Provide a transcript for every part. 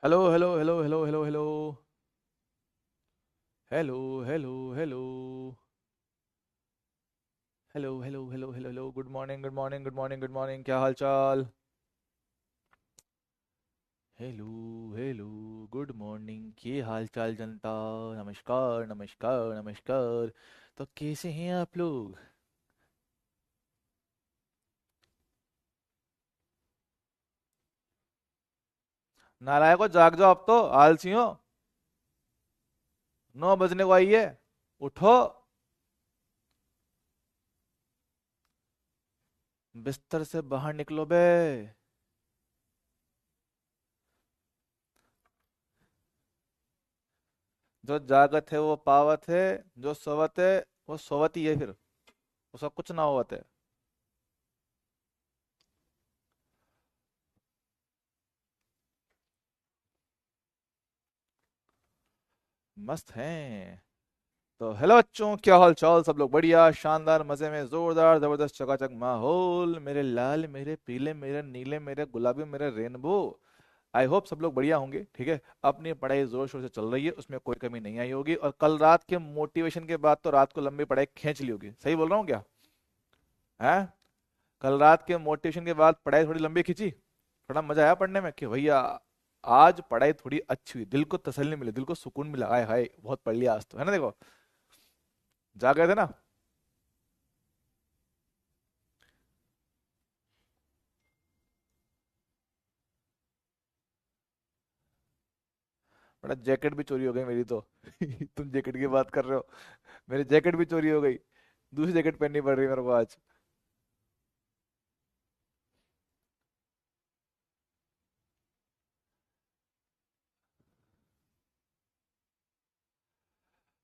Hello hello hello hello hello hello hello hello hello hello hello hello hello hello good morning good morning good morning good morning, क्या हाल चाल? Hello hello good morning, ये हाल चाल जनता। नमस्कार नमस्कार नमस्कार। तो कैसे हैं आप लोग? नालायको, जाग जाओ, अब तो आलसी हो। 9 बजने को आई है। उठो। बिस्तर से बाहर निकलो बे। जो जागत है वो पावत है। जो सोवत है वो सोवत ही है फिर। उसका कुछ ना होवत है। मस्त हैं। तो हेलो बच्चों, क्या हाल चाल? सब लोग बढ़िया, शानदार, मजे में, जोरदार, जबरदस्त, चकाचक माहौल। मेरे लाल, मेरे पीले, मेरे नीले, मेरे गुलाबी, मेरे रेनबो। आई होप सब लोग बढ़िया होंगे, ठीक है। अपनी पढ़ाई जोर शोर से चल रही है, उसमें कोई कमी नहीं आई होगी। और कल रात के मोटिवेशन के बाद तो रात को लंबी पढ़ाई खींच ली होगी, सही बोल रहा हूँ क्या? है? कल रात के मोटिवेशन के बाद पढ़ाई थोड़ी लंबी खींची। थोड़ा मजा आया पढ़ने में कि भैया आज पढ़ाई थोड़ी अच्छी हुई, दिल को तसल्ली मिली, दिल को सुकून मिला, हाय हाय बहुत पढ़ लिया आज तो, है ना? देखो, जा गए थे ना। बड़ा जैकेट भी चोरी हो गई मेरी तो। तुम जैकेट की बात कर रहे हो, मेरी जैकेट भी चोरी हो गई। दूसरी जैकेट पहननी पड़ रही है मेरे को आज।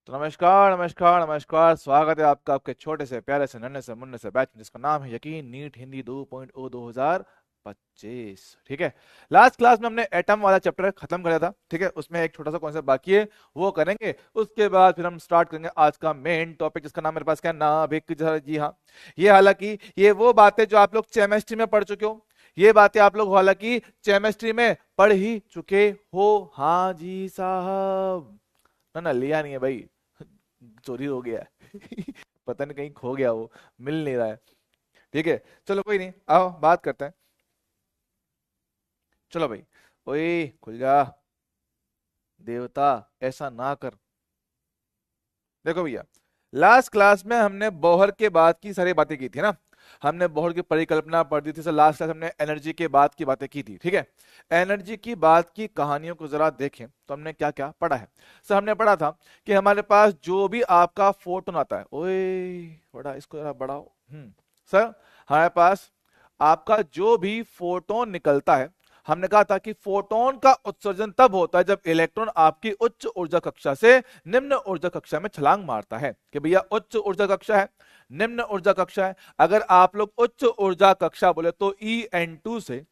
तो नमस्कार नमस्कार नमस्कार, स्वागत है आपका आपके छोटे से प्यारे से नन्हे से मुन्ने से बैच में, जिसका नाम है यकीन नीट हिंदी 2.0 2025, ठीक है। लास्ट क्लास में हमने एटम वाला चैप्टर खत्म कर दिया था, ठीक है। उसमें एक छोटा सा कॉन्सेप्ट बाकी है, वो करेंगे। उसके बाद फिर हम स्टार्ट करेंगे आज का मेन टॉपिक, जिसका नाम मेरे पास क्या है, नाभिक। जी हाँ। ये हालांकि ये वो बातें जो आप लोग केमिस्ट्री में पढ़ चुके हो, ये बातें आप लोग हालांकि केमिस्ट्री में पढ़ ही चुके हो। हाँ जी साहब। ना ना, लिया नहीं है भाई, चोरी हो गया है। पता नहीं कहीं खो गया वो, मिल नहीं रहा है। ठीक है, चलो कोई नहीं, आओ बात करते हैं। चलो भाई। ओए खुल जा देवता, ऐसा ना कर। देखो भैया, लास्ट क्लास में हमने बोहर के बाद की सारी बातें की थी ना। हमने बोहर की परिकल्पना पढ़ दी थी। सर लास्ट क्लास हमने एनर्जी के बाद की बातें की थी, ठीक है। एनर्जी की बात की कहानियों को जरा देखें तो हमने क्या क्या पढ़ा है। सर हमने पढ़ा था कि हमारे पास जो भी आपका फोटोन आता है, ओए बड़ा इसको जरा बढ़ाओ। सर हमारे पास आपका जो भी फोटोन निकलता है, हमने कहा था कि फोटोन का उत्सर्जन तब होता है जब इलेक्ट्रॉन आपकी उच्च ऊर्जा कक्षा से निम्न ऊर्जा कक्षा में छलांग मारता है। कि भैया उच्च ऊर्जा कक्षा है, निम्न ऊर्जा कक्षा है। अगर आप लोग उच्च ऊर्जा कक्षा बोले तो En2 से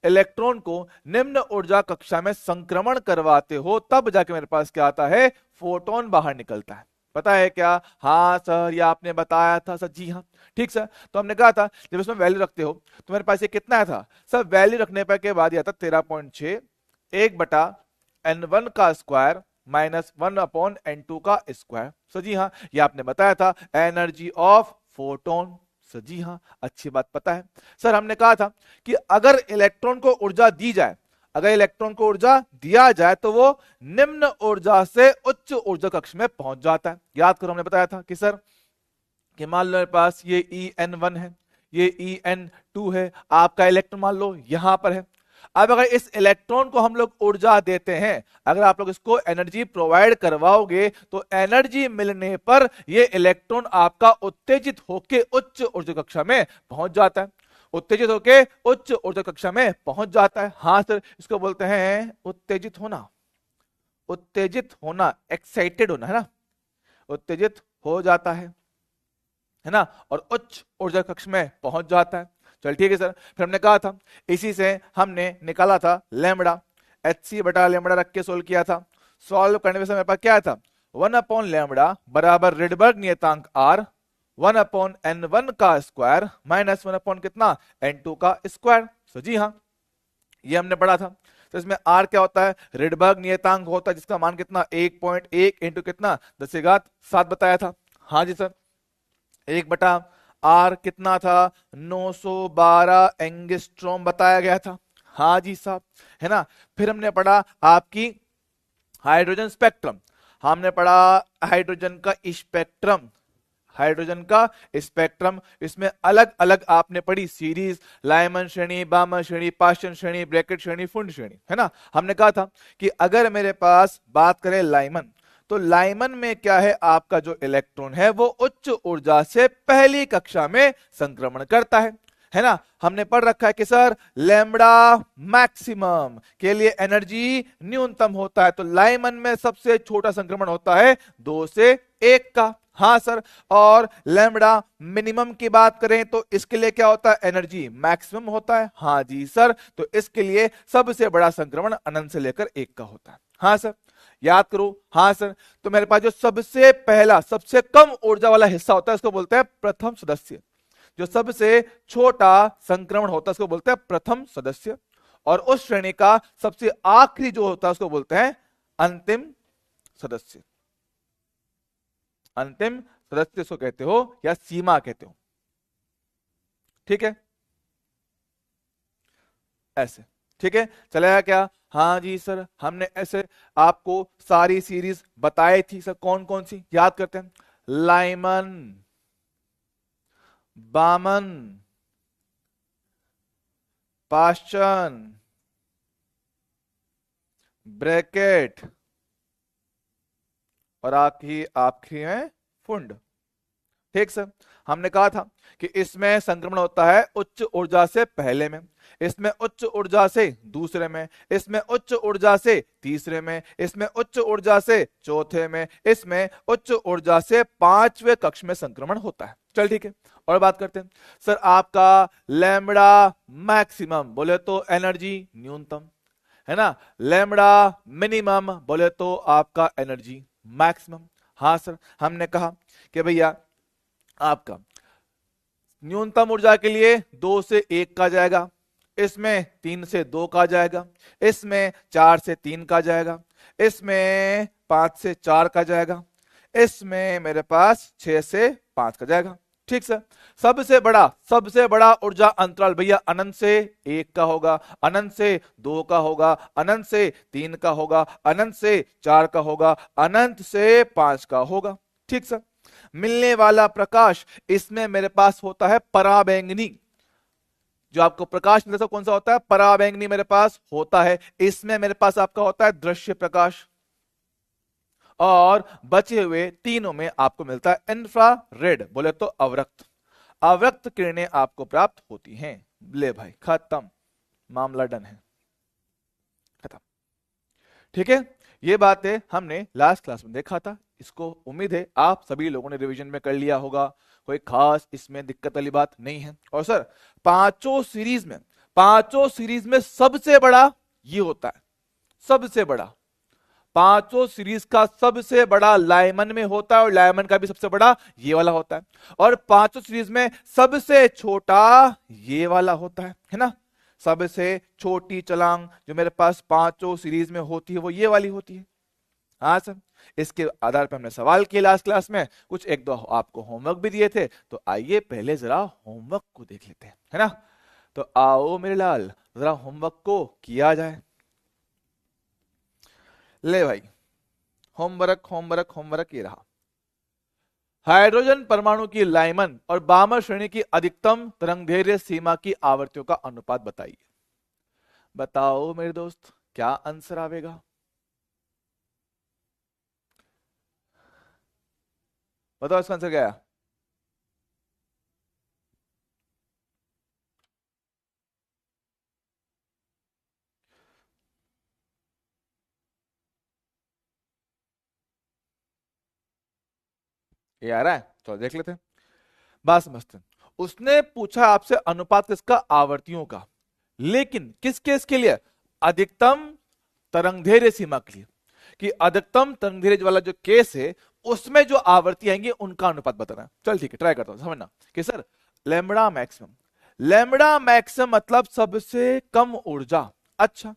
इलेक्ट्रॉन को निम्न ऊर्जा कक्षा में संक्रमण करवाते हो, तब जाके मेरे पास क्या आता है, फोटोन बाहर निकलता है। पता है क्या? हाँ सर, ये आपने बताया था सर। जी हाँ, ठीक सर। तो हमने कहा था जब इसमें वैल्यू रखते हो तो मेरे पास ये कितना आया था सर? वैल्यू रखने पर के बाद यह था 13.6, 1/n1 का स्क्वायर माइनस 1/n2 का स्क्वायर। सर जी हाँ, ये आपने बताया था एनर्जी ऑफ फोटोन। सर जी हाँ, अच्छी बात पता है। सर हमने कहा था कि अगर इलेक्ट्रॉन को ऊर्जा दी जाए, अगर इलेक्ट्रॉन को ऊर्जा दिया जाए तो वो निम्न ऊर्जा से उच्च ऊर्जा कक्ष में पहुंच जाता है। याद करो, हमने बताया था कि सर कि मान लो मेरे पास ये En1 है, ये En2 है, आपका इलेक्ट्रॉन मान लो यहां पर है। अब अगर इस इलेक्ट्रॉन को हम लोग ऊर्जा देते हैं, अगर आप लोग इसको एनर्जी प्रोवाइड करवाओगे, तो एनर्जी मिलने पर ये इलेक्ट्रॉन आपका उत्तेजित होकर उच्च ऊर्जा कक्षा में पहुंच जाता है। उत्तेजित होकर उच्च ऊर्जा कक्षा में पहुंच जाता है। हाँ सर, इसको बोलते हैं उत्तेजित होना। उत्तेजित होना, एक्साइटेड होना, है ना? उत्तेजित हो जाता है ना, और उच्च ऊर्जा कक्ष में पहुंच जाता है। चल ठीक है सर। फिर हमने कहा था, इसी से हमने निकाला था लेमड़ा, एच सी बटा लेमड़ा रख के सोल्व किया था। सॉल्व करने में से मेरे पास क्या था, 1/लेमड़ा बराबर रिडबर्ग नियतांक आर, 1/n1 का स्क्वायर माइनस 1 कितना, n2 का स्क्वायर। सो जी हाँ, ये हमने पढ़ा था। तो इसमें आर क्या होता है, रिडबर्ग नियतांक होता है, जिसका मान कितना 1.1 इंटू कितना 10⁻7 बताया था। हाँ जी सर, 1 बटा आर कितना था 912 एंगस्ट्रॉम बताया गया था। हाँ जी साहब, है ना। फिर हमने पढ़ा आपकी हाइड्रोजन स्पेक्ट्रम, हमने पढ़ा हाइड्रोजन का स्पेक्ट्रम, हाइड्रोजन का स्पेक्ट्रम, इसमें अलग अलग आपने पढ़ी सीरीज, लाइमन श्रेणी, बामर श्रेणी, पाश्चन श्रेणी, ब्रैकेट श्रेणी, फुंड श्रेणी, है ना। हमने कहा था कि अगर मेरे पास बात करें लाइमन, तो लाइमन में क्या है, आपका जो इलेक्ट्रॉन है वो उच्च ऊर्जा से पहली कक्षा में संक्रमण करता है ना। हमने पढ़ रखा है कि सर लैम्बडा मैक्सिमम के लिए एनर्जी न्यूनतम होता है, तो लाइमन में सबसे छोटा संक्रमण होता है 2 से 1 का। हाँ सर, और लैम्बडा मिनिमम की बात करें तो इसके लिए क्या होता है, एनर्जी मैक्सिमम होता है। हाँ जी सर, तो इसके लिए सबसे बड़ा संक्रमण अनंत से लेकर 1 का होता है। हाँ सर, याद करो। हाँ सर, तो मेरे पास जो सबसे पहला सबसे कम ऊर्जा वाला हिस्सा होता है उसको बोलते हैं प्रथम सदस्य, जो सबसे छोटा संक्रमण होता है उसको बोलते हैं प्रथम सदस्य, और उस श्रेणी का सबसे आखिरी जो होता है उसको बोलते हैं अंतिम सदस्य। अंतिम सदस्य उसको कहते हो या सीमा कहते हो, ठीक है, ऐसे, ठीक है, चलेगा क्या। हाँ जी सर, हमने ऐसे आपको सारी सीरीज बताई थी सर, कौन कौन सी याद करते हैं, लाइमन, बामन, पाश्चन, ब्रैकेट और आखिरी में फुंड। ठीक सर, हमने कहा था कि इसमें संक्रमण होता है उच्च ऊर्जा से पहले में, इसमें उच्च ऊर्जा से दूसरे में, इसमें उच्च ऊर्जा से तीसरे में, इसमें उच्च ऊर्जा से चौथे में, इसमें उच्च ऊर्जा से 5वें कक्ष में संक्रमण होता है। चल ठीक है, और बात करते हैं सर आपका लैम्बडा मैक्सिमम बोले तो एनर्जी न्यूनतम, है ना, लैम्बडा मिनिमम बोले तो आपका एनर्जी मैक्सिमम। हाँ सर, हमने कहा कि भैया आपका न्यूनतम ऊर्जा के लिए 2 से 1 का जाएगा, इसमें 3 से 2 का जाएगा, इसमें 4 से 3 का जाएगा, इसमें 5 से 4 का जाएगा, इसमें मेरे पास 6 से 5 का जाएगा। ठीक सर, सबसे बड़ा ऊर्जा अंतराल भैया अनंत से 1 का होगा, अनंत से 2 का होगा, अनंत से 3 का होगा, अनंत से 4 का होगा, अनंत से 5 का होगा। ठीक सर, मिलने वाला प्रकाश इसमें मेरे पास होता है पराबैंगनी, जो आपको प्रकाश मिलता है कौन सा होता है, पराबैंगनी मेरे पास होता है। इसमें मेरे पास आपका होता है दृश्य प्रकाश, और बचे हुए तीनों में आपको मिलता है इंफ्रारेड बोले तो अवरक्त किरणें आपको प्राप्त होती हैं। ले भाई खत्म, मामला डन है, खत्म। ठीक है, ये बातें हमने लास्ट क्लास में देखा था, इसको उम्मीद है आप सभी लोगों ने रिवीजन में कर लिया होगा, कोई खास इसमें दिक्कत वाली बात नहीं है। और सर पांचों सीरीज में सबसे बड़ा ये होता है, सबसे बड़ा, पांचों सीरीज का सबसे बड़ा लाइमन में होता है, और लाइमन का भी सबसे बड़ा ये वाला होता है, और पांचों सीरीज में सबसे छोटा ये वाला होता है ना। सबसे छोटी छलांग जो मेरे पास पांचों सीरीज में होती है वो ये वाली होती है। हाँ सर, इसके आधार पर हमने सवाल किए लास्ट क्लास में, कुछ एक दो आपको होमवर्क भी दिए थे, तो आइए पहले जरा होमवर्क को देख लेते हैं, है ना। तो आओ मेरे लाल जरा होमवर्क को किया जाए। ले भाई होमवर्क ये रहा, हाइड्रोजन परमाणु की लाइमन और बामर श्रेणी की अधिकतम तरंगदैर्घ्य सीमा की आवृत्तियों का अनुपात बताइए। बताओ मेरे दोस्त क्या आंसर आवेगा, बताओ इसका आंसर क्या है। ये आ रहा है, चलो देख लेते हैं, बात समझते हैं। उसने पूछा आपसे अनुपात किसका, आवर्तियों का, लेकिन किस केस के लिए, अधिकतम तरंगदैर्घ्य सीमा के लिए, कि अधिकतम तरंगदैर्घ्य वाला जो केस है उसमें जो आवर्ती आएंगे उनका अनुपात बताना है। चल ठीक है, ट्राई करता हूं समझना कि सर लैम्बडा मैक्सिमम मतलब सबसे कम ऊर्जा। अच्छा,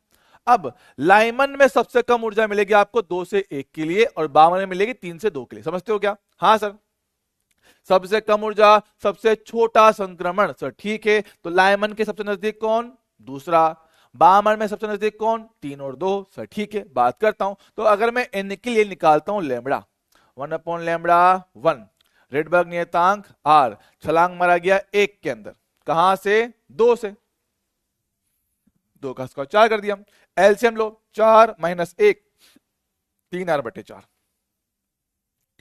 अब लाइमन में सबसे कम ऊर्जा मिलेगी आपको 2 से 1 के लिए और बामन में मिलेगी 3 से 2 के लिए। समझते हो क्या? हाँ सर। सबसे कम ऊर्जा, सबसे छोटा संक्रमण, सर ठीक है। तो लाइमन के सबसे नजदीक कौन? दूसरा। बामन में सबसे नजदीक कौन? 3 और 2, सर ठीक है। बात करता हूं तो अगर मैं n के लिए निकालता हूं लैम्बडा 1/λ1, रेडबर्ग नियतांक r, छलांग मारा गया 1 के अंदर, कहां से? 2 से। 2 का स्क्वायर 4 कर दिया। एलसीएम लो, 4 - 1 3r/4,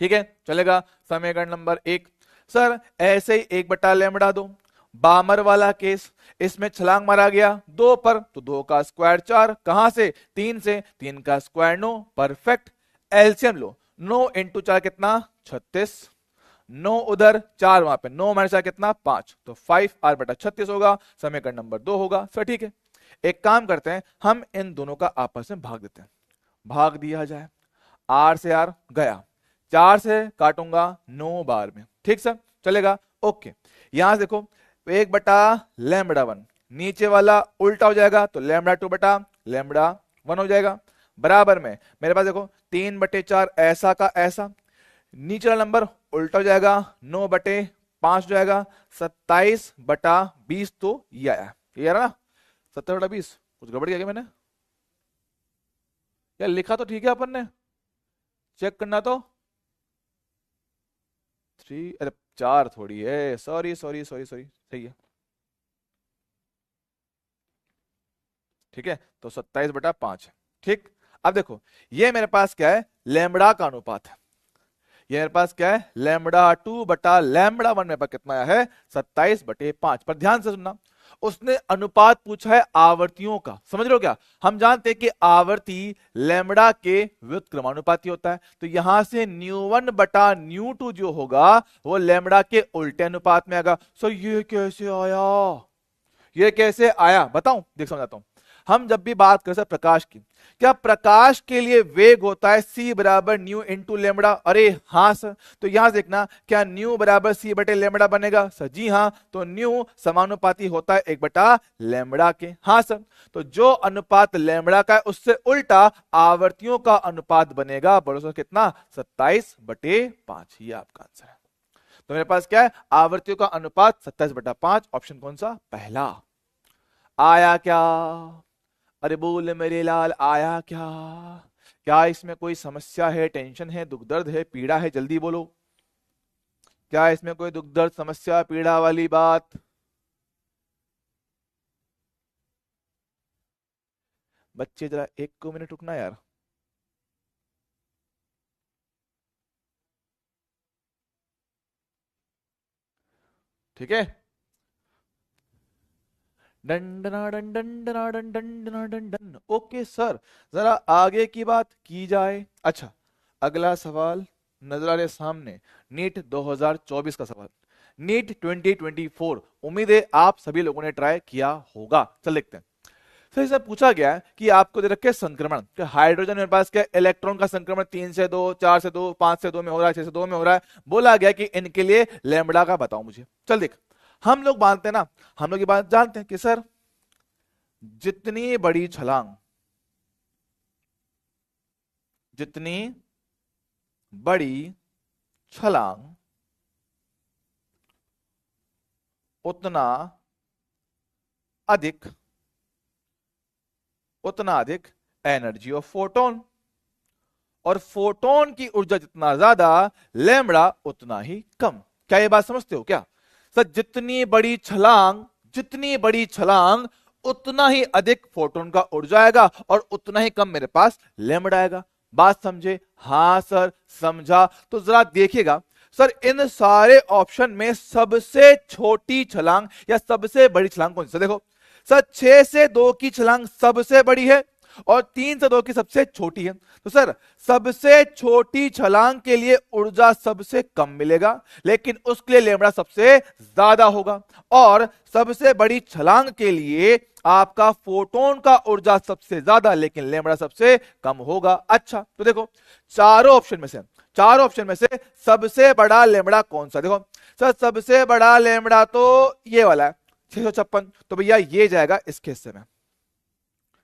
ठीक है चलेगा। समीकरण नंबर 1। सर ऐसे ही 1/λ दो, बामर वाला केस, इसमें छलांग मारा गया 2 पर, तो 2 का स्क्वायर 4, कहां से? 3 से, 3 का स्क्वायर 9, परफेक्ट। एलसीएम लो, 9 × 4 कितना? 36, 9 उधर, 4 वहां पे, 9 - 4 कितना? 5, तो 5r/36 होगा। समीकरण नंबर 2 होगा, सर ठीक है। एक काम करते हैं, हम इन दोनों का आपस में भाग देते हैं, भाग दिया जाए। r से r गया, 4 से काटूंगा 9 बार में, ठीक सर चलेगा। ओके, यहां से देखो 1/λ1, नीचे वाला उल्टा हो जाएगा तो λ2/λ1 हो जाएगा। बराबर में मेरे पास देखो 3/4 ऐसा का ऐसा, नीचे वाला नंबर उल्टा हो जाएगा, 9/5 हो जाएगा, 27/20 तो ये आया, ये आ रहा ना 70/20। कुछ गड़बड़ किया क्या मैंने? यार लिखा तो ठीक है अपन ने, चेक करना तो 3, अरे 4 थोड़ी है, सॉरी सॉरी सॉरी सॉरी, सही है, ठीक है। तो 27/5 है, ठीक। अब देखो ये मेरे पास क्या है? लैम्बडा का अनुपात है। ये मेरे पास क्या है? λ2/λ1 में कितना आया है? 27/5। पर ध्यान से सुनना, उसने अनुपात पूछा है आवर्तियों का, समझ रहे हो क्या? हम जानते हैं कि आवर्ती लैम्बडा के व्युत्क्रमानुपाती होता है, तो यहां से ν1/ν2 जो होगा वो लैम्बडा के उल्टे अनुपात में आएगा। सो ये कैसे आया? ये कैसे आया बताऊं? देख समझाता हूं। हम जब भी बात करते हैं प्रकाश की, क्या प्रकाश के लिए वेग होता है c बराबर न्यू इंटू लेमड़ा? अरे हाँ सर। तो यहां देखना, क्या न्यू बराबर c/λ बनेगा? सर जी हाँ। तो न्यू समानुपाती होता है 1/λ के। हाँ सर। तो जो अनुपात लैम्बडा का है उससे उल्टा आवर्तियों का अनुपात बनेगा, बड़ों कितना? 27/5। ये आपका आंसर है। तो मेरे पास क्या है? आवर्तियों का अनुपात 27/5। ऑप्शन कौन सा? पहला। आया क्या? अरे बोल मेरे लाल, आया क्या? क्या इसमें कोई समस्या है, टेंशन है, दुख दर्द है, पीड़ा है? जल्दी बोलो, क्या इसमें कोई दुख दर्द, समस्या, पीड़ा वाली बात? बच्चे जरा 1 मिनट रुकना यार। ठीक है, डंडना डन डंडना डन डंडना डन डन। ओके सर, जरा आगे की बात की जाए। अच्छा, अगला सवाल नजर आ रहे सामने, नीट 2024 का सवाल, नीट 2024। उम्मीद है आप सभी लोगों ने ट्राई किया होगा। चल देखते हैं। फिर से पूछा गया कि आपको दे रखे संक्रमण, कि हाइड्रोजन मेरे पास क्या, इलेक्ट्रॉन का संक्रमण 3 से 2, 4 से 2, 5 से 2 में हो रहा है, 6 से 2 में हो रहा है। बोला गया कि इनके लिए लैम्बडा का बताओ मुझे। चल देख, हम लोग मानते हैं ना, हम लोग ये बात जानते हैं कि सर जितनी बड़ी छलांग, जितनी बड़ी छलांग उतना अधिक एनर्जी ऑफ फोटोन, और फोटोन की ऊर्जा जितना ज्यादा, लैम्बडा उतना ही कम। क्या ये बात समझते हो क्या? सर जितनी बड़ी छलांग उतना ही अधिक फोटोन का ऊर्जा आएगा और उतना ही कम मेरे पास लैम्बडा आएगा। बात समझे? हाँ सर समझा। तो जरा देखिएगा सर, इन सारे ऑप्शन में सबसे छोटी छलांग या सबसे बड़ी छलांग कौन सी? देखो सर 6 से 2 की छलांग सबसे बड़ी है और 3 से 2 की सबसे छोटी है। तो सर सबसे छोटी छलांग के लिए ऊर्जा सबसे कम मिलेगा, लेकिन उसके लिए लैम्बडा सबसे ज्यादा होगा, और सबसे बड़ी छलांग के लिए आपका फोटोन का ऊर्जा सबसे ज्यादा, लेकिन लैम्बडा सबसे कम होगा। अच्छा तो देखो चारों ऑप्शन में से सबसे बड़ा लैम्बडा कौन सा? देखो सर सबसे बड़ा लैम्बडा तो ये वाला है 656, तो भैया ये जाएगा इसके हिस्से में।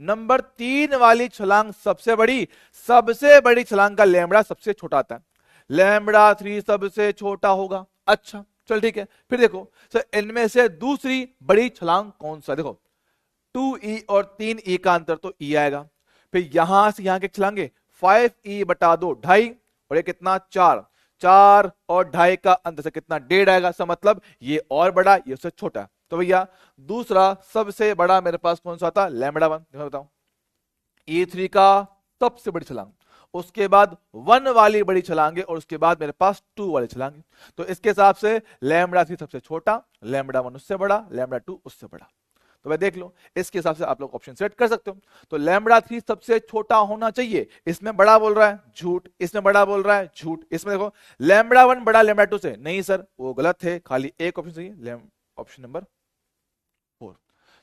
नंबर 3 वाली छलांग सबसे बड़ी छलांग का लैम्बडा सबसे छोटा आता है, लैम्बडा 3 सबसे छोटा होगा। अच्छा चल ठीक है, फिर देखो सर इनमें से दूसरी बड़ी छलांग कौन सा, देखो 2e और 3e का अंतर तो e आएगा, फिर यहां से यहां के छलांगे 5e बटा 2 2.5 और ये कितना 4, 4 और 2.5 का अंतर से कितना 1.5 आएगा, सब मतलब ये और बड़ा ये उससे छोटा है। तो भैया दूसरा सबसे बड़ा मेरे पास कौन सा था, लैम्बडा 1, बताओ E3 का सबसे बड़ी छलांग, उसके बाद 1 वाली बड़ी छलांगे और उसके बाद मेरे पास 2 वाली छलांगे। तो इसके हिसाब से लैम्बडा 3 सबसे छोटा, लैम्बडा 1 उससे बड़ा, लैम्बडा 2 उससे बड़ा। तो भाई देख लो इसके हिसाब से आप लोग ऑप्शन सेट कर सकते हो। तो लैम्बडा 3 सबसे छोटा होना चाहिए, इसमें बड़ा बोल रहा है झूठ, इसमें बड़ा बोल रहा है झूठ, इसमें देखो लैम्बडा 1 बड़ा लैम्बडा 2 से, नहीं सर वो गलत है, खाली एक ऑप्शन सही है, ऑप्शन नंबर 4।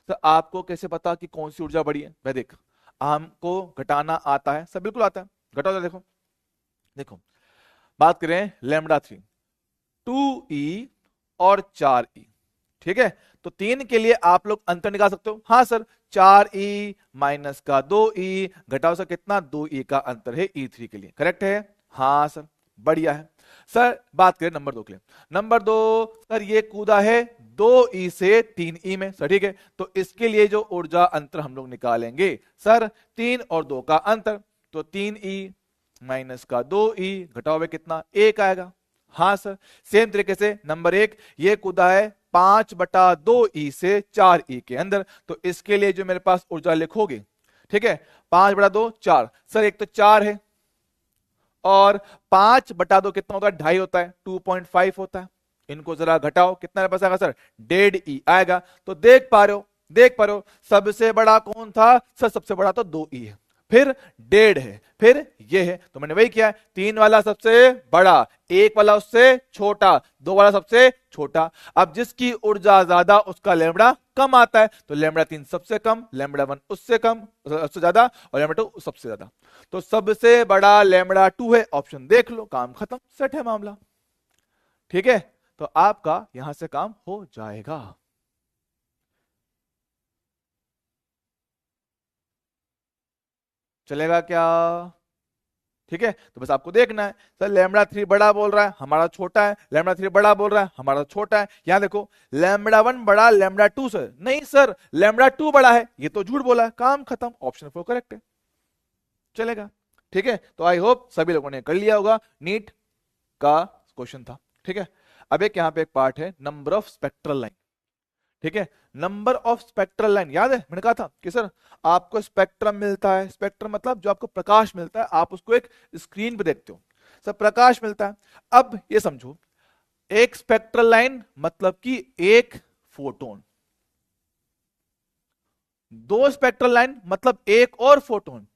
तो आपको कैसे पता कि कौन सी ऊर्जा बड़ी है, भाई देख हमको घटाना आता है, सब बिल्कुल आता है, घटाओ देखो देखो बात करें लैम्बडा 3 2e और 4e, ठीक है, तो 3 के लिए आप लोग अंतर निकाल सकते हो, हाँ सर 4e माइनस का 2e घटाओ सर कितना 2e का अंतर है E3 के लिए, करेक्ट है, हाँ सर बढ़िया है। सर बात करें नंबर 2 के लिए, नंबर 2 सर ये कूदा है 2e से 3e में, सर ठीक है, तो इसके लिए जो ऊर्जा अंतर हम लोग निकालेंगे सर 3 और 2 का अंतर, तो 3e माइनस का 2e घटाओ में कितना 1 आएगा, हाँ सर। सेम तरीके से नंबर 1 ये कूदा है 5 बटा 2e से 4e के अंदर, तो इसके लिए जो मेरे पास ऊर्जा लिखोगे, ठीक है 5 बटा 2 4, सर एक तो 4 है और 5 बटा 2 कितना होता है 2.5 होता है, 2.5 होता है, इनको जरा घटाओ कितना मेरे पास आएगा सर 1.5e आएगा। तो देख पा रहे हो सबसे बड़ा कौन था सर, सबसे बड़ा तो 2e है, फिर 1.5 है, फिर ये है, तो मैंने वही किया है, 3 वाला सबसे बड़ा, 1 वाला उससे छोटा, 2 वाला सबसे छोटा। अब जिसकी ऊर्जा ज्यादा उसका लैम्बडा कम आता है, तो लैम्बडा 3 सबसे कम, लैम्बडा 1 उससे कम सबसे ज्यादा और लैम्बडा 2 सबसे ज्यादा, तो सबसे बड़ा लैम्बडा 2 है, ऑप्शन देख लो, काम खत्म, सेट है मामला, ठीक है, तो आपका यहां से काम हो जाएगा। चलेगा क्या, ठीक है, तो बस आपको देखना है सर लैम्बडा 3 बड़ा बोल रहा है हमारा छोटा है, लैम्बडा 3 बड़ा बोल रहा है हमारा छोटा है, यहां देखो लैम्बडा 1 बड़ा लैम्बडा 2 से, नहीं सर लैम्बडा 2 बड़ा है, ये तो झूठ बोला है, काम खत्म, ऑप्शन 4 करेक्ट है, चलेगा, ठीक है। तो आई होप सभी लोगों ने कर लिया होगा, नीट का क्वेश्चन था, ठीक है। अब एक यहां पे एक पार्ट है नंबर ऑफ स्पेक्ट्रल लाइन, ठीक है, नंबर ऑफ स्पेक्ट्रल लाइन, याद है मैंने कहा था कि सर आपको स्पेक्ट्रम मिलता है, स्पेक्ट्रम मतलब जो आपको प्रकाश मिलता है, आप उसको एक स्क्रीन पे देखते हो, सर प्रकाश मिलता है। अब ये समझो एक स्पेक्ट्रल लाइन मतलब कि एक फोटोन, 2 स्पेक्ट्रल लाइन मतलब एक और फोटोन,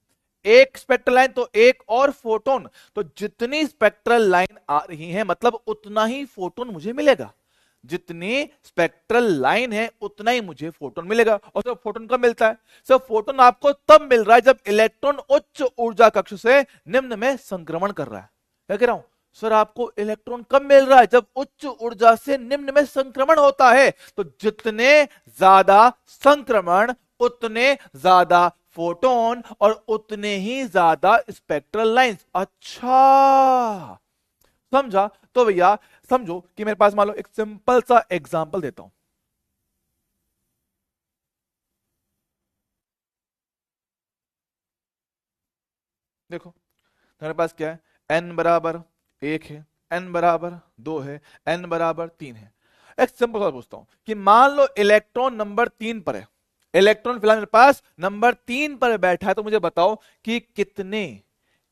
एक स्पेक्ट्रल लाइन तो एक और फोटोन, तो जितनी स्पेक्ट्रल लाइन आ रही है मतलब उतना ही फोटोन मुझे मिलेगा, जितनी स्पेक्ट्रल लाइन है उतना ही मुझे फोटोन मिलेगा। और सर फोटोन कब मिलता है, सर फोटोन आपको तब मिल रहा है जब इलेक्ट्रॉन उच्च ऊर्जा कक्ष से निम्न में संक्रमण कर रहा है। क्या कह रहा हूं सर, आपको इलेक्ट्रॉन कब मिल रहा है, जब उच्च ऊर्जा से निम्न में संक्रमण होता है, तो जितने ज्यादा संक्रमण उतने ज्यादा फोटोन और उतने ही ज्यादा स्पेक्ट्रल लाइंस। अच्छा समझा, तो भैया समझो कि मेरे पास मान लो एक सिंपल सा एग्जांपल देता हूं, देखो मेरे पास क्या है, n बराबर 1 है, n बराबर 2 है, n बराबर 3 है। एक सिंपल सा पूछता हूं कि मान लो इलेक्ट्रॉन नंबर 3 पर है, इलेक्ट्रॉन फिलहाल मेरे पास नंबर 3 पर बैठा है, तो मुझे बताओ कि कितने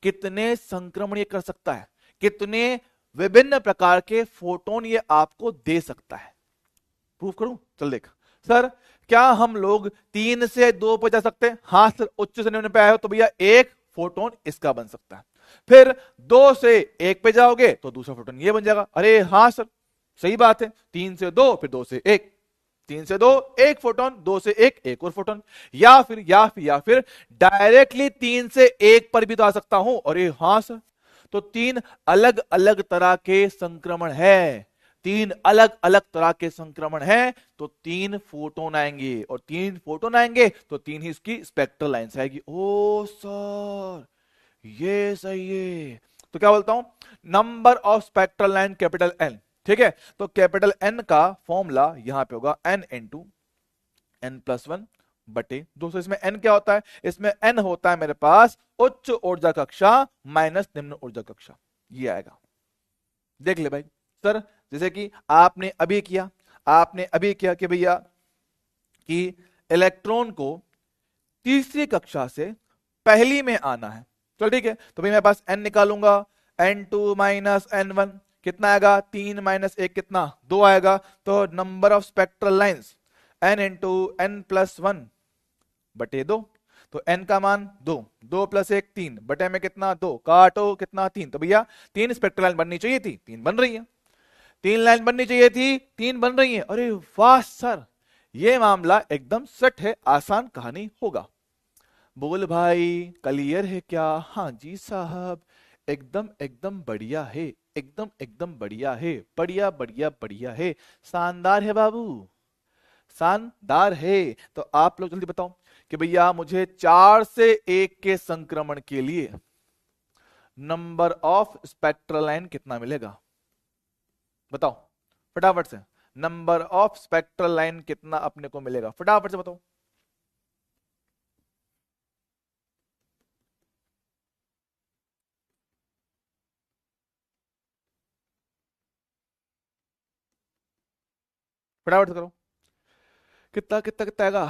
कितने संक्रमण ये कर सकता है, कितने विभिन्न प्रकार के फोटोन ये आपको दे सकता है। प्रूफ करूं, चल देख सर, क्या हम लोग 3 से 2 पर जा सकते हैं, हाँ सर, उच्च से निम्न पे आए हो तो भैया एक फोटोन इसका बन सकता है, फिर 2 से 1 पे जाओगे तो दूसरा फोटोन ये बन जाएगा, अरे हाँ सर सही बात है, 3 से 2 फिर 2 से 1, 3 से 2 1 फोटोन, 2 से 1 एक और फोटोन, या फिर डायरेक्टली 3 से 1 पर भी तो आ सकता हूं, अरे हाँ सर, तो 3 अलग अलग तरह के संक्रमण है, तीन अलग अलग तरह के संक्रमण हैं तो तीन फोटोन आएंगे, और तीन फोटोन आएंगे तो तीन ही इसकी स्पेक्ट्रल लाइंस आएगी। ओ सर ये सही है। तो क्या बोलता हूं, number of spectral line capital N, ठीक है। तो कैपिटल एन का फॉर्मूला यहां पे होगा N into N plus one बटे 200। इसमें एन क्या होता है, इसमें एन होता है मेरे पास उच्च ऊर्जा कक्षा माइनस निम्न ऊर्जा कक्षा, ये आएगा। देख ले भाई सर, जैसे कि आपने अभी किया कि भैया कि इलेक्ट्रॉन को तीसरी कक्षा से पहली में आना है, चल ठीक है। तो भाई मेरे पास n निकालूंगा, n2 माइनस n1 कितना आएगा, 3 माइनस 1 कितना 2 आएगा। तो number of spectral lines n into N plus one बटे 2। तो n का मान 2, 2 प्लस 1 3 बटे में कितना 2, काटो कितना 3। तो भैया तीन स्पेक्ट्रल लाइन बननी चाहिए थी, 3 बन रही है। 3 लाइन बननी चाहिए थी, 3 बन रही है। अरे वाह सर, ये मामला एकदम सट है, आसान कहानी होगा। बोल भाई क्लियर है क्या? हाँ जी साहब, एकदम एकदम बढ़िया है, एकदम एकदम बढ़िया है, बढ़िया बढ़िया बढ़िया है, शानदार है बाबू, शानदार है। तो आप लोग जल्दी बताओ कि भैया मुझे 4 से 1 के संक्रमण के लिए नंबर ऑफ स्पेक्ट्रल लाइन कितना मिलेगा, बताओ फटाफट से। नंबर ऑफ स्पेक्ट्रल लाइन कितना अपने को मिलेगा, फटाफट से बताओ। फटाफट से करो, कितना कितना कितना आएगा?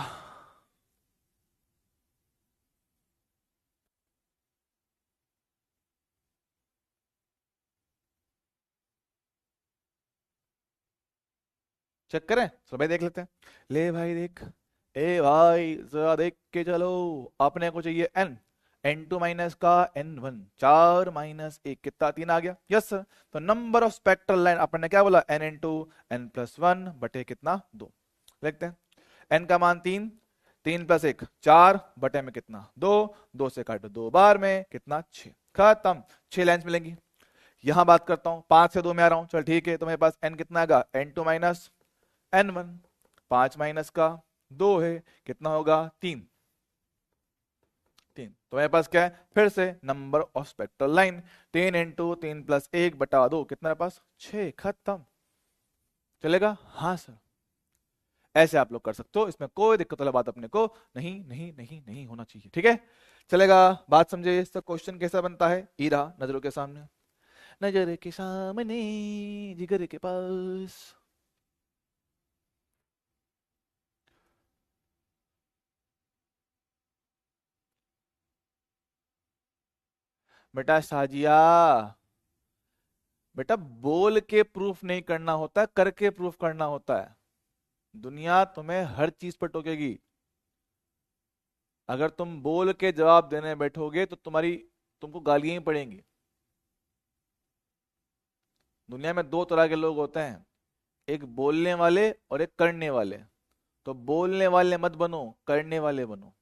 चेक करें, सब भाई देख लेते हैं। ले भाई देख, ए भाई जरा देख के चलो। अपने को चाहिए n, n2 माइनस का n1, 4 माइनस 1 कितना 3 आ गया, यस सर। तो नंबर ऑफ स्पेक्ट्रल लाइन अपन ने क्या बोला, n into N plus one बटे कितना 2। लिखते हैं n का मान 3, 3 प्लस 1 4 बटे में कितना 2, 2 से काटो 2 बार में कितना 6, खत्म। 6 लाइन्स मिलेंगी। यहां बात करता हूं, 5 से 2 में आ रहा हूं, चल ठीक है। तो मेरे पास n कितना आएगा, n2 माइनस n1, 5 माइनस का 2 है, कितना होगा 3। तो मेरे पास क्या है, फिर से number of spectral line 3 into 3 plus 1 बटा 2 कितना मेरे पास 6, खत्म। चलेगा? हाँ सर, ऐसे आप लोग कर सकते हो, इसमें कोई दिक्कत वाला बात अपने को नहीं नहीं नहीं नहीं होना चाहिए, ठीक है। चलेगा, बात समझे। इसका क्वेश्चन कैसा बनता है, ई रहा नजरों के सामने, नजर के सामने जिगर के पास। बेटा साजिया, बेटा बोल के प्रूफ नहीं करना होता, करके प्रूफ करना होता है। दुनिया तुम्हें हर चीज पर टोकेगी, अगर तुम बोल के जवाब देने बैठोगे तो तुमको गालियां ही पड़ेंगी। दुनिया में दो तरह के लोग होते हैं, एक बोलने वाले और एक करने वाले। तो बोलने वाले मत बनो, करने वाले बनो।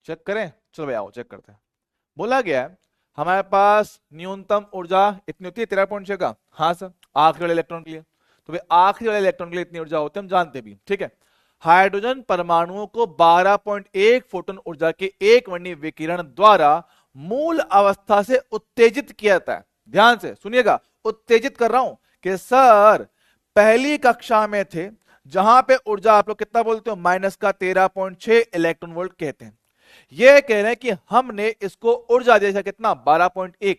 चेक करें, चलो भाई आओ चेक करते हैं। बोला गया है हमारे पास न्यूनतम ऊर्जा इतनी होती है 13.6 का, हाँ सर, आखिरी वाले इलेक्ट्रॉन के लिए। तो भाई आखिरी वाले इलेक्ट्रॉन के लिए इतनी ऊर्जा होती है, हम जानते भी, ठीक है। हाइड्रोजन परमाणुओं को 12.1 फोटोन ऊर्जा के एक वर्णीय विकिरण द्वारा मूल अवस्था से उत्तेजित किया जाता है। ध्यान से सुनिएगा, उत्तेजित कर रहा हूं कि सर पहली कक्षा में थे जहां पे ऊर्जा आप लोग कितना बोलते हो, माइनस का 13.6 इलेक्ट्रॉन वोल्ट कहते हैं। ये कह रहे हैं कि हमने इसको ऊर्जा दिया कितना 12.1,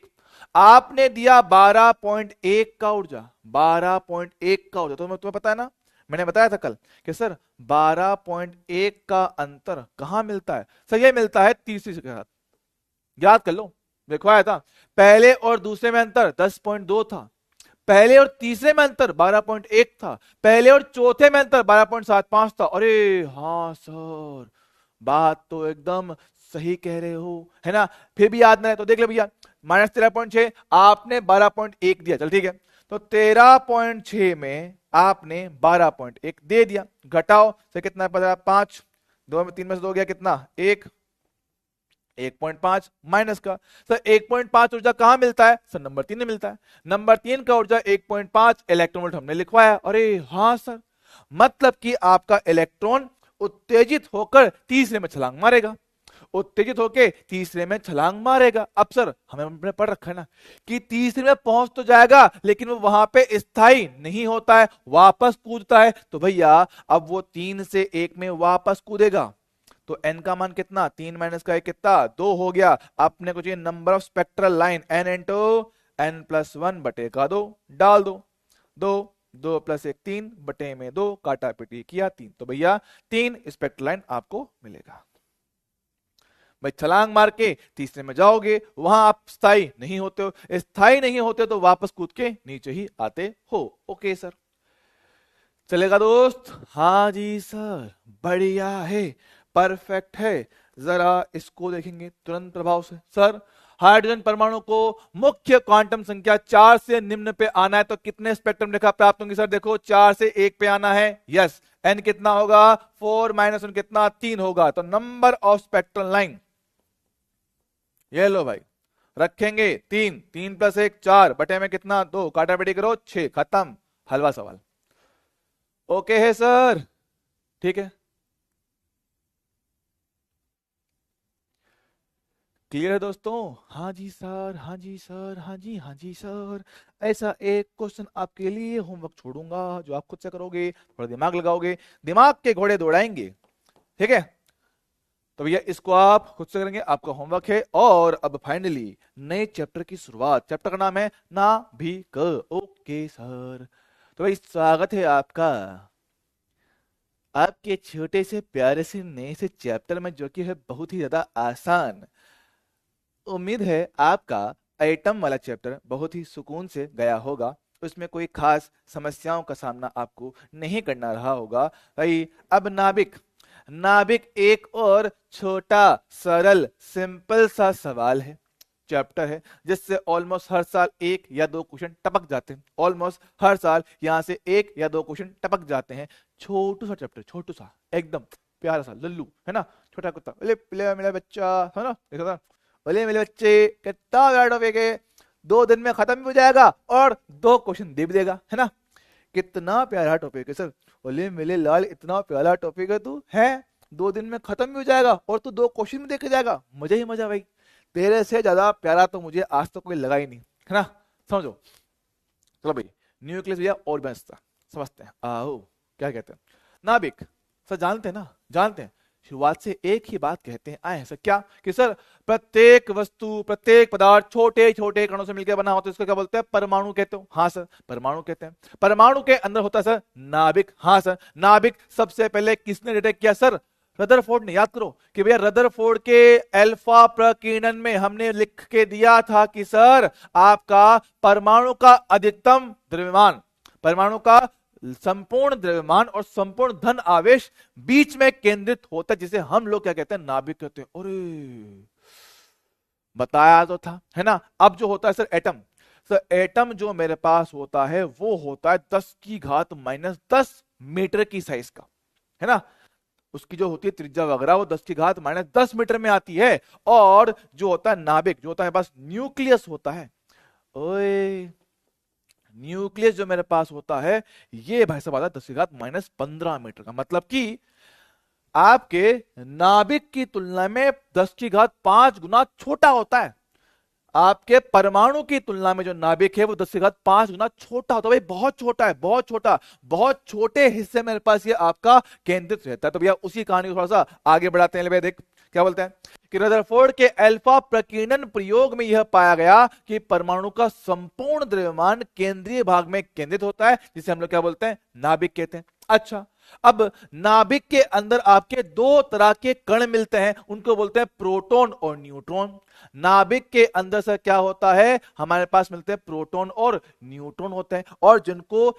आपने दिया 12.1 का ऊर्जा, 12.1 का ऊर्जा। तो तुम्हें पता है ना, मैंने बताया था कल कि सर 12.1 का अंतर कहां मिलता है, सर ये मिलता है तीसरी के साथ। याद कर लो, देखो आया था पहले और दूसरे में अंतर 10.2 था, पहले और तीसरे में अंतर 12.1 था, पहले और चौथे में अंतर 12.75 था। अरे हाँ सर, बात तो एकदम सही कह रहे हो, है ना। फिर भी याद नहीं तो देख ले भैया, -13.6 आपने 12.1 दिया, चल ठीक है, तो 13.6 में आपने 12.1 दे दिया, घटाओ से कितना पड़ा 5, 2 में 3 में से 2 गया कितना 1, 1.5 माइनस का। सर 1.5 ऊर्जा कहां मिलता है, सर नंबर 3 में मिलता है, नंबर 3 का ऊर्जा 1.5 इलेक्ट्रॉन वोल्ट हमने लिखवाया। अरे हाँ सर, मतलब कि आपका इलेक्ट्रॉन उत्तेजित होकर तीसरे में छलांग मारेगा, उत्तेजित होकर तीसरे में छलांग मारेगा। अब सर हमें पढ़ रखा है ना कि तीसरे में पहुंच तो जाएगा लेकिन वो वहां पे स्थायी नहीं होता है, वापस कूदता है। तो भैया अब वो 3 से 1 में वापस कूदेगा, तो n का मान कितना, 3 माइनस का 1 कितना 2 हो गया। अपने को चाहिए number of spectral line, n into n plus 1 बटे का 2 डाल दो, 2 2 प्लस 1 3 बटे में 2 काटा पिटी किया 3, तो भैया 3 स्पेक्ट्रल लाइन आपको मिलेगा। भाई छलांग मार के तीसरे में जाओगे, वहां आप स्थायी नहीं होते हो, स्थायी नहीं होते तो वापस कूद के नीचे ही आते हो। ओके सर, चलेगा दोस्त, हाँ जी सर, बढ़िया है, परफेक्ट है। जरा इसको देखेंगे तुरंत प्रभाव से। सर हाइड्रोजन परमाणु को मुख्य क्वांटम संख्या 4 से निम्न पे आना है तो कितने स्पेक्ट्रम रेखा प्राप्त होंगी? सर देखो 4 से 1 पे आना है, यस, n कितना होगा 4 माइनस 1 कितना 3 होगा, तो नंबर ऑफ स्पेक्ट्रल लाइन ये लो भाई, रखेंगे 3, 3 प्लस 1 4 बटे में कितना 2, काटा बेटी करो 6, खत्म, हलवा सवाल। ओके है सर, ठीक है, क्लियर है दोस्तों? हाँ जी सर, हाँ जी सर, हाँ जी, हाँ जी सर। ऐसा एक क्वेश्चन आपके लिए होमवर्क छोड़ूंगा जो आप खुद से करोगे, थोड़ा दिमाग लगाओगे, दिमाग के घोड़े दौड़ाएंगे, ठीक है। तो भैया इसको आप खुद से करेंगे, आपका होमवर्क है। और अब फाइनली नए चैप्टर की शुरुआत, चैप्टर का नाम है नाभिक। ओके सर, तो भाई स्वागत है आपका आपके छोटे से प्यारे से नए से चैप्टर में, जो कि है बहुत ही ज्यादा आसान। उम्मीद है आपका एटम वाला चैप्टर बहुत ही सुकून से गया होगा, उसमें कोई खास समस्याओं का सामना आपको नहीं करना रहा होगा। भाई अब नाभिक, नाभिक एक और छोटा सरल सिंपल सा सवाल है, चैप्टर है जिससे ऑलमोस्ट हर साल 1 या 2 क्वेश्चन टपक जाते हैं, ऑलमोस्ट हर साल यहां से 1 या 2 क्वेश्चन टपक जाते हैं। छोटू सा चैप्टर, छोटू सा एकदम प्यारा सा, लल्लू है ना, छोटा कुत्ता, अरे मेरा बच्चा है ना, देखा था, बोले मेरे बच्चे कितना बड़ा टॉपिक है, 2 दिन में खत्म भी हो जाएगा और 2 क्वेश्चन दे भी देगा, है ना। कितना प्यारा टॉपिक है सर, बोले मेरे लाल इतना प्यारा टॉपिक है, तू है 2 दिन में खत्म भी हो जाएगा और तू 2 क्वेश्चन भी देके जाएगा, मजा ही मजा भाई, तेरे से ज्यादा प्यारा तो मुझे आज तक कोई लगा ही नहीं, है ना, समझो। चलो भाई न्यूक्लियस भैया और बेंचता समझते हैं, आओ क्या कहते हैं नाभिक। सर जानते हैं ना, जानते हैं, शुरुआत से एक ही बात कहते हैं आए हैं सर, क्या कि सर प्रत्येक वस्तु प्रत्येक पदार्थ छोटे छोटे कणों से मिलकर बना होता है, इसको क्या बोलते हैं, परमाणु कहते हो। हाँ सर परमाणु कहते हैं, परमाणु के अंदर होता है सर नाभिक। हाँ सर, नाभिक सबसे पहले किसने डिटेक्ट किया? सर रदरफोर्ड ने। याद करो कि भैया रदरफोर्ड के अल्फा प्रकीर्णन में हमने लिख के दिया था कि सर आपका परमाणु का अधिकतम द्रव्यमान, परमाणु का संपूर्ण द्रव्यमान और संपूर्ण धन आवेश बीच में केंद्रित होता है, जिसे हम लोग क्या कहते हैं, नाभिक कहते हैं। अरे बताया तो था, है ना। अब जो होता है सर एटम, सर एटम जो मेरे पास होता है वो होता है 10 की घात -10 मीटर की साइज का, है ना। उसकी जो होती है त्रिज्या वगैरह वो 10 की घात -10 मीटर में आती है। और जो होता है नाभिक, जो होता है बस न्यूक्लियस होता है, ओए न्यूक्लियस जो मेरे पास होता है ये भाई साहब आता है 10 की घात -15 मीटर का। मतलब कि आपके नाभिक की तुलना में 10 की घात 5 गुना छोटा होता है, आपके परमाणु की तुलना में जो नाभिक है वो 10 की घात 5 गुना छोटा होता है। भाई बहुत छोटा है, बहुत छोटा, बहुत छोटे हिस्से मेरे पास ये आपका केंद्रित रहता है। तो भैया उसी कहानी को थोड़ा सा आगे बढ़ाते हैं। भैया देख क्या बोलते हैं कि रदरफोर्ड के अल्फा प्रकीर्णन प्रयोग में यह पाया गया कि परमाणु का संपूर्ण द्रव्यमान केंद्रीय भाग में केंद्रित होता है, जिसे हम लोग क्या बोलते हैं, नाभिक कहते हैं। अच्छा अब नाभिक के अंदर आपके दो तरह के कण मिलते हैं, उनको बोलते हैं प्रोटॉन और न्यूट्रॉन। नाभिक के अंदर से क्या होता है, हमारे पास मिलते हैं प्रोटॉन और न्यूट्रॉन होते हैं, और जिनको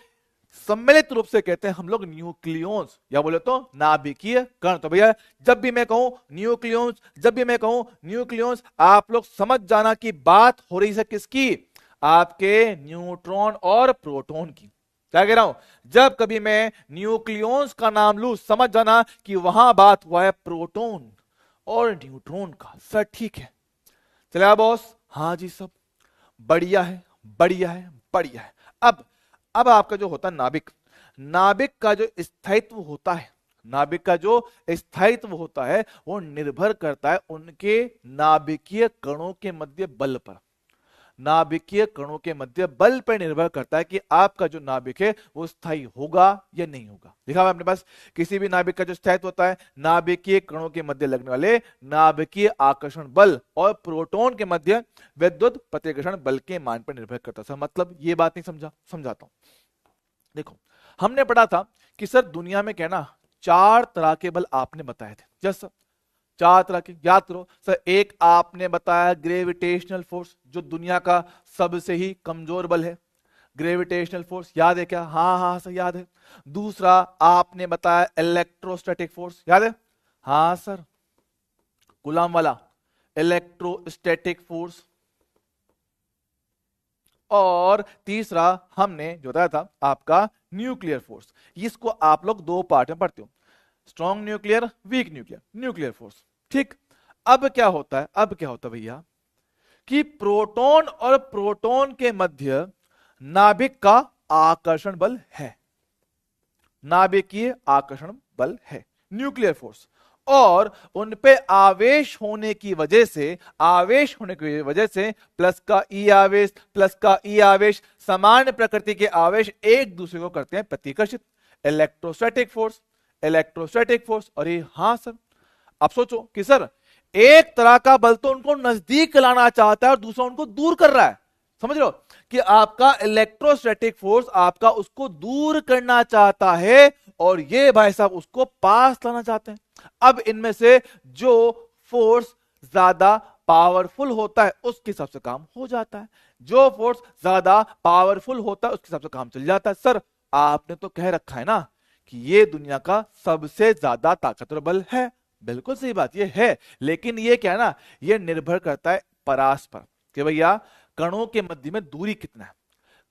सम्मिलित रूप से कहते हैं हम लोग न्यूक्लियॉन्स, या बोले तो नाभिकीय कण। तो भैया जब भी मैं कहूं न्यूक्लियॉन्स, जब भी मैं कहूं न्यूक्लियॉन्स, आप लोग समझ जाना कि बात हो रही है किसकी, आपके न्यूट्रॉन और प्रोटॉन की। क्या कह रहा हूं, जब कभी मैं न्यूक्लियॉन्स का नाम लूं, समझ जाना कि वहां बात हुआ है प्रोटॉन और न्यूट्रॉन का। सर ठीक है, चले बॉस, हाँ जी सब बढ़िया है, बढ़िया है, बढ़िया है। अब आपका जो होता है नाभिक, नाभिक का जो स्थायित्व होता है, नाभिक का जो स्थायित्व होता है वो निर्भर करता है उनके नाभिकीय कणों के मध्य बल पर। नाभिकीय कणों के मध्य बल पर निर्भर करता है कि आपका जो नाभिक है वो स्थायी होगा या नहीं होगा। लिखा हुआ अपने पास, किसी भी नाभिक का जो स्थायित्व होता है नाभिकीय कणों के मध्य लगने वाले नाभिकीय आकर्षण बल और प्रोटॉन के मध्य विद्युत प्रतिकर्षण बल के मान पर निर्भर करता है। मतलब ये बात नहीं समझा, समझाता हूं। देखो हमने पढ़ा था कि सर दुनिया में कहना 4 तरह के बल आपने बताए थे, जैसा 4 तरह के याद करो सर। एक आपने बताया ग्रेविटेशनल फोर्स, जो दुनिया का सबसे ही कमजोर बल है, ग्रेविटेशनल फोर्स, याद है क्या? हाँ हाँ सर याद है। दूसरा आपने बताया इलेक्ट्रोस्टैटिक फोर्स, याद है? हाँ सर, गुलाम वाला इलेक्ट्रोस्टैटिक फोर्स। और तीसरा हमने जो बताया था आपका न्यूक्लियर फोर्स। इसको आप लोग 2 पार्ट में पढ़ते हो, strong nuclear, weak nuclear, nuclear force. ठीक, अब क्या होता है, अब क्या होता है भैया कि प्रोटॉन और प्रोटॉन के मध्य नाभिक का आकर्षण बल है, नाभिकीय आकर्षण बल है, न्यूक्लियर फोर्स। और उन पे आवेश होने की वजह से, आवेश होने की वजह से प्लस का ई आवेश, प्लस का ई आवेश, समान प्रकृति के आवेश एक दूसरे को करते हैं प्रतिकर्षित, इलेक्ट्रोस्टैटिक फोर्स, इलेक्ट्रोस्टैटिक फोर्स। अरे हाँ सर, अब सोचो कि सर एक तरह का बल तो उनको नजदीक लाना चाहता है और दूसरा उनको दूर कर रहा है। समझ लो कि आपका इलेक्ट्रोस्टैटिक फोर्स आपका उसको दूर करना चाहता है और ये भाई साहब उसको पास लाना चाहते हैं। अब इनमें से जो फोर्स ज्यादा पावरफुल होता है उसके हिसाब से काम हो जाता है, जो फोर्स ज्यादा पावरफुल होता है उसके हिसाब से काम चल जाता है। सर आपने तो कह रखा है ना कि ये दुनिया का सबसे ज्यादा ताकतवर बल है, बिल्कुल सही बात ये है, लेकिन ये क्या है ना, ये निर्भर करता है परास पर कि भैया कणों के मध्य में दूरी कितना है,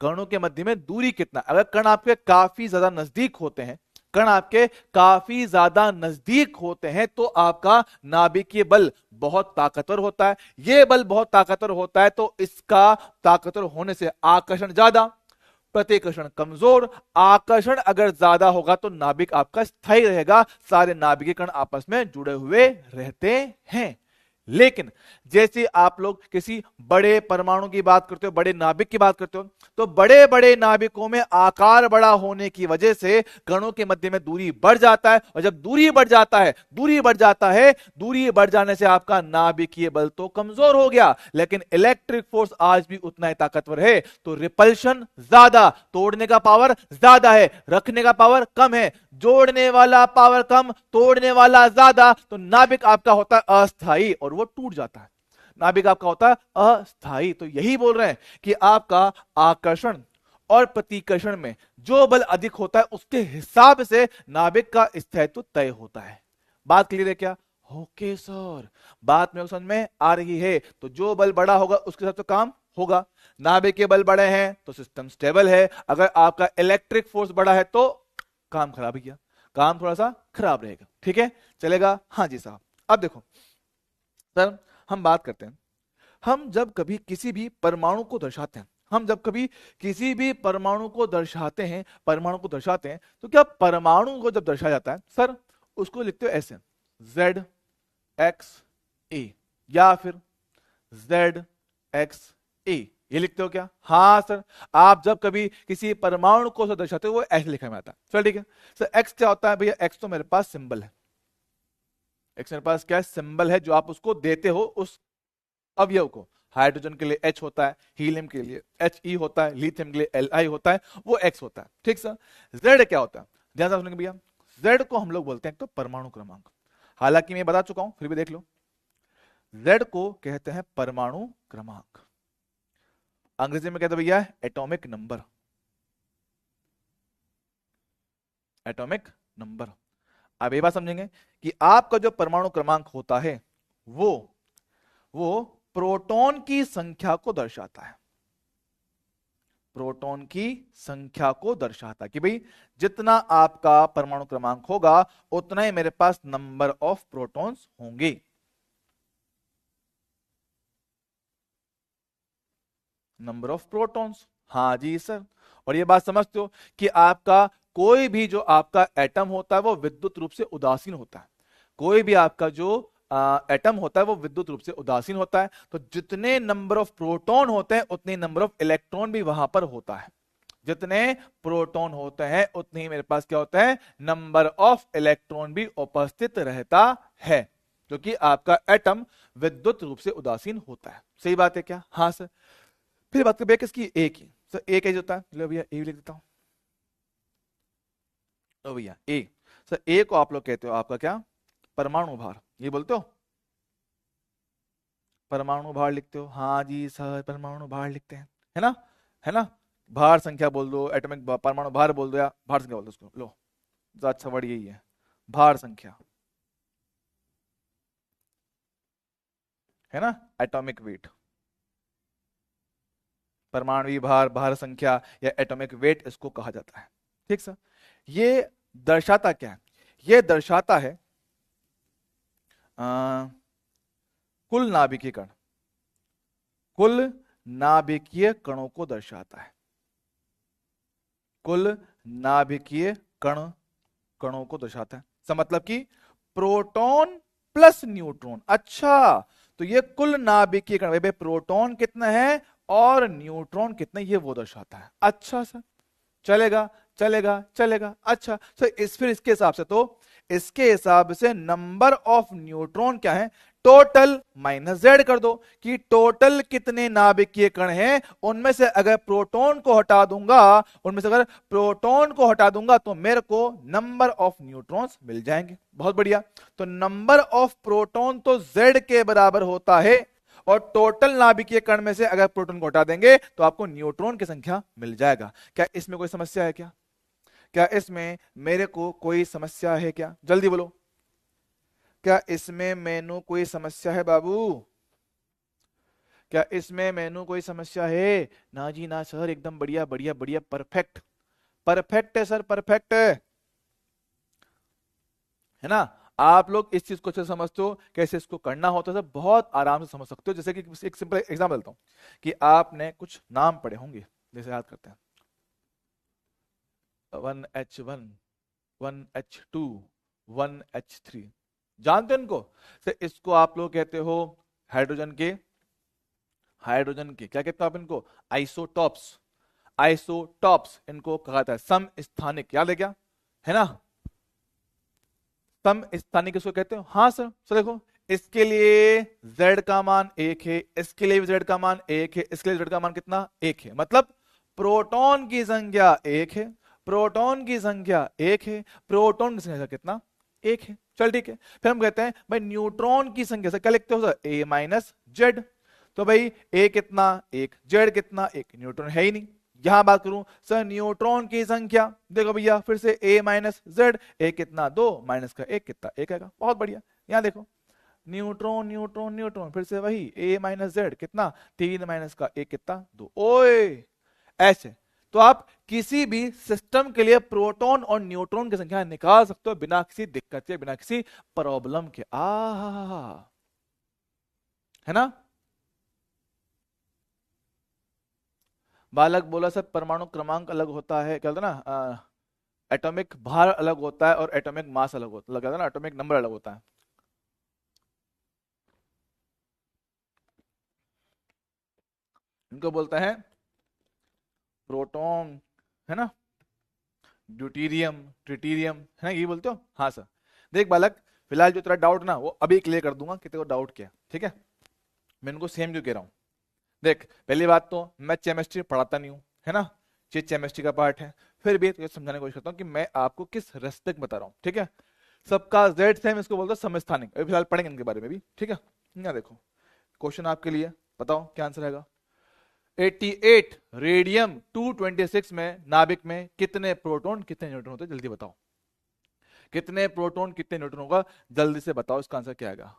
कणों के मध्य में दूरी कितना। अगर कण आपके काफी ज्यादा नजदीक होते हैं, कण आपके काफी ज्यादा नजदीक होते हैं तो आपका नाभिकीय बल बहुत ताकतवर होता है। ये बल बहुत ताकतवर होता है तो इसका ताकतवर होने से आकर्षण ज्यादा, प्रतिकर्षण कमजोर। आकर्षण अगर ज्यादा होगा तो नाभिक आपका स्थायी रहेगा, सारे नाभिकीय कण आपस में जुड़े हुए रहते हैं। लेकिन जैसे आप लोग किसी बड़े परमाणु की बात करते हो, बड़े नाभिक की बात करते हो, तो बड़े बड़े नाभिकों में आकार बड़ा होने की वजह से कणों के मध्य में दूरी बढ़ जाता है, और जब दूरी बढ़ जाता है, दूरी बढ़ जाता है, दूरी बढ़ जाने से आपका नाभिकीय बल तो कमजोर हो गया, लेकिन इलेक्ट्रिक फोर्स आज भी उतना ही ताकतवर है। तो रिपल्शन ज्यादा, तोड़ने का पावर ज्यादा है, रखने का पावर कम है, जोड़ने वाला पावर कम, तोड़ने वाला ज्यादा, तो नाभिक आपका होता है अस्थायी और वो टूट जाता है, नाभिक आपका होता है अस्थायी। तो यही बोल रहे हैं कि आपका आकर्षण और प्रतिकर्षण में जो बल अधिक होता है उसके हिसाब से नाभिक का स्थायित्व तय होता है। बात क्लियर है क्या? ओके सर, बात में समझ में आ रही है। तो जो बल बड़ा होगा उसके हिसाब से काम होगा, नाभिक के बल बड़े हैं तो सिस्टम स्टेबल है, अगर आपका इलेक्ट्रिक फोर्स बड़ा है तो काम खराब ही किया, काम थोड़ा सा खराब रहेगा। ठीक है, चलेगा? हाँ जी साहब। अब देखो सर, हम बात करते हैं, हम जब कभी किसी भी परमाणु को दर्शाते हैं, हम जब कभी किसी भी परमाणु को दर्शाते हैं, परमाणु को दर्शाते हैं, तो क्या परमाणु को जब दर्शाया जाता है सर उसको लिखते हो ऐसे Z X A या फिर Z X A, ये लिखते हो क्या? हाँ सर, आप जब कभी किसी परमाणु को दर्शाते हो वो ऐसे लिखा में आता है। सर ठीक है सर, X क्या होता है भैया? X तो मेरे पास सिंबल है, X मेरे पास क्या है? सिंबल है जो आप उसको देते हो उस अवयव को। हाइड्रोजन के लिए H होता है, हीलियम के लिए He होता है, लिथियम के लिए Li होता है, वो X होता है। ठीक सर, Z क्या होता है? ध्यान से सुनेंगे भैया, Z को हम लोग बोलते हैं तो परमाणु क्रमांक। हालांकि मैं बता चुका हूं, फिर भी देख लो, Z को कहते हैं परमाणु क्रमांक। अंग्रेजी में कहते भैया एटॉमिक नंबर, एटॉमिक नंबर। अब ये बात समझेंगे कि आपका जो परमाणु क्रमांक होता है वो प्रोटॉन की संख्या को दर्शाता है, प्रोटॉन की संख्या को दर्शाता है कि भाई जितना आपका परमाणु क्रमांक होगा उतना ही मेरे पास नंबर ऑफ प्रोटॉन्स होंगे। नंबर ऑफ प्रोटॉन्स, हाँ जी सर। और ये बात समझते हो कि आपका कोई भी जो आपका एटम होता है वो विद्युत रूप से उदासीन होता है, कोई भी आपका जो एटम होता है वो विद्युत रूप से उदासीन होता है। तो जितने नंबर ऑफ प्रोटॉन होते हैं उतने नंबर ऑफ इलेक्ट्रॉन भी वहां पर होता है, जितने प्रोटॉन होते हैं उतने ही मेरे पास क्या होता है, नंबर ऑफ इलेक्ट्रॉन भी उपस्थित रहता है, क्योंकि आपका एटम विद्युत रूप से उदासीन होता है। सही बात है क्या? हाँ सर। फिर बात करें किसकी, ए की। सर ए कैसे होता है, लो भैया ए लिख देता हूं, लो भैया ए। सर ए को आप लोग कहते हो आपका क्या, परमाणु भार, ये बोलते हो परमाणु भार लिखते हो, हाँ जी सर परमाणु भार लिखते हैं, है ना, है ना। भार संख्या बोल दो, एटॉमिक परमाणु भार बोल दो या भार संख्या बोल दो उसको, लो अच्छा वर्ड यही है, भार संख्या, है ना, एटॉमिक वेट, परमाणु भार, भार संख्या या एटॉमिक वेट इसको कहा जाता है। ठीक सर। ये दर्शाता क्या है, ये दर्शाता है कुल नाभिकीय कण, कुल नाभिकीय कणों को दर्शाता है, कुल नाभिकीय कणों को दर्शाता है। इसका मतलब कि प्रोटॉन प्लस न्यूट्रॉन। अच्छा, तो ये कुल नाभिकीय कण, भाई प्रोटॉन कितना है और न्यूट्रॉन कितना, ये वो दर्शाता है। अच्छा सर, चलेगा चलेगा चलेगा। अच्छा सर, फिर इसके हिसाब से, तो इसके हिसाब से नंबर ऑफ न्यूट्रॉन क्या है, टोटल माइनस जेड कर दो कि टोटल कितने नाभिकीय कण हैं, उनमें से अगर प्रोटॉन को हटा दूंगा, उनमें से अगर प्रोटॉन को हटा दूंगा तो मेरे को नंबर ऑफ न्यूट्रॉन्स मिल जाएंगे। बहुत बढ़िया। तो नंबर ऑफ प्रोटॉन तो जेड के बराबर होता है, और टोटल नाभिकीय कण में से अगर प्रोटॉन को हटा देंगे तो आपको न्यूट्रॉन की संख्या मिल जाएगा। क्या इसमें कोई समस्या है क्या? क्या इसमें मेरे को कोई समस्या है क्या? जल्दी बोलो, क्या इसमें मेनू कोई समस्या है बाबू? क्या इसमें मेनू कोई समस्या है? ना जी ना सर, एकदम बढ़िया बढ़िया बढ़िया, परफेक्ट, परफेक्ट है सर, परफेक्ट है ना। आप लोग इस चीज को अच्छे समझते हो, कैसे इसको करना होता है, बहुत आराम से समझ सकते हो। जैसे कि एक सिंपल एग्जाम्पल देता हूं कि आपने कुछ नाम पढ़े होंगे, जैसे याद करते हैं 1H1, 1H2, 1H3, जानते हो इनको? तो इसको आप लोग कहते हो हाइड्रोजन के, हाइड्रोजन के क्या कहते हो आप इनको, आइसोटॉप्स, आइसोटॉप्स इनको कहा जाता है। समस्थानिक, याद है क्या, है ना, समस्थानिक किसको कहते हो? हाँ सर। सर देखो, इसके लिए z का मान 1 है, इसके लिए z का मान 1 है, इसके लिए z का मान कितना, 1 है। मतलब प्रोटॉन की संख्या 1 है, प्रोटॉन की संख्या 1 है, प्रोटॉन की संख्या कितना, 1 है। चल ठीक है। फिर हम कहते हैं भाई न्यूट्रॉन की संख्या, सर क्या लिखते हो सर, a माइनस जेड। तो भाई a कितना 1, z कितना 1, न्यूट्रॉन है ही नहीं। यहां बात करूं सर न्यूट्रॉन की संख्या, देखो भैया फिर से a माइनस जेड, a कितना 2 माइनस का 1 कितना 1 आएगा। बहुत बढ़िया। यहां देखो न्यूट्रॉन न्यूट्रॉन न्यूट्रॉन, फिर से वही a माइनस जेड कितना 3 माइनस का 1 कितना 2। ओए ऐसे तो आप किसी भी सिस्टम के लिए प्रोटॉन और न्यूट्रॉन की संख्या निकाल सकते हो बिना किसी दिक्कत के, बिना किसी प्रॉब्लम के। है ना। बालक बोला सर परमाणु क्रमांक अलग होता है, क्या होता है ना, एटॉमिक भार अलग होता है और एटॉमिक मास अलग होता है, लगा था ना, एटॉमिक नंबर अलग होता है। इनको बोलता है प्रोटॉन, है ना, ड्यूटीरियम, ट्रिटीरियम, है ना, ये बोलते हो। हाँ सर। देख बालक, फिलहाल जो तेरा डाउट ना वो अभी क्लियर कर दूंगा कि तेरे को डाउट क्या, ठीक है। मैं इनको सेम क्यों कह रहा हूँ, देख पहली बात तो मैं केमिस्ट्री पढ़ाता नहीं हूँ, है ना, ये केमिस्ट्री का पार्ट है। फिर भी तो समझाने की कोशिश करता हूँ कि मैं आपको किस रेस्पेक्ट बता रहा हूँ, ठीक है। सबका जेड सेम, इसको बोलते हैं समस्थानिक, अभी फिलहाल पढ़ेंगे इनके बारे में भी, ठीक है। यहाँ देखो क्वेश्चन आपके लिए, बताओ क्या आंसर आएगा। 88 रेडियम 226 में नाभिक में कितने प्रोटॉन कितने न्यूट्रॉन होते हैं, जल्दी बताओ। कितने प्रोटॉन कितने न्यूट्रॉन होगा, जल्दी से बताओ, इसका आंसर क्या आएगा।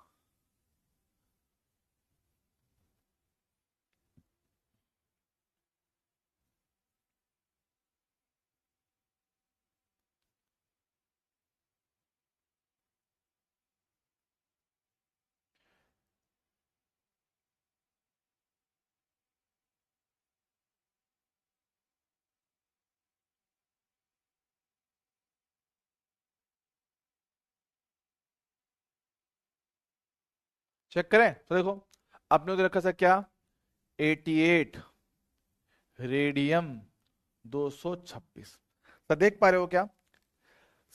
चेक करें तो देखो, आपने उधर रखा था क्या, 88 रेडियम 226। तो देख पा रहे हो क्या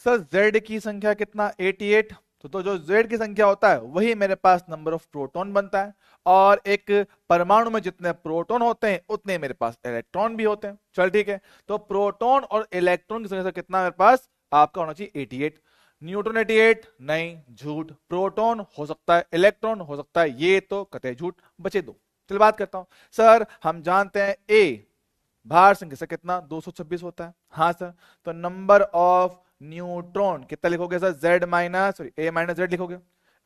सर, z की संख्या कितना 88, तो जो z की संख्या होता है वही मेरे पास नंबर ऑफ प्रोटॉन बनता है, और एक परमाणु में जितने प्रोटॉन होते हैं उतने मेरे पास इलेक्ट्रॉन भी होते हैं। चल ठीक है, तो प्रोटॉन और इलेक्ट्रॉन की संख्या से कितना मेरे पास आपका होना चाहिए 88। न्यूट्रॉन 88 नहीं, झूठ। प्रोटॉन हो सकता है, इलेक्ट्रॉन हो सकता है, ये तो कतई झूठ, बचे दो। चल बात करता हूं सर, हम जानते हैं ए भार संख्या से कितना 226 होता है, हाँ सर। तो नंबर ऑफ न्यूट्रॉन कितना लिखोगे सर, जेड माइनस सॉरी ए माइनस जेड लिखोगे,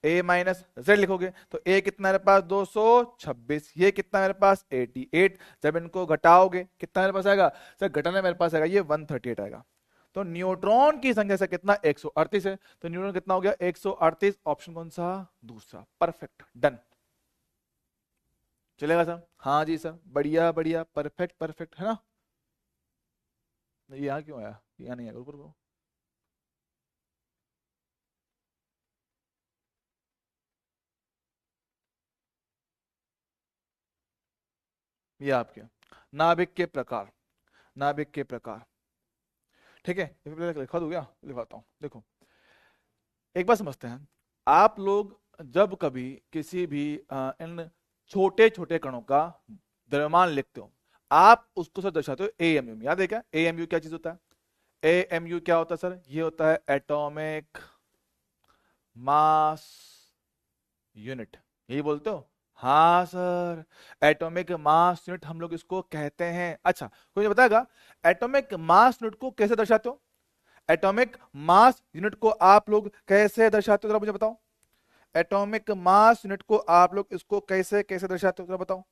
ए माइनस जेड लिखोगे, तो ए कितना मेरे पास 226, ये कितना मेरे पास 88। जब इनको घटाओगे कितना मेरे पास आएगा सर, घटाने मेरे पास आएगा ये 138 आएगा। तो न्यूट्रॉन की संख्या से कितना 138 है, तो न्यूट्रॉन कितना हो गया 138। ऑप्शन कौन सा, दूसरा, परफेक्ट, डन। चलेगा सर, हाँ जी सर, बढ़िया बढ़िया, परफेक्ट परफेक्ट, है ना। ये यहाँ क्यों आया, यहाँ नहीं आया, ऊपर को। ये आपके नाभिक के प्रकार, नाभिक के प्रकार, ठीक है। लिखा दूं क्या, लिखाता हूं, देखो एक बार समझते हैं। आप लोग जब कभी किसी भी इन छोटे छोटे कणों का द्रव्यमान लिखते हो, आप उसको सर दर्शाते हो एएमयू में, याद है क्या एएमयू क्या चीज होता है। एएमयू क्या होता है सर, ये होता है एटॉमिक मास यूनिट, यही बोलते हो। हाँ सर, एटॉमिक मास यूनिट हम लोग इसको कहते हैं। अच्छा कोई बताएगा एटॉमिक मास यूनिट को कैसे दर्शाते हो, एटॉमिक मास यूनिट को आप लोग कैसे दर्शाते हो, जरा मुझे बताओ। एटॉमिक मास यूनिट को आप लोग इसको कैसे कैसे दर्शाते हो, जरा बताओ।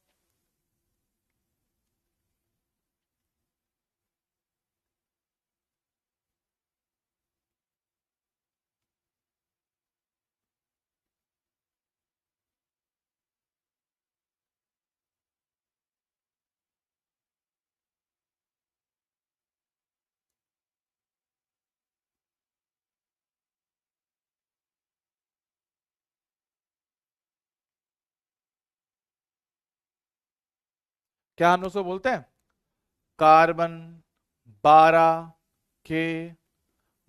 क्या हम लोग उसको बोलते हैं कार्बन 12 के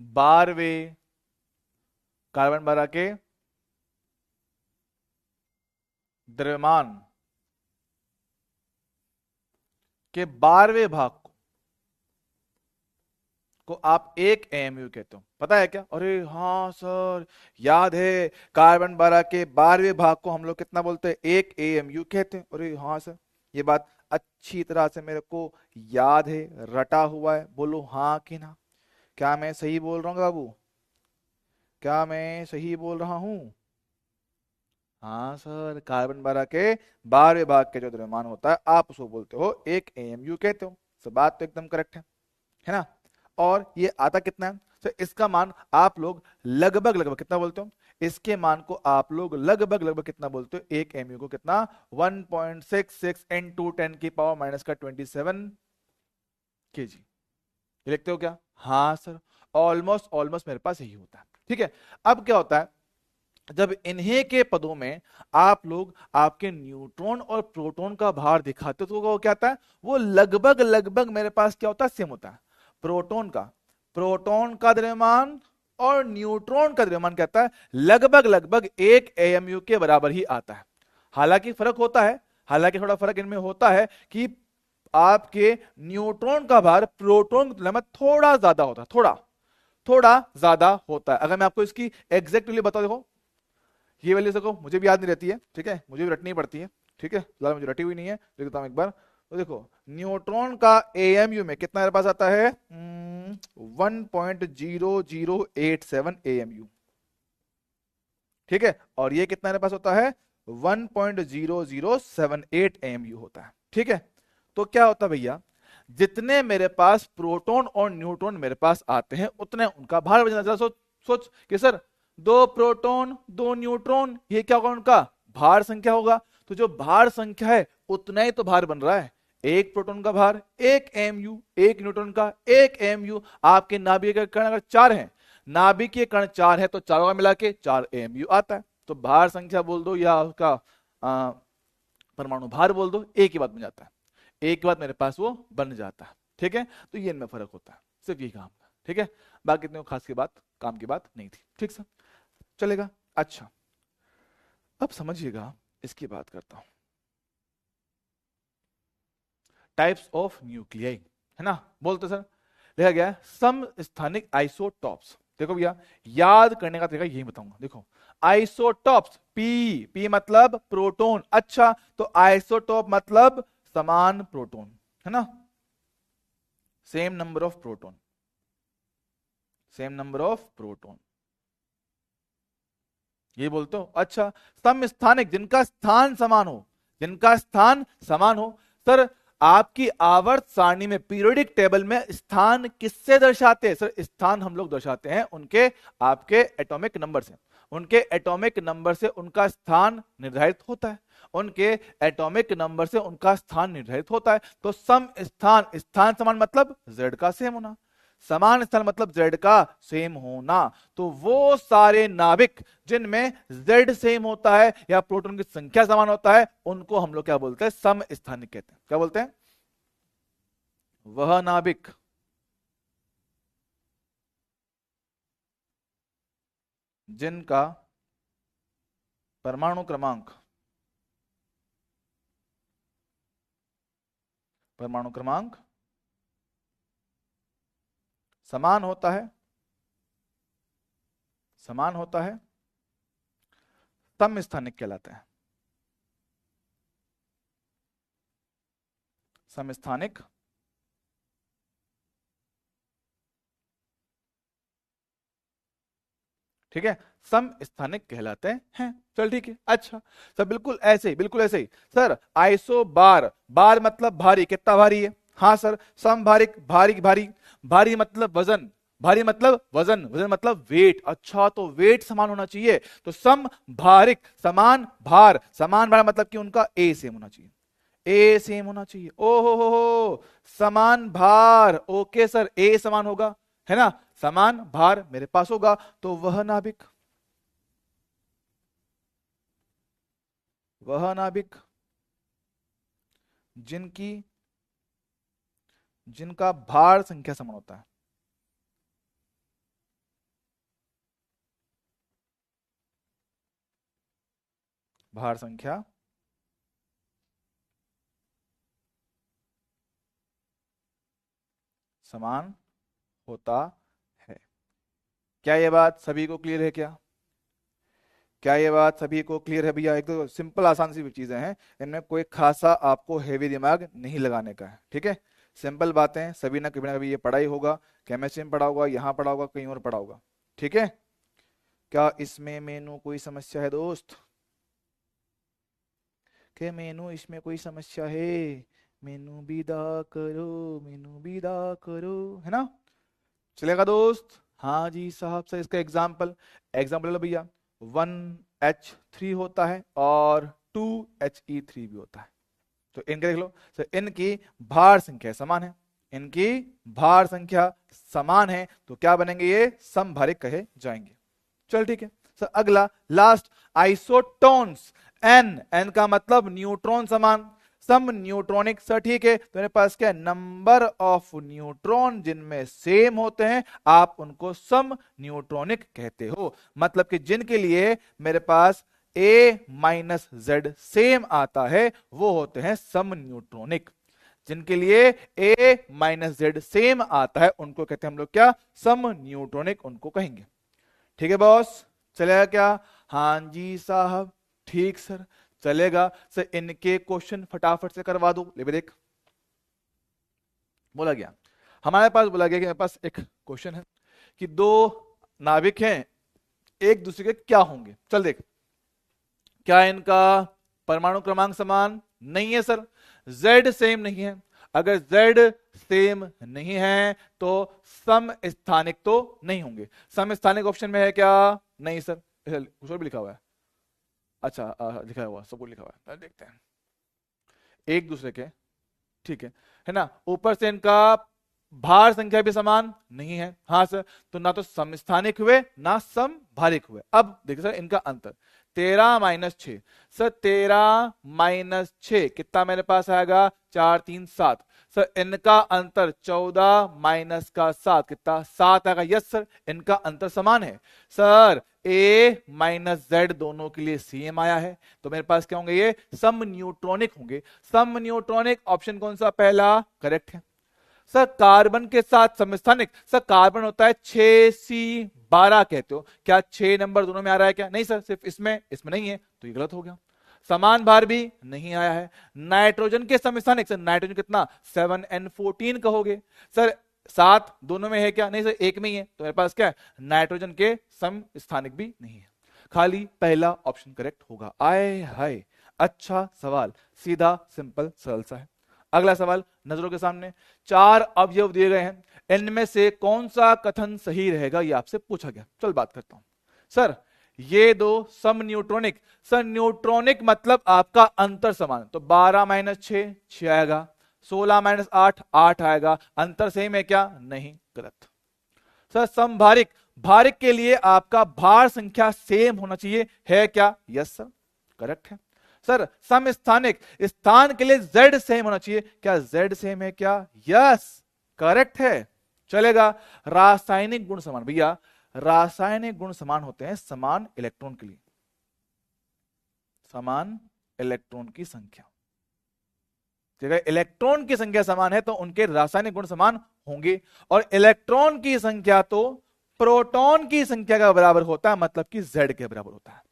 12वें, कार्बन 12 के द्रव्यमान के 12वें भाग को आप एक एएमयू कहते हो, पता है क्या। अरे हाँ सर, याद है, कार्बन 12 के 12वें भाग को हम लोग कितना बोलते हैं, एक एएमयू कहते हैं। अरे हाँ सर, ये बात अच्छी तरह से मेरे को याद है, रटा हुआ है, बोलो हाँ कि ना। क्या मैं सही बोल रहा हूँ बाबू, क्या मैं सही बोल रहा हूँ। हाँ सर, कार्बन 12 के 12वें भाग के जो द्रव्यमान होता है आप उसको बोलते हो एक एएमयू कहते हो। सब बात तो एकदम करेक्ट है ना। और ये आता कितना है, तो इसका मान आप लोग लगभग लगभग कितना बोलते हो, इसके मान को आप लोग लगभग लगभग कितना बोलते हो, एक एमयू को कितना 1.66 into 10 की पावर माइनस का 27 kg, ये लिखते हो क्या। हाँ सर, ऑलमोस्ट ऑलमोस्ट मेरे पास यही होता है, ठीक है। अब क्या होता है, जब इन्हीं के पदों में आप लोग आपके न्यूट्रॉन और प्रोटॉन का भार दिखाते हो तो वो क्या आता है, वो लगभग लगभग मेरे पास क्या होता है, सेम होता है। प्रोटॉन का द्रव्यमान और न्यूट्रॉन का द्रव्यमान कहता है लगभग लगभग एक एएमयू के बराबर ही आता है। हालांकि फर्क होता है, हालांकि थोड़ा फर्क इनमें होता है कि आपके न्यूट्रॉन का भार प्रोटॉन की तुलना में थोड़ा ज्यादा होता है, थोड़ा थोड़ा ज्यादा होता है। अगर मैं आपको इसकी एग्जैक्ट वैल्यू बता, देखो ये वैल्यू देखो, मुझे भी याद नहीं रहती है, ठीक है, मुझे भी रटनी पड़ती है, ठीक है, फिलहाल मुझे रटी हुई नहीं है, देखता हूं एक बार। तो देखो न्यूट्रॉन का एएमयू में कितना मेरे पास आता है, 1.0087 एएमयू, ठीक है, और ये कितना मेरे पास होता है 1.0078 एएमयू होता है, ठीक है। तो क्या होता है भैया, जितने मेरे पास प्रोटॉन और न्यूट्रॉन मेरे पास आते हैं उतने उनका भार बढ़ जाता है। सोच कि सर 2 प्रोटॉन 2 न्यूट्रॉन, ये क्या होगा, उनका भार संख्या होगा। तो जो भार संख्या है उतना ही तो भार बन रहा है। एक प्रोटॉन का भार 1 एमयू, एक न्यूट्रॉन का 1 एमयू। आपके नाभिक के कण अगर 4 हैं, नाभिकीय कण 4 है तो चारों का मिला के 4 एमयू आता है। तो भार संख्या बोल दो या उसका परमाणु भार बोल दो, एक ही बात बन जाता है, एक बात मेरे पास वो बन जाता है, ठीक है। तो ये इनमें फर्क होता है, सिर्फ यही काम है, ठीक है, बाकी इतने खास की बात, काम की बात नहीं थी, ठीक सर, चलेगा। अच्छा अब समझिएगा, इसकी बात करता हूं, टाइप्स ऑफ न्यूक्लियाई, है ना, बोलते सर लिखा गया है सम स्थानिक आइसोटॉप्स। देखो भैया याद करने का तरीका यही बताऊंगा, देखो आइसोटॉप्स, पी मतलब प्रोटॉन, अच्छा तो आइसोटॉप मतलब समान प्रोटॉन, है ना, same number of proton, same number of proton, ये बोलते हो। अच्छा समस्थानिक, जिनका स्थान समान हो, जिनका स्थान समान हो। सर आपकी आवर्त सारणी में पीरियोडिक टेबल में स्थान किससे दर्शाते हैं, सर स्थान हम लोग दर्शाते हैं उनके आपके एटॉमिक नंबर से, उनके एटॉमिक नंबर से उनका स्थान निर्धारित होता है, उनके एटॉमिक नंबर से उनका स्थान निर्धारित होता है। तो सम स्थान, स्थान समान मतलब z का सेम होना, समान स्थान मतलब z का सेम होना। तो वो सारे नाभिक जिनमें z सेम होता है या प्रोटॉन की संख्या समान होता है उनको हम लोग क्या बोलते हैं, सम स्थानिक कहते हैं। क्या बोलते हैं, वह नाभिक जिनका परमाणु क्रमांक समान होता है, समान होता है, समस्थानिक कहलाता है, समस्थानिक। ठीक है, समस्थानिक कहलाते हैं। चल ठीक है, अच्छा सर बिल्कुल ऐसे ही, बिल्कुल ऐसे ही सर। आइसो बार, बार मतलब भारी, कितना भारी है, हाँ सर। समभारिक, भारी भारी, भारी मतलब वजन, भारी मतलब वजन, वजन मतलब वेट, अच्छा तो वेट समान होना चाहिए। तो समभारिक समान भार, समान भार मतलब कि उनका ए सेम होना चाहिए, ए सेम होना चाहिए। ओहो हो, समान भार, ओके सर ए समान होगा, है ना, समान भार मेरे पास होगा। तो वह नाभिक, वह नाभिक जिनकी, जिनका भार संख्या समान होता है, भार संख्या समान होता है। क्या ये बात सभी को क्लियर है, क्या क्या ये बात सभी को क्लियर है भैया। एक तो सिंपल आसान सी चीजें हैं, इनमें कोई खासा आपको हैवी दिमाग नहीं लगाने का है, ठीक है, सिंपल बातें, सभी ना कभी ये पढ़ा ही होगा, केमिस्ट्री में पढ़ा होगा, यहाँ पढ़ा होगा, कहीं और पढ़ा होगा, ठीक है। क्या इसमें मेनू कोई समस्या है दोस्त, के मेनू इसमें कोई समस्या है, मेनू विदा करो, मेनू विदा करो, है ना, चलेगा दोस्त। हाँ जी साहब, सर इसका एग्जाम्पल, एग्जाम्पल ले लो भैया, 1H3 होता है और 2He3 भी होता है। तो इनके देख लो सर, इनकी भार संख्या समान है, इनकी भार संख्या समान है, तो क्या बनेंगे, ये समभारिक कहे जाएंगे। चल ठीक है सर, अगला लास्ट आइसोटोन्स, एन, एन का मतलब न्यूट्रॉन समान, सम न्यूट्रॉनिक, सर ठीक है। तो मेरे पास क्या, नंबर ऑफ न्यूट्रॉन जिनमें सेम होते हैं आप उनको सम न्यूट्रॉनिक कहते हो। मतलब कि जिनके लिए मेरे पास A - Z सेम आता है वो होते हैं सम न्यूट्रॉनिक। जिनके लिए A माइनस जेड सेम आता है उनको कहते हैं हम लोग क्या, सम न्यूट्रॉनिक उनको कहेंगे। ठीक है बॉस, चलेगा क्या? हाँ जी साहब, ठीक सर, चलेगा सर। इनके क्वेश्चन फटाफट से करवा दो। ले देख, बोला गया हमारे पास, बोला गया कि मेरे पास एक क्वेश्चन है कि दो नाविक हैं, एक दूसरे के क्या होंगे। चल देख, क्या इनका परमाणु क्रमांक समान? नहीं है सर। Z सेम नहीं है। अगर Z सेम नहीं है तो सम स्थानिक तो नहीं होंगे। सम स्थानिक ऑप्शन में है क्या? नहीं सर। कुछ और भी लिखा हुआ है? अच्छा लिखा हुआ, सब कुछ लिखा हुआ है, देखते हैं। एक दूसरे के, ठीक है ना। ऊपर से इनका भार संख्या भी समान नहीं है। हाँ सर, तो ना तो समस्थानिक हुए ना समभारिक हुए। अब देखिए सर इनका अंतर 13 माइनस 6। सर 13 माइनस 6 कितना मेरे पास आएगा? 4 3 7। सर इनका अंतर 14 माइनस का 7 कितना? 7 आएगा। यस सर, इनका अंतर समान है। सर A माइनस जेड दोनों के लिए सेम आया है, तो मेरे पास क्या होंगे? ये सम न्यूट्रॉनिक होंगे। सम न्यूट्रॉनिक ऑप्शन कौन सा? पहला करेक्ट है। सर कार्बन के साथ समस्थानिक, सर कार्बन होता है 6C12 कहते हो, क्या 6 नंबर दोनों में आ रहा है क्या? नहीं सर, सिर्फ इसमें, इसमें नहीं है, तो ये गलत हो गया। समान भार भी नहीं आया है। नाइट्रोजन के समस्थानिक, सर नाइट्रोजन कितना? 7N14 कहोगे। सर 7 दोनों में है क्या? नहीं सर, एक में ही है, तो मेरे पास क्या है? नाइट्रोजन के समस्थानिक भी नहीं है। खाली पहला ऑप्शन करेक्ट होगा। आए हाय, अच्छा सवाल, सीधा सिंपल सरल सा है। अगला सवाल नजरों के सामने, 4 अवयव दिए गए हैं, इनमें से कौन सा कथन सही रहेगा, ये आपसे पूछा गया। चल बात करता हूं। सर ये दो सम न्यूट्रॉनिक, सर न्यूट्रॉनिक मतलब आपका अंतर समान, तो 12 माइनस 6 6 आएगा, 16 माइनस 8 8 आएगा। अंतर सेम है क्या? नहीं, गलत। सर समभारिक, भारिक के लिए आपका भार संख्या सेम होना चाहिए, है क्या? यस सर, करेक्ट है। सर समस्थानिक, स्थान के लिए Z सेम होना चाहिए, क्या Z सेम है क्या? यस, करेक्ट है, चलेगा। रासायनिक गुण समान, भैया रासायनिक गुण समान होते हैं समान इलेक्ट्रॉन के लिए, समान इलेक्ट्रॉन की संख्या। अगर इलेक्ट्रॉन की संख्या समान है तो उनके रासायनिक गुण समान होंगे, और इलेक्ट्रॉन की संख्या तो प्रोटॉन की संख्या का बराबर होता है, मतलब कि Z के बराबर होता है।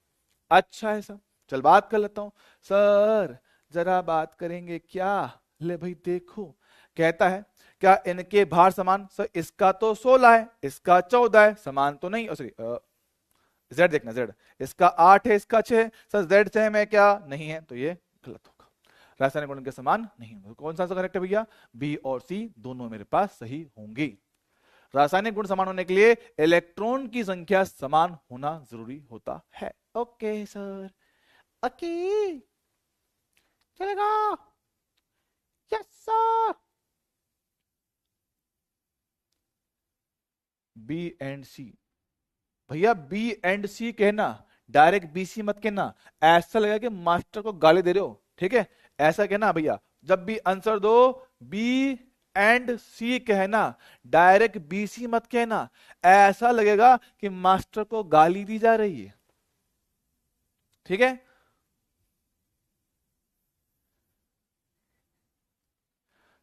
अच्छा है सर, चल बात कर लेता हूं। सर जरा बात करेंगे क्या? ले भाई देखो, कहता है क्या इनके भार समान? सर इसका तो 16 है, इसका 14 है, समान तो नहीं। सॉरी Z देखना, Z इसका 8 है, इसका 6 है। सर Z सेम है क्या? नहीं है, तो ये गलत होगा। रासायनिक गुण के समान नहीं होगा। कौन सा करेक्ट है भैया? बी और सी दोनों मेरे पास सही होंगे। रासायनिक गुण समान होने के लिए इलेक्ट्रॉन की संख्या समान होना जरूरी होता है। ओके सर, ओके, चलेगा। Yes sir. बी एंड सी, भैया बी एंड सी कहना, डायरेक्ट बी सी मत कहना, ऐसा लगेगा कि मास्टर को गाली दे रहे हो। ठीक है, ऐसा कहना भैया, जब भी आंसर दो बी एंड सी कहना, डायरेक्ट बी सी मत कहना, ऐसा लगेगा कि मास्टर को गाली दी जा रही है। ठीक है,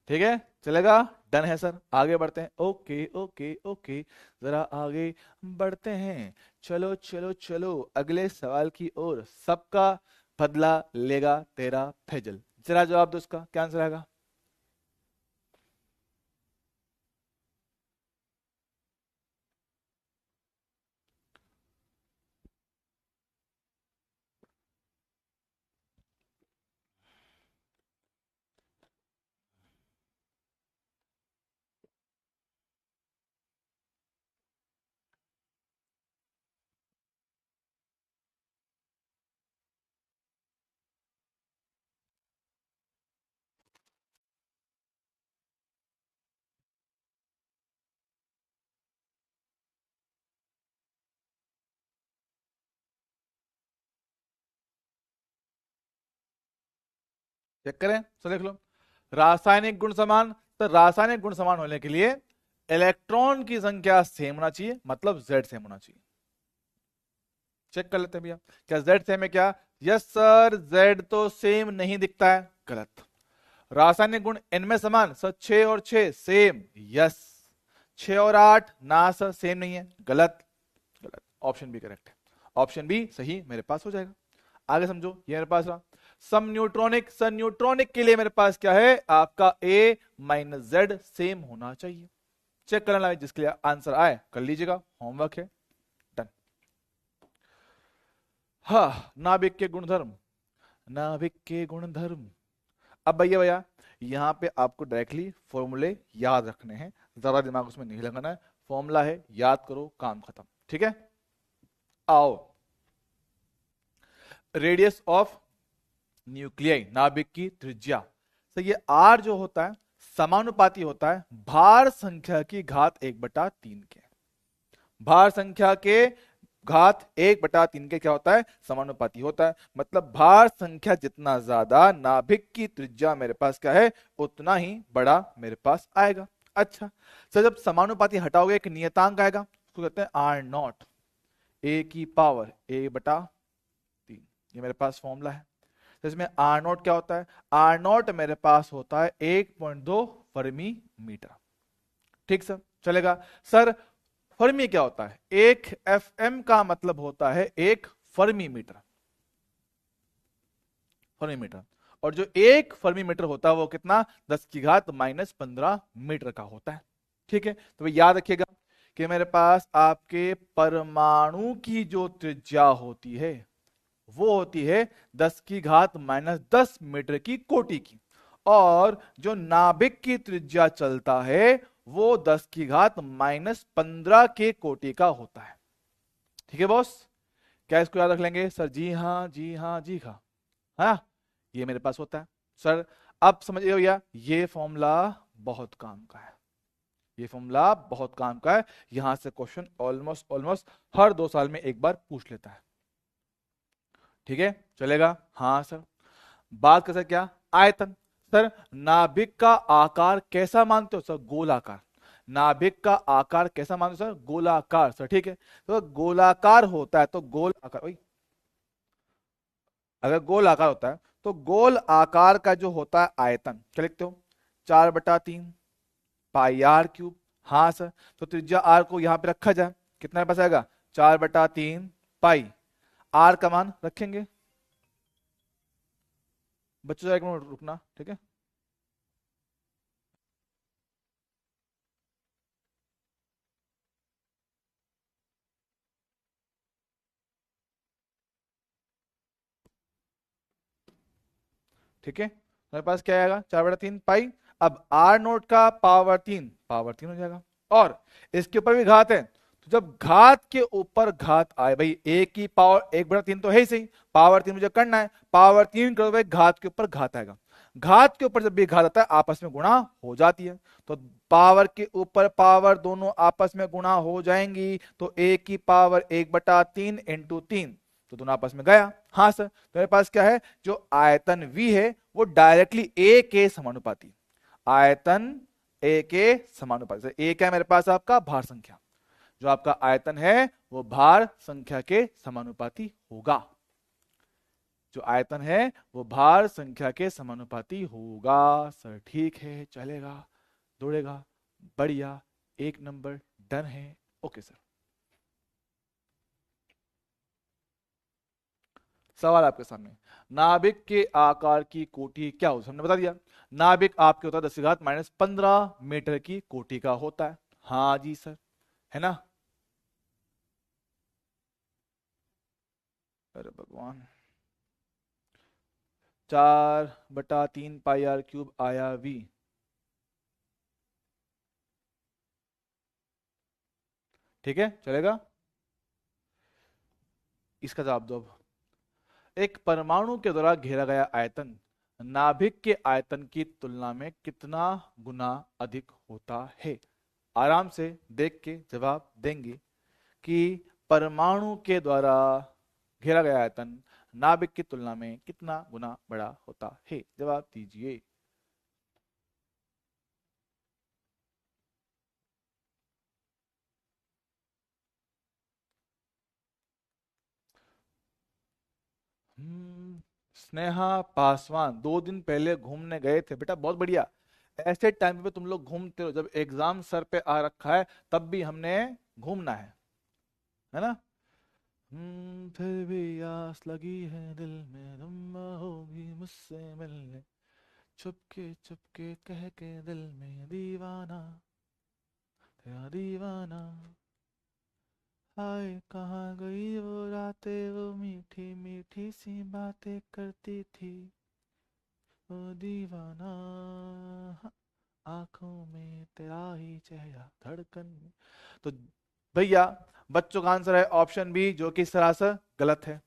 ठीक है, चलेगा, डन है सर। आगे बढ़ते हैं। ओके ओके ओके, जरा आगे बढ़ते हैं। चलो चलो चलो अगले सवाल की ओर। सबका बदला लेगा तेरा फैजल, जरा जवाब दो, उसका क्या आंसर आएगा? चेक करें, तो देख लो, रासायनिक गुण समान, तो रासायनिक गुण समान होने के लिए इलेक्ट्रॉन की संख्या सेम होना चाहिए, मतलब Z सेम होना चाहिए। चेक कर लेते हैं भैया, क्या Z सेम है क्या? यस सर, Z तो सेम नहीं दिखता है, गलत। रासायनिक गुण n में समान सर, 6 और 6 सेम, यस। 6 और 8 ना सर सेम नहीं है, गलत। गलत, ऑप्शन बी करेक्ट है, ऑप्शन बी सही मेरे पास हो जाएगा। आगे समझो, ये मेरे पास रहा सम न्यूट्रॉनिक। सर न्यूट्रॉनिक के लिए मेरे पास क्या है, आपका a माइनस जेड सेम होना चाहिए। चेक करना है, जिसके लिए आंसर आए कर लीजिएगा, होमवर्क है, डन। हाँ, नाभिक के गुणधर्म, नाभिक के गुणधर्म। अब भैया भैया यहां पे आपको डायरेक्टली फॉर्मूले याद रखने हैं, ज्यादा दिमाग उसमें नहीं लगाना है। फॉर्मूला है, याद करो, काम खत्म, ठीक है। आओ, रेडियस ऑफ न्यूक्लियाई, नाभिक की त्रिज्या। तो ये आर जो होता है समानुपाती होता है भार संख्या की घात 1/3 के। भार संख्या के घात 1/3 के क्या होता है, समानुपाती होता है। मतलब भार संख्या जितना ज्यादा, नाभिक की त्रिज्या मेरे पास क्या है, उतना ही बड़ा मेरे पास आएगा। अच्छा सर, जब समानुपाती हटाओगे एक नियतांक आएगा, उसको कहते हैं आर नॉट, ए की पावर a/3। ये मेरे पास फॉर्मूला है। तो इसमें आर नॉट क्या होता है, आर नॉट मेरे पास होता है 1.2 फर्मी मीटर। ठीक सर, चलेगा। सर फर्मी क्या होता है, एक एफएम का मतलब होता है एक फर्मी मीटर, फर्मी मीटर। और जो एक फर्मी मीटर होता है वो कितना, 10⁻⁻15 मीटर का होता है। ठीक है, तो याद रखिएगा कि मेरे पास आपके परमाणु की जो त्रिज्या होती है वो होती है 10⁻⁻10 मीटर की कोटि की, और जो नाभिक की त्रिज्या चलता है वो 10⁻⁻15 के कोटि का होता है। ठीक है बॉस, क्या इसको याद रख लेंगे सर, जी हाँ जी हाँ जी हाँ, है ना, ये मेरे पास होता है। सर अब समझिए भैया, ये फॉर्मूला बहुत काम का है, ये फॉर्मूला बहुत काम का है। यहां से क्वेश्चन ऑलमोस्ट ऑलमोस्ट हर 2 साल में एक बार पूछ लेता है। ठीक है, चलेगा। हाँ सर, बात कर सर क्या, आयतन। सर नाभिक का आकार कैसा मानते हो सर, गोलाकार। नाभिक का आकार कैसा मानते हो सर, गोलाकार। सर ठीक है, तो गोलाकार होता है तो गोल आकार, वही अगर गोल आकार होता है तो गोल आकार का जो होता है आयतन क्या लिखते हो, 4/3 पाई आर क्यूब। हाँ सर, तो त्रिज्या आर को यहां पे रखा जाए, कितना पास आएगा, 4/3 पाई। आर का मान रखेंगे, बच्चों एक मिनट रुकना, ठीक है। ठीक है, हमारे पास क्या आएगा, 4/3 पाई। अब आर नोट का पावर तीन हो जाएगा, और इसके ऊपर भी घात है, तो जब घात के ऊपर घात आए, भाई ए की पावर 1/3 तो है ही सही, पावर 3 मुझे करना है, पावर 3 करोगे घात के ऊपर घात आएगा। घात के ऊपर जब भी घात आता है आपस में गुणा हो जाती है, तो पावर के ऊपर पावर दोनों आपस में गुणा हो जाएंगी, तो ए की पावर 1/3 इंटू 3, तो दोनों आपस में गया। हाँ सर, तो मेरे पास क्या है, जो आयतन V है वो डायरेक्टली A के समानुपाती, आयतन A के समानुपाती। A क्या है मेरे पास, आपका भार संख्या, जो आपका आयतन है वो भार संख्या के समानुपाती होगा, जो आयतन है वो भार संख्या के समानुपाती होगा। सर ठीक है, चलेगा, दौड़ेगा, बढ़िया, 1 नंबर, डन है। ओके सर, सवाल आपके सामने, नाभिक के आकार की कोटि क्या हो, हमने बता दिया, नाभिक आपके होता है 10⁻⁻15 मीटर की कोटि का होता है। हाँ जी सर, है ना। अरे भगवान, 4/3 पाई आर क्यूब आया V। ठीक है, चलेगा, इसका जवाब दो अब। एक परमाणु के द्वारा घेरा गया आयतन नाभिक के आयतन की तुलना में कितना गुना अधिक होता है। आराम से देख के जवाब देंगे कि परमाणु के द्वारा घेरा गया आयतन नाभिक की तुलना में कितना गुना बड़ा होता है, जवाब दीजिए। स्नेहा पासवान 2 दिन पहले घूमने गए थे। बेटा बहुत बढ़िया। ऐसे टाइम पे तुम लोग घूमते हो, जब एग्जाम सर पे आ रखा है तब भी हमने घूमना है ना। फिर भी आस लगी है दिल में, तुम होगी मुझसे मिलने, चुपके चुपके कह के दिल में दीवाना, तेरा दीवाना। हाय कहाँ गई वो रातें, वो मीठी मीठी सी बातें करती थी, वो दीवाना। हाँ, आंखों में तेरा ही चेहरा, धड़कन में। तो भैया बच्चों का आंसर है ऑप्शन बी, जो कि सरासर गलत है।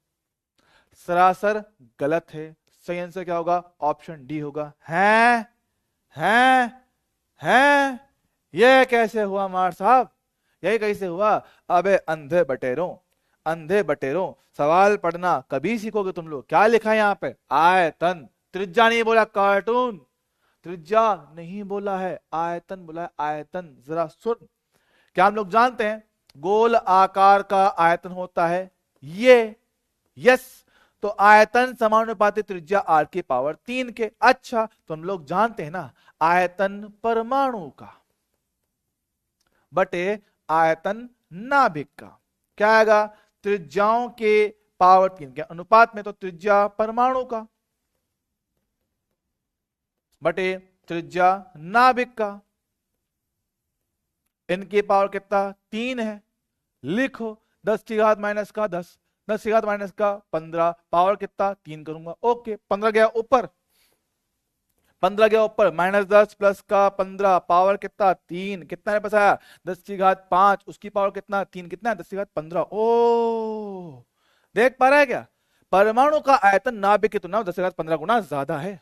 सरासर गलत है। सही आंसर क्या होगा? ऑप्शन डी होगा। है है ये कैसे हुआ मार साहब? यही कैसे हुआ? अबे अंधे बटेरों, अंधे बटेरों, सवाल पढ़ना कभी सीखोगे तुम लोग? क्या लिखा है यहाँ पे? आयतन। त्रिज्या नहीं बोला, कार्टून। त्रिज्या नहीं बोला है, आयतन बोला है, आयतन। जरा सुन। क्या हम लोग जानते हैं गोल आकार का आयतन होता है ये? यस। तो आयतन समानुपाती त्रिज्या r की पावर 3 के। अच्छा, तो हम लोग जानते हैं ना आयतन परमाणु का बटे आयतन नाभिक का क्या आएगा? त्रिज्याओं के पावर 3 के अनुपात में, तो त्रिज्या परमाणु का बटे त्रिज्या नाभिक का। इनकी पावर कितना? 3 है। लिखो 10 की घात माइनस का 10, 10 की घात माइनस का 15, पावर कितना? 3 करूंगा। ओके, 15 गया ऊपर, 15 गया ऊपर, -10 प्लस का 15, पावर कितना? 3। कितना है बचाया? 10 की घात 5, उसकी पावर कितना? 3। कितना है? 10 की घात 15। ओ, देख पा रहा है क्या? परमाणु का आयतन नाभिक की तुलना में 10 की घात 15 गुना ज्यादा है।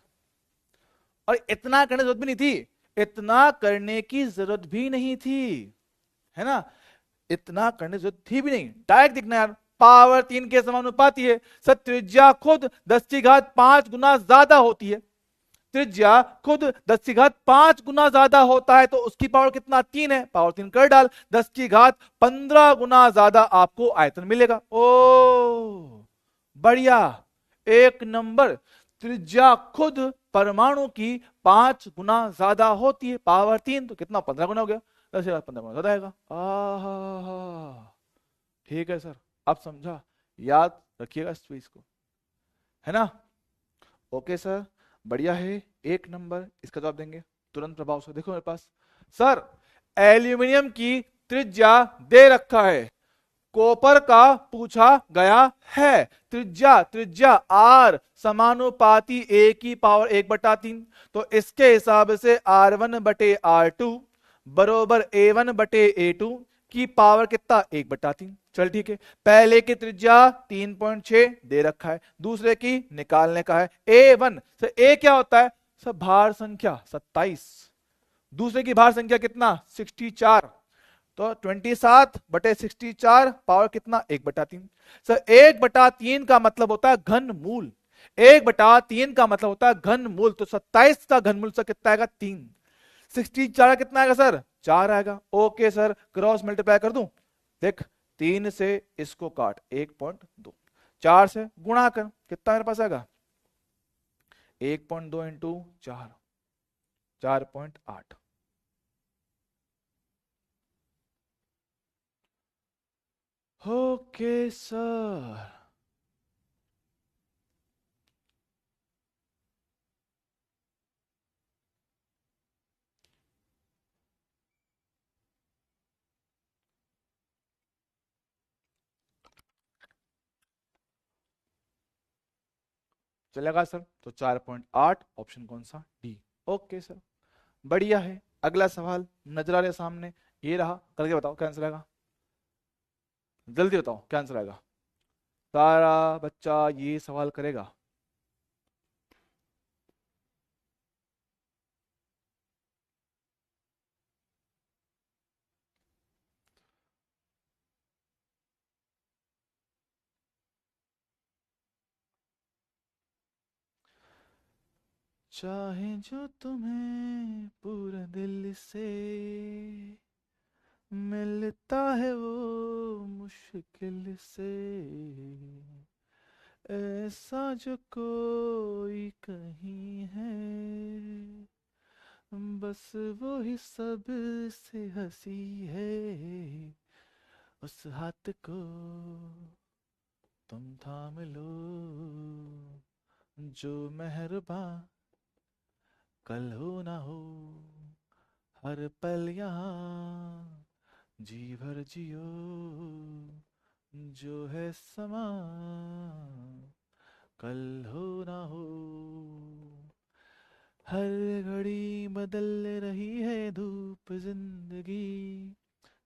और इतना करने की जरूरत भी नहीं थी, इतना करने की जरूरत भी नहीं थी, है ना। इतना करने की जरूरत थी भी नहीं, डायरेक्ट दिखना यार, पावर 3 के समानुपाती है। सर त्रिज्या खुद 10 की घात 5 गुना ज्यादा होती है, त्रिज्या खुद 10 की घात 5 गुना ज्यादा होता है, तो उसकी पावर कितना? 3 है। पावर 3 कर डाल, 10 की घात 15 गुना ज्यादा आपको आयतन मिलेगा। ओ बढ़िया, एक नंबर। त्रिज्या खुद परमाणु की 5 गुना ज्यादा होती है, पावर 3, तो कितना? 15 गुना हो गया, 10 की घात 15 गुना ज्यादा आएगा। ठीक है सर, अब समझा, याद रखिएगा इस चीज को, है ना। ओके सर, बढ़िया है, एक नंबर। इसका जवाब देंगे तुरंत प्रभाव से। देखो मेरे पास सर एल्यूमिनियम की त्रिज्या दे रखा है, कॉपर का पूछा गया है। त्रिज्या त्रिज्या आर समानुपाती ए की पावर 1/3, तो इसके हिसाब से R1/R2 बरोबर A1/A2 की पावर कितना? 1/3। चल ठीक है, पहले की त्रिज्या 3.6 दे रखा है, दूसरे की निकालने का है A1 से। ए क्या होता है सर? भार संख्या 27, दूसरे की भार संख्या कितना? 64, तो 27/64 पावर कितना? 1/3। सर 1/3 का मतलब होता है घन मूल, 1/3 का मतलब होता है घन मूल, तो 27 का घन मूल सर कितना आएगा? 3। 64 कितना आएगा सर? 4 आएगा। ओके सर, क्रॉस मल्टीप्लाई कर दूं? देख, 3 से इसको काट, 1.2, 4 से गुणा कर, कितना मेरे पास आएगा? 1.2 इंटू 4, 4.8। ओके सर, चलेगा सर, तो 4.8 ऑप्शन कौन सा? डी। ओके सर, बढ़िया है। अगला सवाल नजर आ रहे सामने, ये रहा, करके बताओ क्या आंसर आएगा, जल्दी बताओ क्या आंसर आएगा। सारा बच्चा ये सवाल करेगा। चाहे जो तुम्हें पूरे दिल से मिलता है वो मुश्किल से, ऐसा जो कोई कहीं है, बस वो ही सब से हंसी है, उस हाथ को तुम थाम लो जो मेहरबान, कल हो ना हो, हर पल यहाँ जी भर जियो, जो है समा, कल हो ना हो, हर घड़ी बदल रही है धूप जिंदगी,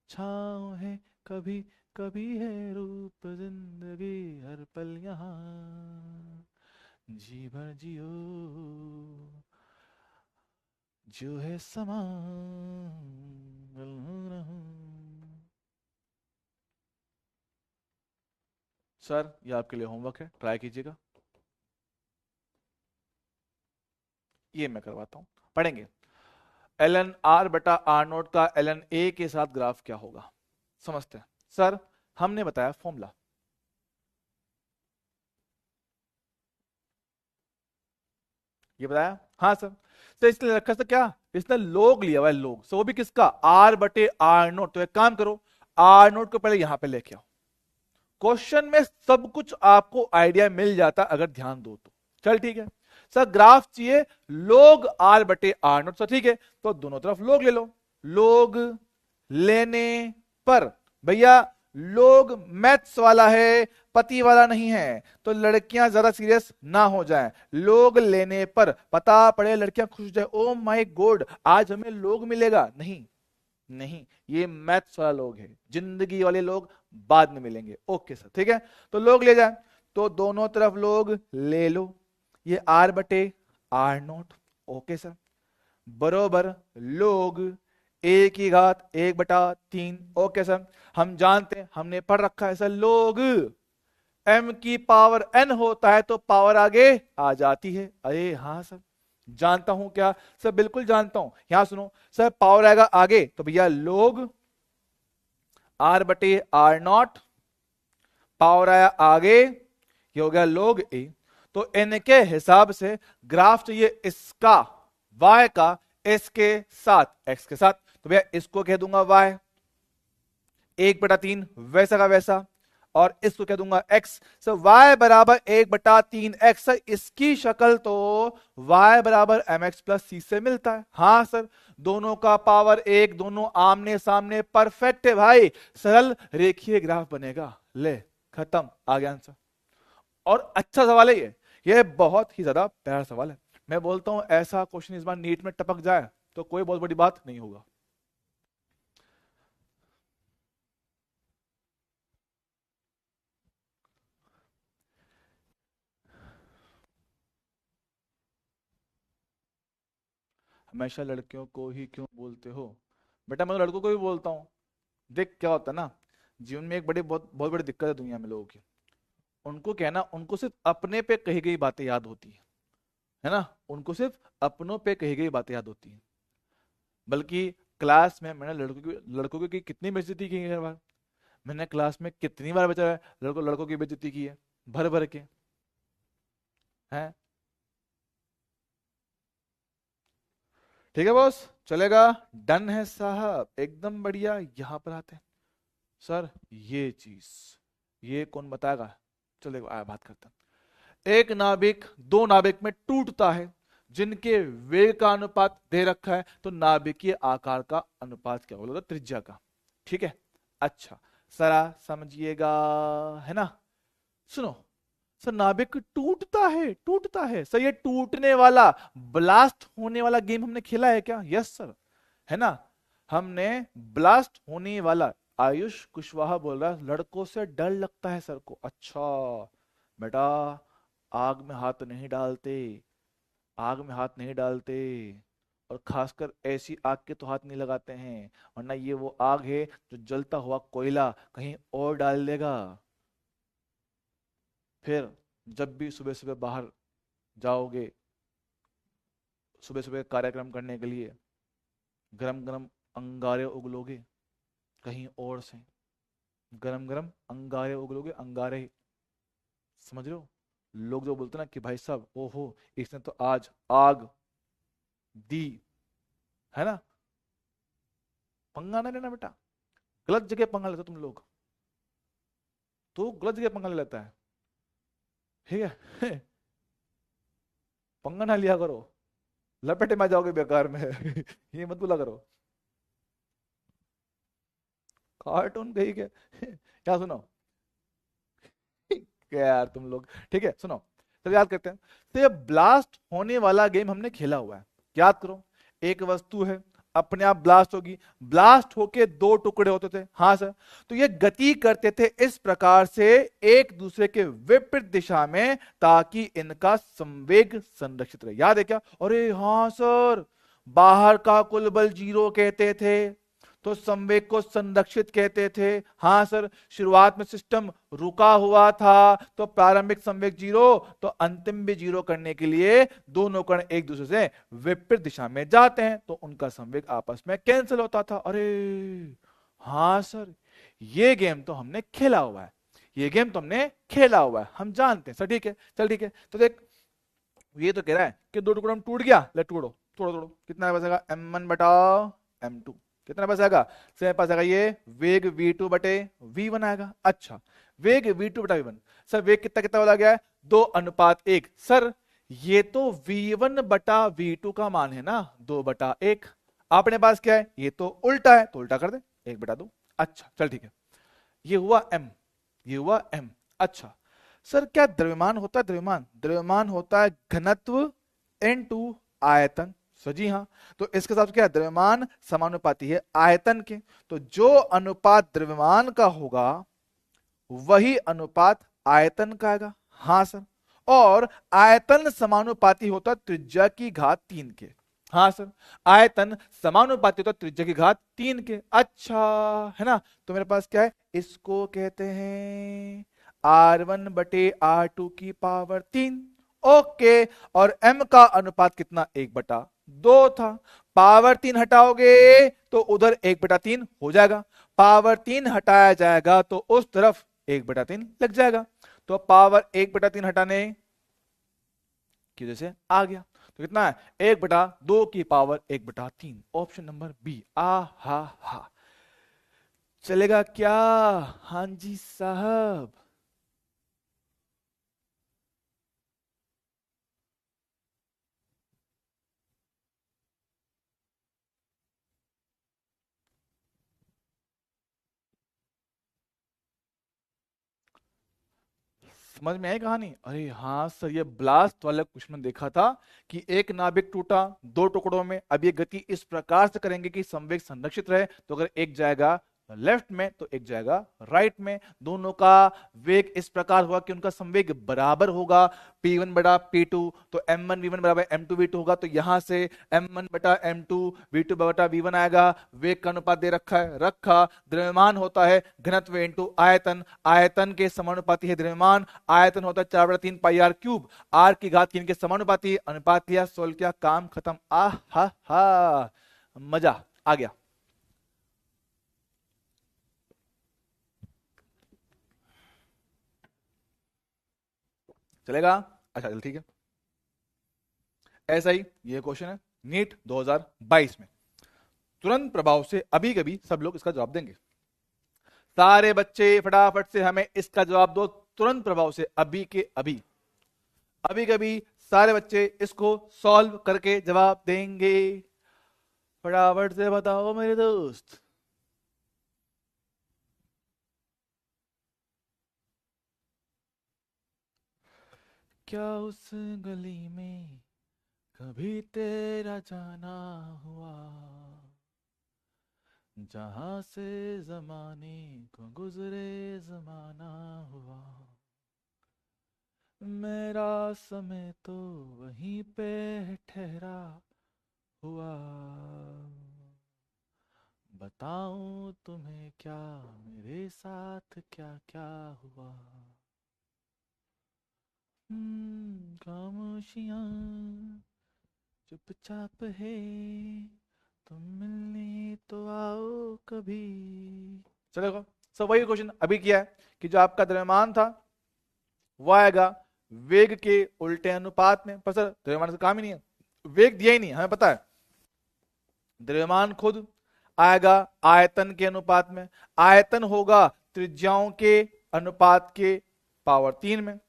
छाँव है कभी कभी है रूप जिंदगी, हर पल यहाँ जी भर जियो, जो है समा, कल हो ना हो। सर ये आपके लिए होमवर्क है, ट्राई कीजिएगा। ये मैं करवाता हूँ, पढ़ेंगे। ln r बटा r नोट का ln a के साथ ग्राफ क्या होगा, समझते हैं। सर हमने बताया फॉर्मूला, ये बताया, हाँ सर। तो इसने रखा था क्या, इसने लोग लिया हुआ है, लोग, सो वो भी किसका, r बटे r नोट। तो एक काम करो, r नोट को पहले यहां पे लेके आओ। क्वेश्चन में सब कुछ आपको आइडिया मिल जाता अगर ध्यान दो तो। चल ठीक है सर, ग्राफ चाहिए लोग r बटे r नोट, सर ठीक है, तो दोनों तरफ लोग ले लो। लोग लेने पर भैया, लोग मैथ्स वाला है, पति वाला नहीं है, तो लड़कियां जरा सीरियस ना हो जाएं। लोग लेने पर पता पड़े लड़कियां खुश हो जाए, ओ माय गॉड आज हमें लोग मिलेगा, नहीं नहीं, ये मैथ्स वाला लोग है, जिंदगी वाले लोग बाद में मिलेंगे। ओके सर ठीक है, तो लोग ले जाए, तो दोनों तरफ लोग ले लो, ये r बटे r नोट, ओके सर, बरोबर लोग a की घात 1/3, ओके सर। हम जानते हैं, हमने पढ़ रखा है सर, लोग m की पावर n होता है तो पावर आगे आ जाती है। अरे हाँ सर जानता हूं क्या सर, बिल्कुल जानता हूं। यहां सुनो सर, पावर आएगा आगे तो भैया लोग r बटे r नॉट, पावर आया आगे, ये हो गया लोग a। तो इनके हिसाब से ग्राफ चाहिए इसका y का इसके साथ, x के साथ, तो भैया इसको कह दूंगा y 1/3 वैसा का वैसा, और इसको कह दूंगा x। सो y बराबर 1/3 x, इसकी शक्ल तो y बराबर mx प्लस c से मिलता है। हाँ सर, दोनों का पावर 1, दोनों आमने सामने, परफेक्ट है भाई, सरल रेखीय ग्राफ बनेगा। ले खत्म, आ गया आंसर। और अच्छा सवाल है ये बहुत ही ज्यादा प्यारा सवाल है। मैं बोलता हूं ऐसा क्वेश्चन इस बार नीट में टपक जाए तो कोई बहुत बड़ी बात नहीं होगा। हमेशा लड़कियों को ही क्यों बोलते हो, बेटा मैं तो लड़कों को भी बोलता हूँ। देख क्या होता है ना, जीवन में एक बड़ी बहुत बहुत बड़ी दिक्कत है दुनिया में लोगों की, उनको क्या है ना, उनको सिर्फ अपने पे कही गई बातें याद होती है ना, उनको सिर्फ अपनों पे कही गई बातें याद होती है। बल्कि क्लास में मैंने लड़कों की कितनी बेइज्जती की है, हर बार मैंने क्लास में कितनी बार बचा है, लड़कों की बेइज्जती की है, भर भर के हैं। ठीक है बॉस, चलेगा, डन है साहब, एकदम बढ़िया। यहां पर आते हैं सर, ये चीज ये कौन बताएगा, चलो देखो आया बात करते हैं। एक नाभिक दो नाभिक में टूटता है जिनके वेग का अनुपात दे रखा है, तो नाभिकीय आकार का अनुपात क्या बोलोगे, त्रिज्या का। ठीक है, अच्छा सरा समझिएगा, है ना। सुनो सर, नाभिक टूटता है सर, ये टूटने वाला ब्लास्ट होने वाला गेम हमने खेला है क्या, यस सर, है ना, हमने ब्लास्ट होने वाला। आयुष कुशवाहा बोल रहा है लड़कों से डर लगता है सर को, अच्छा बेटा, आग में हाथ नहीं डालते, आग में हाथ नहीं डालते, और खासकर ऐसी आग के तो हाथ नहीं लगाते हैं, वरना ये वो आग है जो जलता हुआ कोयला कहीं और डाल देगा। फिर जब भी सुबह सुबह बाहर जाओगे, सुबह सुबह कार्यक्रम करने के लिए, गरम गरम अंगारे उगलोगे कहीं और से, गरम गरम अंगारे उगलोगे, अंगारे, समझ रहे हो, लोग जो बोलते हैं ना कि भाई साहब ओहो इसने तो आज आग दी, है ना, पंगा ना लेना बेटा, गलत जगह पंगा लेते हो तुम लोग, तो गलत जगह पंगा ले लेता है, ठीक है। पंगा ना लिया करो, लपेटे में जाओगे बेकार में। ये मत बोला करो, कार्टून कही के। क्या सुनो, क्या यार तुम लोग, ठीक है सुनो, चलो याद करते हैं। तो ये ब्लास्ट होने वाला गेम हमने खेला हुआ है, याद करो। एक वस्तु है, अपने आप ब्लास्ट होगी, ब्लास्ट होके दो टुकड़े होते थे, हाँ सर। तो ये गति करते थे इस प्रकार से एक दूसरे के विपरीत दिशा में, ताकि इनका संवेग संरक्षित रहे। याद है क्या? अरे हाँ सर, बाहर का कुल बल 0 कहते थे, तो संवेग को संरक्षित कहते थे। हाँ सर, शुरुआत में सिस्टम रुका हुआ था, तो प्रारंभिक संवेग 0, तो अंतिम भी 0 करने के लिए दोनों कण एक दूसरे से विपरीत दिशा में जाते हैं, तो उनका संवेग आपस में कैंसिल होता था। अरे हाँ सर, ये गेम तो हमने खेला हुआ है, ये गेम तो हमने खेला हुआ है, हम जानते हैं सर, ठीक है। चल ठीक है, तो देख ये तो कह रहा है कि दो टुकड़ों में टूट गया, ले तोड़ो तोड़ो तोड़ो, कितना बचेगा m1 बटा m2, कितना पास आएगा? मेरे पास आएगा ये वेग v2 बटे v1 आएगा। अच्छा, वेग v2 बटा v1, सर वेग कितना कितना बोला गया है? 2:1। सर ये तो v1 बटा v2 का मान है ना, 2/1। अपने पास क्या है? ये तो उल्टा है, तो उल्टा कर दे, 1/2। अच्छा चल ठीक है, ये हुआ m, ये हुआ m। अच्छा सर, क्या द्रव्यमान होता है? द्रव्यमान, द्रव्यमान होता है घनत्व इनटू आयतन। सो जी हाँ, तो इसके साथ क्या है? द्रव्यमान समानुपाती है आयतन के, तो जो अनुपात द्रव्यमान का होगा वही अनुपात आयतन का आएगा। हाँ सर, और आयतन समानुपाती होता त्रिज्या की घात 3 के। हाँ सर, आयतन समानुपाती होता त्रिज्या की घात 3 के। अच्छा, है ना, तो मेरे पास क्या है? इसको कहते हैं R1 बटे R2 की पावर 3। ओके, और m का अनुपात कितना? 1/2 था। पावर 3 हटाओगे तो उधर 1/3 हो जाएगा, पावर 3 हटाया जाएगा तो उस तरफ 1/3 लग जाएगा, तो पावर 1/3 हटाने की वजह से आ गया, तो कितना है? 1/2 की पावर 1/3। Option number B. आ हा, चलेगा क्या? हाँ जी साहब। समझ में आई कहानी? अरे हाँ सर, ये ब्लास्ट वाला क्वेश्चन देखा था कि एक नाभिक टूटा दो टुकड़ों में, अब ये गति इस प्रकार से करेंगे कि संवेग संरक्षित रहे, तो अगर एक जाएगा लेफ्ट में तो एक जाएगा राइट में, दोनों का वेग इस प्रकार हुआ कि उनका संवेग बराबर होगा, p1 बटा p2, तो m1 v1 बराबर m2 v2 होगा, तो यहां से m1 बटा m2 v2 बटा v1 आएगा। वेग का अनुपात दे रखा है, रखा। द्रव्यमान होता है घनत्व इंटू आयतन, आयतन के समानुपाती है द्रव्यमान, आयतन होता है 4/3 पाई r क्यूब, r की घात 3 के समानुपाती, अनुपात लिया, सोल्व किया, काम खत्म। आ हा, मजा आ गया। चलेगा? अच्छा चल ठीक है, ऐसा ही ये क्वेश्चन है नीट 2022 में, तुरंत प्रभाव से अभी कभी सब लोग इसका जवाब देंगे। सारे बच्चे फटाफट से हमें इसका जवाब दो, तुरंत प्रभाव से, अभी के अभी, अभी कभी सारे बच्चे इसको सॉल्व करके जवाब देंगे। फटाफट से बताओ मेरे दोस्त। क्या उस गली में कभी तेरा जाना हुआ, जहां से जमाने को गुजरे जमाना हुआ, मेरा समय तो वहीं पे ठहरा हुआ, बताऊं तुम्हें क्या मेरे साथ क्या क्या हुआ। खामोशियां चुपचाप है, तुम मिलने तो आओ कभी। चलेगा? सब वही क्वेश्चन अभी किया है कि जो आपका द्रव्यमान था वो आएगा वेग के उल्टे अनुपात में। पर सर द्रव्यमान का काम ही नहीं है, वेग दिया ही नहीं, हमें पता है। द्रव्यमान खुद आएगा आयतन के अनुपात में, आयतन होगा त्रिज्याओं के अनुपात के पावर 3 में,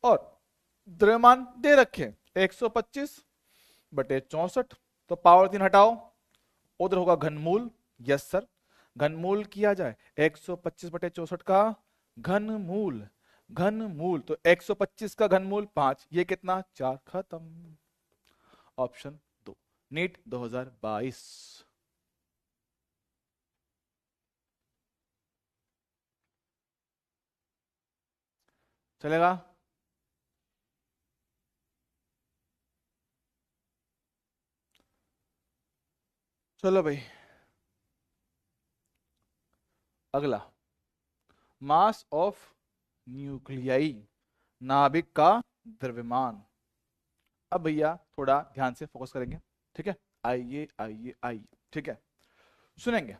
और द्रव्यमान दे रखे 125/64, तो पावर 3 हटाओ, उधर होगा घनमूल। यस सर, घनमूल किया जाए 125/64 का घनमूल, घनमूल तो 125 का घनमूल 5, ये कितना 4, खत्म। Option 2 NEET 2022। चलेगा? चलो भाई, अगला मास ऑफ न्यूक्लियाई, नाभिक का द्रव्यमान। अब भैया थोड़ा ध्यान से फोकस करेंगे, ठीक है? आइए आइए आइए, ठीक है, सुनेंगे।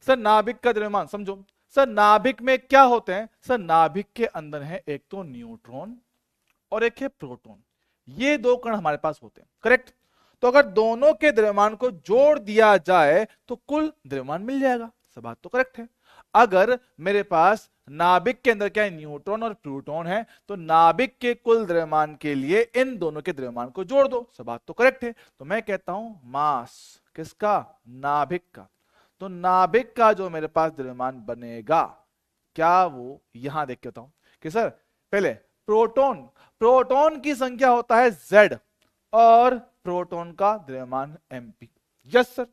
सर नाभिक का द्रव्यमान समझो। सर नाभिक में क्या होते हैं? सर नाभिक के अंदर है एक तो न्यूट्रॉन और एक है प्रोटॉन, ये दो कण हमारे पास होते हैं, करेक्ट? तो अगर दोनों के द्रव्यमान को जोड़ दिया जाए तो कुल द्रव्यमान मिल जाएगा, सब बात तो करेक्ट है। अगर मेरे पास नाभिक के अंदर क्या है, न्यूट्रॉन और प्रोटॉन है, तो नाभिक के कुल द्रव्यमान के लिए इन दोनों के द्रव्यमान को जोड़ दो, सब बात तो करेक्ट है। तो मैं कहता हूं मास किसका, नाभिक का। तो नाभिक का जो मेरे पास द्रव्यमान बनेगा, क्या वो यहां देख के बताऊं कि सर पहले प्रोटॉन, प्रोटॉन की संख्या होता है Z और प्रोटॉन का द्रव्यमान mp। यस सर,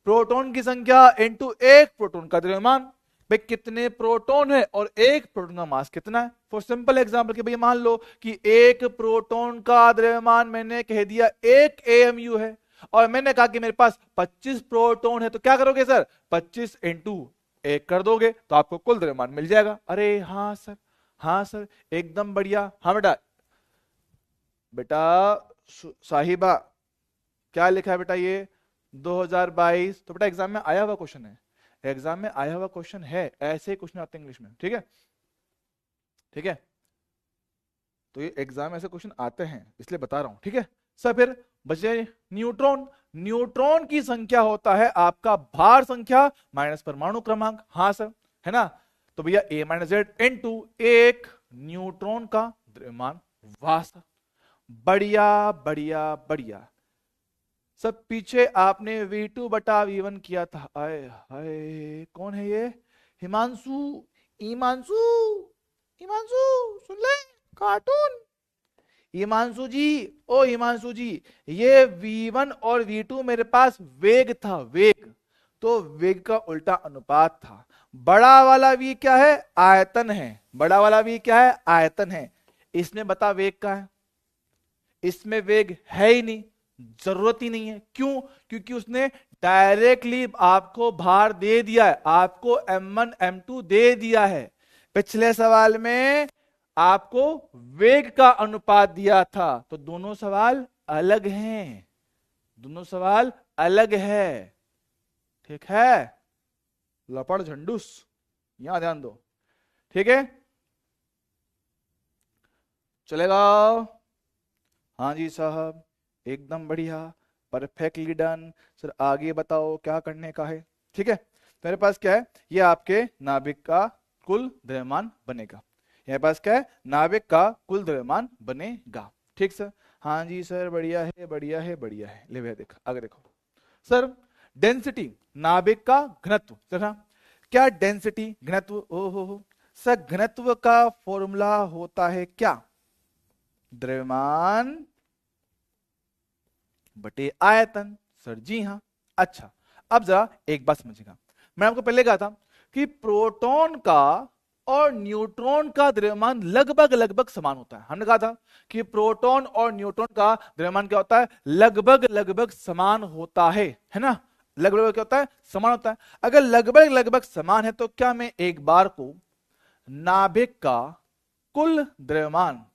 प्रोटॉन की संख्या इनटू एक प्रोटॉन का द्रव्यमान। भाई कितने प्रोटॉन है और एक प्रोटॉन का मास कितना है? फॉर सिंपल एग्जांपल कि भाई मान लो कि एक प्रोटॉन का द्रव्यमान मैंने कह दिया 1 AMU है, और मैंने कहा कि मेरे पास 25 प्रोटॉन है, तो क्या करोगे सर, 25 इंटू 1 कर दोगे तो आपको कुल द्रव्यमान मिल जाएगा। अरे हाँ सर, हाँ सर, एकदम बढ़िया। हाँ बेटा, बेटा साहिबा क्या लिखा है बेटा, ये 2022। तो बेटा एग्जाम में आया हुआ क्वेश्चन है, एग्जाम में आया हुआ क्वेश्चन है, ऐसे ही क्वेश्चन आते हैं इंग्लिश में, ठीक है? ठीक है, तो ये एग्जाम में ऐसे क्वेश्चन आते हैं इसलिए बता रहा हूं, ठीक है सर? फिर बचे न्यूट्रॉन, न्यूट्रॉन की संख्या होता है आपका भार संख्या माइनस परमाणु क्रमांक। हाँ सर, है ना? तो भैया A-Z इनटू एक न्यूट्रॉन का द्रव्यमान। वाह सर, बढ़िया बढ़िया बढ़िया। सब पीछे आपने V2/V1 किया था, आए हाय, कौन है ये? हिमांशु, हिमांशु, हिमांशु, सुन ले, कार्टून। हिमांशु जी, ओ हिमांशु जी, ये V1 और V2 मेरे पास वेग था, वेग, तो वेग का उल्टा अनुपात था। बड़ा वाला V क्या है, आयतन है, बड़ा वाला V क्या है, आयतन है। इसमें बता वेग का है, इसमें वेग है ही नहीं, जरूरत ही नहीं है। क्यों? क्योंकि उसने डायरेक्टली आपको भार दे दिया है, आपको M1 M2 दे दिया है। पिछले सवाल में आपको वेग का अनुपात दिया था, तो दोनों सवाल अलग हैं, दोनों सवाल अलग है, ठीक है? लपड़ झंडूस, यहां ध्यान दो, ठीक है? चलेगा? हाँ जी साहब, एकदम बढ़िया, परफेक्टली डन। सर आगे बताओ क्या करने का है, ठीक है? तो मेरे पास क्या है, ये आपके नाभिक का कुल द्रव्यमान बनेगा। मेरे पास क्या है, नाभिक का कुल द्रव्यमान बनेगा, ठीक सर? हाँ जी सर, बढ़िया है बढ़िया है बढ़िया है। ले भैया देखो आगे देखो सर, डेंसिटी नाभिक का घनत्व, सर क्या डेंसिटी घनत्व, ओ हो सर, घनत्व का फॉर्मूला होता है क्या, द्रव्यमान बटे आयतन। सर जी हाँ। अच्छा, अब जरा एक बात समझिएगा, मैं आपको पहले कहा था कि प्रोटॉन का और न्यूट्रॉन का द्रव्यमान लगभग लगभग समान होता है। हमने कहा था कि प्रोटॉन और न्यूट्रॉन का द्रव्यमान क्या होता है, लगभग लगभग समान होता है ना? लगभग क्या होता है, समान होता है। अगर लगभग लगभग समान है तो क्या मैं एक बार को नाभिक का कुल द्रव्यमान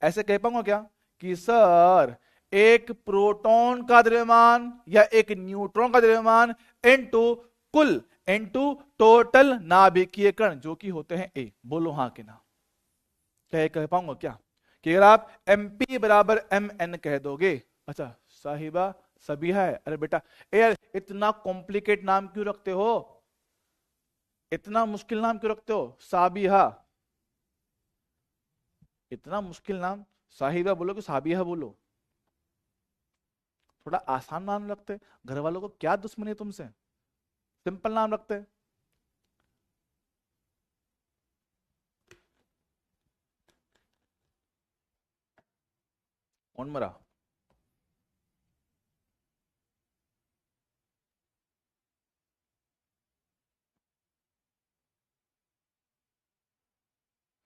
ऐसे कह पाऊंगा क्या कि सर एक प्रोटॉन का द्रव्यमान या एक न्यूट्रॉन का द्रव्यमान इनटू कुल इनटू टोटल नाभिकीय कण जो कि होते हैं ए? बोलो हाँ कि ना, क्या कह पाऊंगा क्या कि अगर आप MP बराबर MN कह दोगे, अच्छा साहिबा सबिहा है, अरे बेटा यार इतना कॉम्प्लिकेट नाम क्यों रखते हो, इतना मुश्किल नाम क्यों रखते हो, साबिहा, इतना मुश्किल नाम, साहिबा बोलो कि साबिहा बोलो, थोड़ा आसान नाम रखते, घर वालों को क्या दुश्मनी है तुमसे, सिंपल नाम रखते। उनमरा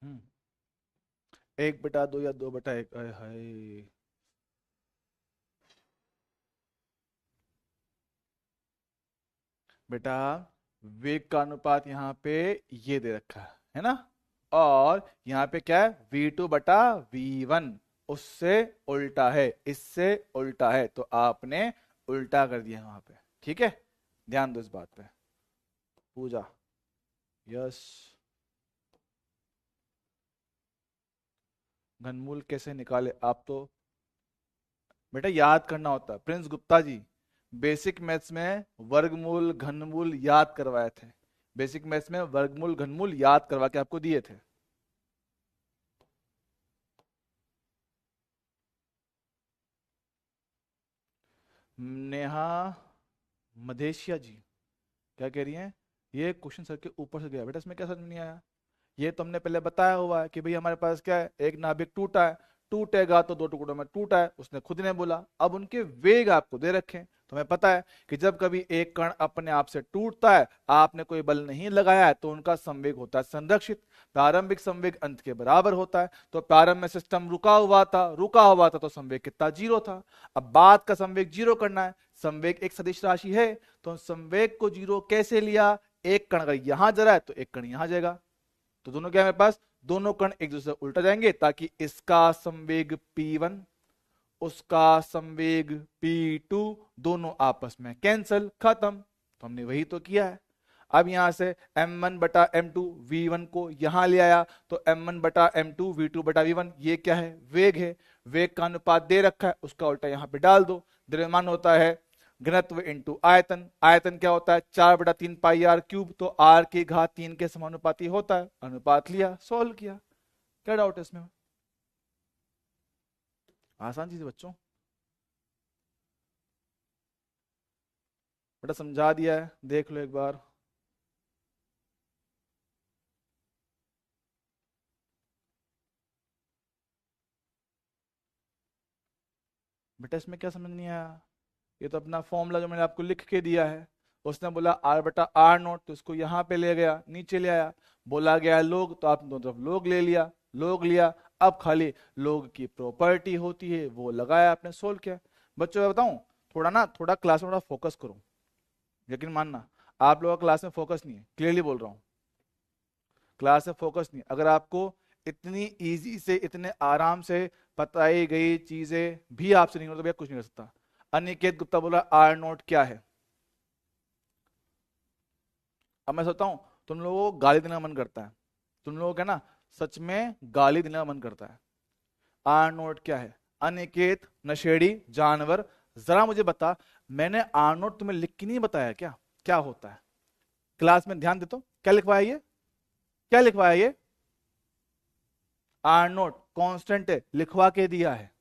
हम्म 1/2 या 2/1, आय हाय। बेटा वेग का अनुपात यहाँ पे ये दे रखा है ना, और यहाँ पे क्या है, V2/V1, उससे उल्टा है, इससे उल्टा है, तो आपने उल्टा कर दिया वहां पे, ठीक है, ध्यान दो इस बात पे। पूजा, यस। घनमूल कैसे निकाले, आप तो बेटा याद करना होता है, Prince Gupta ji basic maths में वर्गमूल घनमूल याद करवाए थे, बेसिक मैथ्स में वर्गमूल घनमूल याद करवा के आपको दिए थे। नेहा मधेशिया जी क्या कह रही हैं, ये क्वेश्चन सर के ऊपर से गया बेटा, इसमें क्या समझ में नहीं आया, ये तो हमने पहले बताया हुआ है कि भाई हमारे पास क्या है, एक नाभिक टूटा है, टूटेगा तो 2 टुकड़ों में टूटा है, उसने खुद ने बोला, अब उनके वेग आपको दे रखे हैं, तो हमें पता है कि जब कभी एक कण अपने आप से टूटता है, आपने कोई बल नहीं लगाया है, तो उनका संवेग होता है संरक्षित, प्रारंभिक संवेग अंत के बराबर होता है, तो प्रारंभ में सिस्टम रुका हुआ था तो संवेग कितना, 0 था। अब बाद का संवेग 0 करना है, संवेग एक सदिश राशि है, तो संवेग को 0 कैसे लिया, एक कण अगर यहां जा रहा है तो एक कण यहां जाएगा, तो दोनों क्या है मेरे पास, दोनों कण एक दूसरे से उल्टा जाएंगे, ताकि इसका संवेग P1 उसका संवेग P2 दोनों आपस में कैंसल, खत्म, तो हमने वही तो किया है। अब यहां से M1/M2 V1 को यहां ले आया, तो M1/M2 V2/V1, ये क्या है, वेग है, वेग का अनुपात दे रखा है, उसका उल्टा यहां पे डाल दो, द्रव्यमान होता है घनत्व इंटू आयतन, आयतन क्या होता है 4/3πr³, तो r⁻³ के समानुपाती होता है, अनुपात लिया, सोल्व किया, क्या डाउट है इसमें, आसान चीज है बच्चों, बेटा समझा दिया है, देख लो एक बार। बेटा इसमें क्या समझ नहीं आया, ये तो अपना फॉर्मूला जो मैंने आपको लिख के दिया है, उसने बोला R/R0, तो इसको यहाँ पे ले गया, नीचे ले आया, बोला गया लोग, तो आपने दोनों तरफ लोग ले लिया, लोग लिया, अब खाली लोग की प्रॉपर्टी होती है वो लगाया, आपने सोल्व किया। बच्चों मैं बताऊं, थोड़ा क्लास में थोड़ा फोकस करो, लेकिन मानना आप लोगों का क्लास में फोकस नहीं है, क्लियरली बोल रहा हूँ, क्लास में फोकस नहीं, अगर आपको इतनी इजी से इतने आराम से बताई गई चीजें भी आपसे नहीं हो तो भैया कुछ नहीं कर सकता। अनिकेत गुप्ता बोला R0 क्या है, अब मैं सोचता हूं तुम लोगों को गाली देने का मन करता है, तुम लोगों का ना सच में गाली देने का मन करता है, R0 क्या है, अनिकेत नशेड़ी जानवर, जरा मुझे बता, मैंने R0 तुम्हें लिख के नहीं बताया क्या, क्या होता है, क्लास में ध्यान दे तो क्या लिखवाया ये, क्या लिखवाया ये, R0 कांस्टेंट है, लिखवा के दिया है,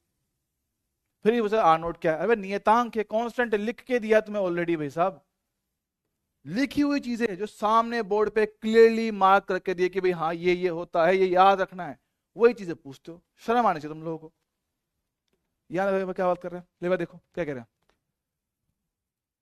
फिर ये पूछा R0 क्या है, अबे नियतांक है, कांस्टेंट है, लिख के दिया तुम्हें ऑलरेडी भाई साहब, लिखी हुई चीजें जो सामने बोर्ड पे क्लियरली मार्क करके दिए कि भाई हाँ ये होता है, ये याद रखना है, वही चीजें पूछते हो, शर्म आनी चाहिए तुम लोगों को। याद है क्या बात कर रहे हैं, ले देखो क्या कह रहे हैं,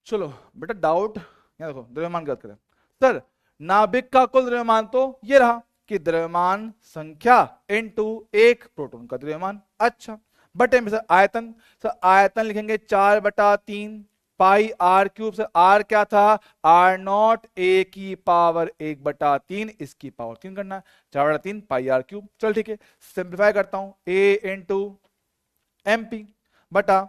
चलो बेटा डाउट, यहाँ देखो द्रव्यमान की बात करें, सर नाभिक का कुल द्रव्यमान तो ये रहा कि द्रव्यमान संख्या इनटू एक प्रोटॉन का द्रव्यमान, अच्छा बटे में सर आयतन, सर आयतन लिखेंगे 4/3 पाई r³ से, r क्या था R0 a की पावर 1/3, इसकी पावर 3 करना है, 4/3 पाई r³, चल ठीक है, सिंप्लीफाई करता हूं, a इंटू MP बटा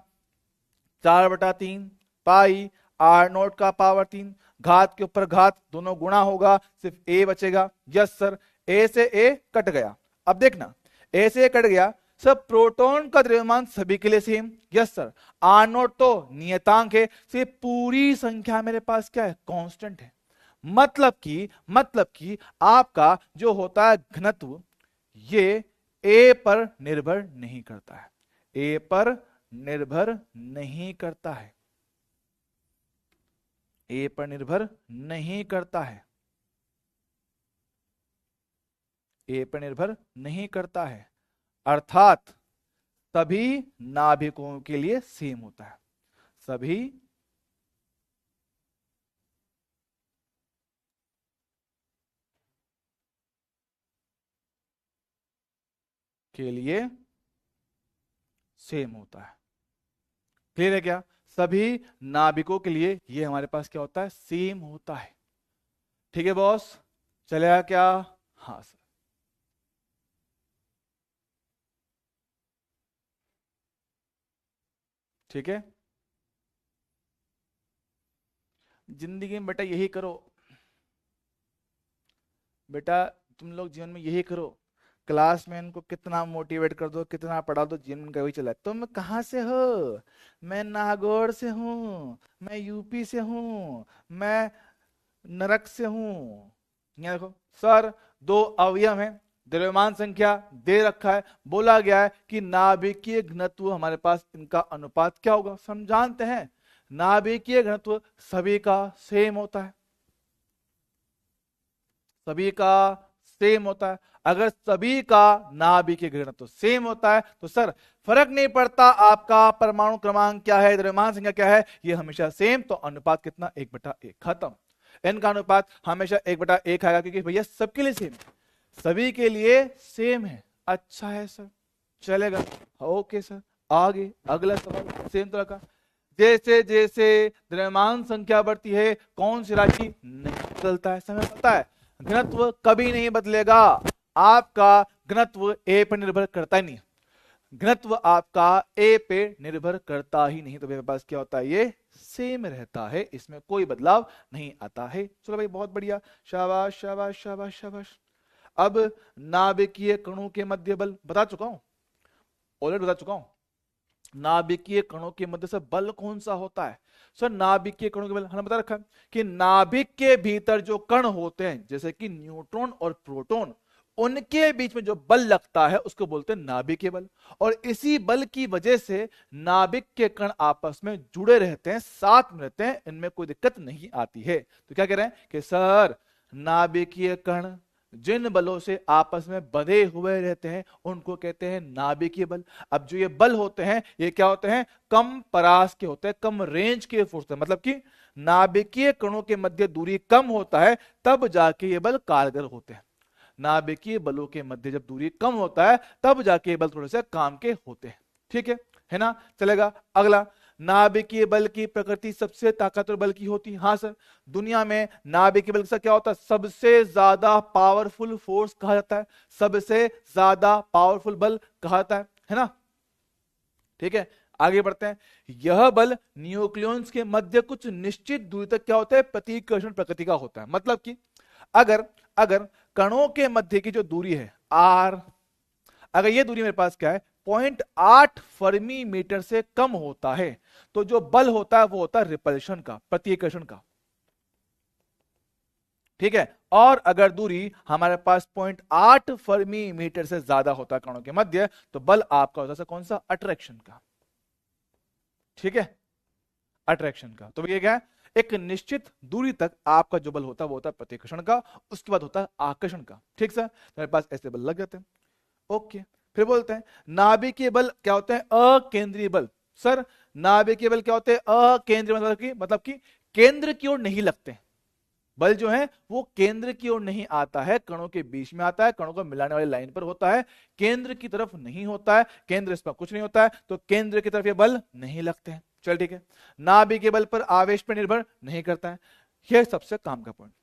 4/3 पाई R0 का पावर 3, घात के ऊपर घात दोनों गुणा होगा, सिर्फ a बचेगा, यस सर, a से a कट गया, अब देखना a से a कट गया, सर प्रोटॉन का द्रव्यमान सभी के लिए same, yes sir. R naught तो नियतांक है, से पूरी संख्या मेरे पास क्या है, कांस्टेंट है। मतलब कि आपका जो होता है घनत्व, ये ए पर निर्भर नहीं करता है, ए पर निर्भर नहीं करता है, ए पर निर्भर नहीं करता है, ए पर निर्भर नहीं करता है, अर्थात सभी नाभिकों के लिए सेम होता है, सभी के लिए सेम होता है। क्लियर है क्या? सभी नाभिकों के लिए ये हमारे पास क्या होता है, सेम होता है। ठीक है बॉस, चलेगा क्या? हाँ सर। ठीक है, जिंदगी में बेटा यही करो, बेटा तुम लोग जीवन में यही करो, क्लास में इनको कितना मोटिवेट कर दो, कितना पढ़ा दो, जीवन का वही चला है। तुम कहाँ से हो? मैं नागौर से हूँ, मैं यूपी से हूँ, मैं नरक से हूँ। यहाँ देखो सर, दो अवयव हैं, द्रव्यमान संख्या दे रखा है, बोला गया है कि नाभिकीय घनत्व हमारे पास इनका अनुपात क्या होगा। हम जानते हैं नाभिकीय घनत्व सभी का सेम होता है, सभी का सेम होता है। अगर सभी का नाभिकीय घनत्व सेम होता है तो सर फर्क नहीं पड़ता आपका परमाणु क्रमांक क्या है, द्रव्यमान संख्या क्या है, ये हमेशा सेम। तो अनुपात कितना, 1/1, खत्म। इनका अनुपात हमेशा 1/1 आएगा, क्योंकि भैया सबके लिए सेम है, सभी के लिए सेम है। अच्छा है सर, चलेगा, ओके सर। आगे अगला सवाल सेम तरह का, जैसे जैसे द्रव्यमान संख्या बढ़ती है कौन सी राशि नहीं बदलता है, समय पता है घनत्व कभी नहीं बदलेगा, आपका घनत्व ए पर निर्भर करता ही नहीं, घनत्व आपका ए पे निर्भर करता ही नहीं। तो मेरे पास क्या होता है, ये सेम रहता है, इसमें कोई बदलाव नहीं आता है। चलो भाई बहुत बढ़िया, शाबाश शाबाश शाबाश शाबाश। अब नाभिकीय कणों के मध्य बल बता चुका हूं, ऑलरेडी बता चुका हूं। नाभिकीय कणों के मध्य से बल कौन सा होता है? सर नाभिकीय कणों के बल हमने बता रखा है कि नाभिक के भीतर जो कण होते हैं जैसे कि न्यूट्रॉन और प्रोटॉन, उनके बीच में जो बल लगता है उसको बोलते हैं नाभिकीय बल। और इसी बल की वजह से नाभिक के कण आपस में जुड़े रहते हैं, साथ में रहते हैं, इनमें कोई दिक्कत नहीं आती है। तो क्या कह रहे हैं कि सर नाभिकीय कण जिन बलों से आपस में बंधे हुए रहते हैं उनको कहते हैं नाभिकीय बल। अब जो ये बल होते हैं ये क्या होते हैं, कम परास के होते हैं, कम रेंज के फोर्स, मतलब कि नाभिकीय कणों के मध्य दूरी कम होता है तब जाके ये बल कारगर होते हैं। नाभिकीय बलों के मध्य जब दूरी कम होता है तब जाके ये बल थोड़े से काम के होते हैं। ठीक है ना? चलेगा अगला, नाभिकीय बल की प्रकृति सबसे ताकतवर बल की होती है। हाँ सर, दुनिया में नाभिकीय बल का क्या होता है, सबसे ज्यादा पावरफुल फोर्स कहा जाता है, सबसे ज्यादा पावरफुल बल कहा जाता है ना? ठीक है, आगे बढ़ते हैं। यह बल न्यूक्लियॉन्स के मध्य कुछ निश्चित दूरी तक क्या होता है, प्रतिकर्षण प्रकृति का होता है। मतलब कि अगर अगर कणों के मध्य की जो दूरी है आर, अगर ये दूरी मेरे पास क्या है 0.8 फर्मी मीटर से कम होता है तो जो बल होता है वो होता है रिपल्शन का, प्रतिकर्षण का। ठीक है, और अगर दूरी हमारे पास 0.8 फर्मी मीटर से ज्यादा होता है कणों के मध्य तो बल आपका होता है कौन सा, अट्रैक्शन का। ठीक है, अट्रैक्शन का। तो ये क्या है, एक निश्चित दूरी तक आपका जो बल होता है वो होता है प्रतिकर्षण का, उसके बाद होता है आकर्षण का। ठीक सर, मेरे पास ऐसे बल लग जाते हैं। ओके, फिर बोलते हैं नाभिकीय बल क्या होते हैं, अकेंद्रीय बल। सर नाभिकीय बल क्या होते हैं, अकेंद्रीय, मतलब कि केंद्र की ओर नहीं लगते। बल जो है वो केंद्र की ओर नहीं आता है, कणों के बीच में आता है, कणों को मिलाने वाली लाइन पर होता है, केंद्र की तरफ नहीं होता है, केंद्र इस पर कुछ नहीं होता है, तो केंद्र की तरफ ये बल नहीं लगते हैं। चल ठीक है, नाभिकीय बल पर आवेश पर निर्भर नहीं करता है, यह सबसे काम का पॉइंट।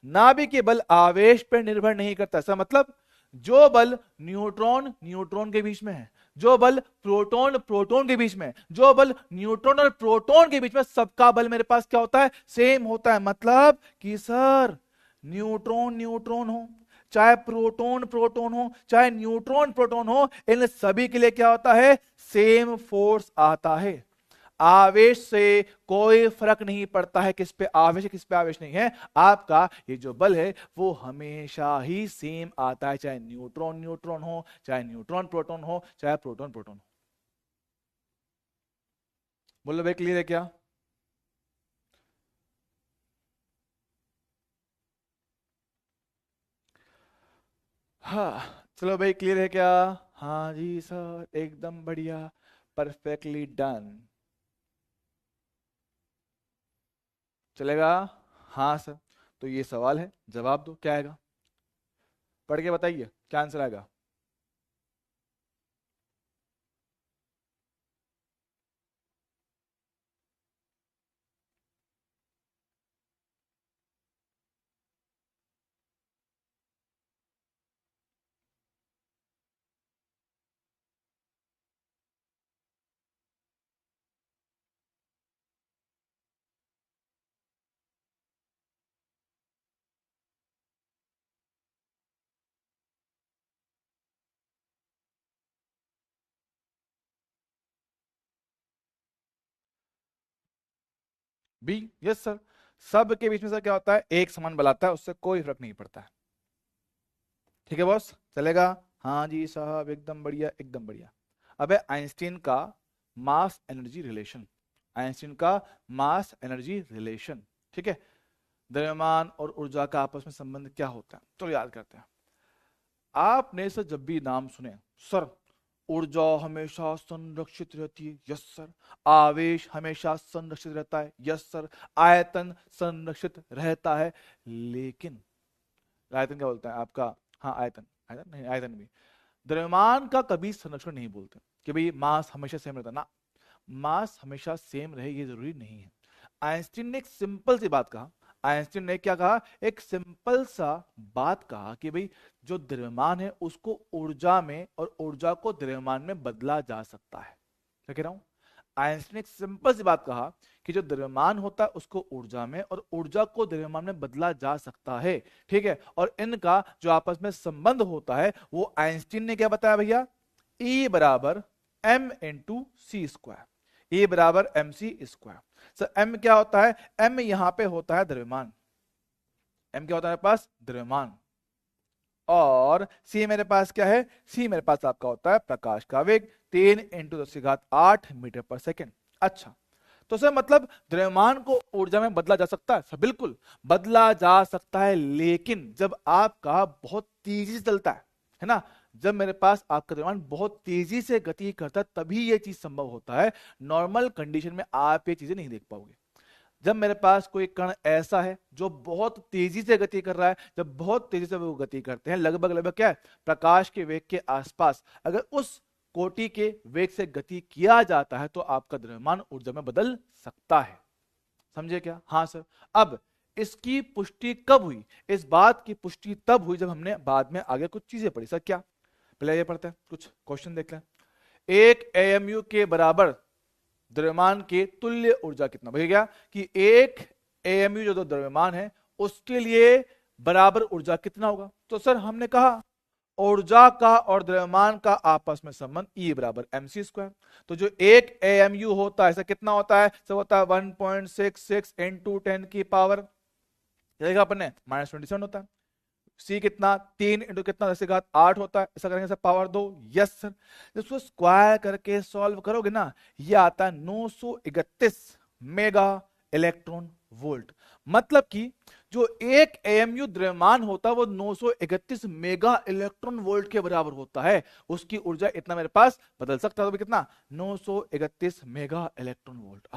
नाभिकीय बल आवेश पर निर्भर नहीं करता, ऐसा मतलब जो बल न्यूट्रॉन न्यूट्रॉन के बीच में है, जो बल प्रोटॉन प्रोटॉन के बीच में, जो बल न्यूट्रॉन और प्रोटॉन के बीच में, सबका बल मेरे पास क्या होता है, सेम होता है। मतलब कि सर न्यूट्रॉन न्यूट्रॉन हो चाहे प्रोटॉन प्रोटॉन हो, चाहे न्यूट्रॉन प्रोटॉन हो, इन सभी के लिए क्या होता है? सेम फोर्स आता है। आवेश से कोई फर्क नहीं पड़ता है किस पे आवेश है किस पे आवेश नहीं है, आपका ये जो बल है वो हमेशा ही सेम आता है, चाहे न्यूट्रॉन न्यूट्रॉन हो, चाहे न्यूट्रॉन प्रोटॉन हो, चाहे प्रोटॉन प्रोटॉन हो। बोलो भाई, क्लियर है क्या? हाँ चलो भाई, क्लियर है क्या? हाँ जी सर, एकदम बढ़िया, परफेक्टली डन। चलेगा? हाँ सर। तो ये सवाल है, जवाब दो, क्या आएगा? पढ़ के बताइए क्या आंसर आएगा। B, yes sir. सब के बीच में सर क्या होता है? एक समान बल आता है, उससे कोई फर्क नहीं पड़ता है। ठीक है बॉस, चलेगा? हाँ जी साहब, एकदम बढ़िया एकदम बढ़िया। अब है आइंस्टीन का मास एनर्जी रिलेशन। आइंस्टीन का मास एनर्जी रिलेशन, ठीक है। द्रव्यमान और ऊर्जा का आपस में संबंध क्या होता है, तो याद करते हैं। आपने सर जब भी नाम सुने, सर ऊर्जा हमेशा संरक्षित रहती है, यस सर। आवेश हमेशा संरक्षित रहता है, यस सर। आयतन संरक्षित रहता है, लेकिन आयतन क्या बोलता है आपका? हाँ आयतन, आयतन नहीं, आयतन भी। द्रव्यमान का कभी संरक्षण नहीं बोलते कि भाई मास हमेशा सेम रहता ना। मास हमेशा सेम रहे ये जरूरी नहीं है। आइंस्टीन ने एक सिंपल सी बात कहा। आइंस्टीन ने क्या कहा? एक सिंपल सा बात कहा कि भाई जो द्रव्यमान है उसको ऊर्जा में और ऊर्जा को द्रव्यमान में बदला जा सकता है। क्या कह रहा हूं? आइंस्टीन ने एक सिंपल सी बात कहा कि जो द्रव्यमान होता है उसको ऊर्जा में और ऊर्जा को द्रव्यमान में बदला जा सकता है, ठीक है। और इनका जो आपस में संबंध होता है वो आइंस्टीन ने क्या बताया भैया? E बराबर m into C square. E बराबर M C square. Sir m क्या होता है? m यहां पे होता है द्रव्यमान। m क्या होता है मेरे पास? द्रव्यमान। और c मेरे पास क्या है? c मेरे पास आपका होता है प्रकाश का वेग, 3 × 10⁻⁸मीटर पर सेकेंड। अच्छा, तो सर मतलब द्रव्यमान को ऊर्जा में बदला जा सकता है? सर बिल्कुल बदला जा सकता है, लेकिन जब आपका बहुत तेजी से चलता है ना, जब मेरे पास आपका द्रव्यमान बहुत तेजी से गति करता है तभी ये चीज संभव होता है। नॉर्मल कंडीशन में आप ये चीजें नहीं देख पाओगे। जब मेरे पास कोई कण ऐसा है जो बहुत तेजी से गति कर रहा है, जब बहुत तेजी से वो गति करते हैं, लगभग लगभग क्या है, प्रकाश के वेग के आसपास, अगर उस कोटि के वेग से गति किया जाता है तो आपका द्रव्यमान ऊर्जा में बदल सकता है। समझे क्या? हाँ सर। अब इसकी पुष्टि कब हुई? इस बात की पुष्टि तब हुई जब हमने बाद में आगे कुछ चीजें पढ़ी। सर क्या? पहले ये पढ़ते हैं, कुछ क्वेश्चन देख लें। एक एएमयू के बराबर द्रव्यमान के तुल्य ऊर्जा कितना? भैया कि एक एएमयू जो द्रव्यमान है उसके लिए बराबर ऊर्जा कितना होगा? तो सर हमने कहा ऊर्जा का और द्रव्यमान का आपस में संबंध E बराबर एम सी स्क्वायर। तो जो एक एएमयू होता है ऐसा कितना होता है? सब होता है 1.66 इंटू 10 की पावर, देखा अपन ने, -27 होता है। सी कितना? 3 इंटू कितना 10⁸ होता है। ऐसा करेंगे सर पावर 2, यस सर। जब उसको स्क्वायर करके सॉल्व करोगे ना, ये आता है 931 मेगा इलेक्ट्रॉन वोल्ट। मतलब कि जो एक एएमयू द्रव्यमान होता है वो 931 मेगा इलेक्ट्रॉन वोल्ट के बराबर होता है। उसकी ऊर्जा इतना मेरे पास बदल सकता है, तो कितना? 931 मेगा इलेक्ट्रॉन वोल्ट।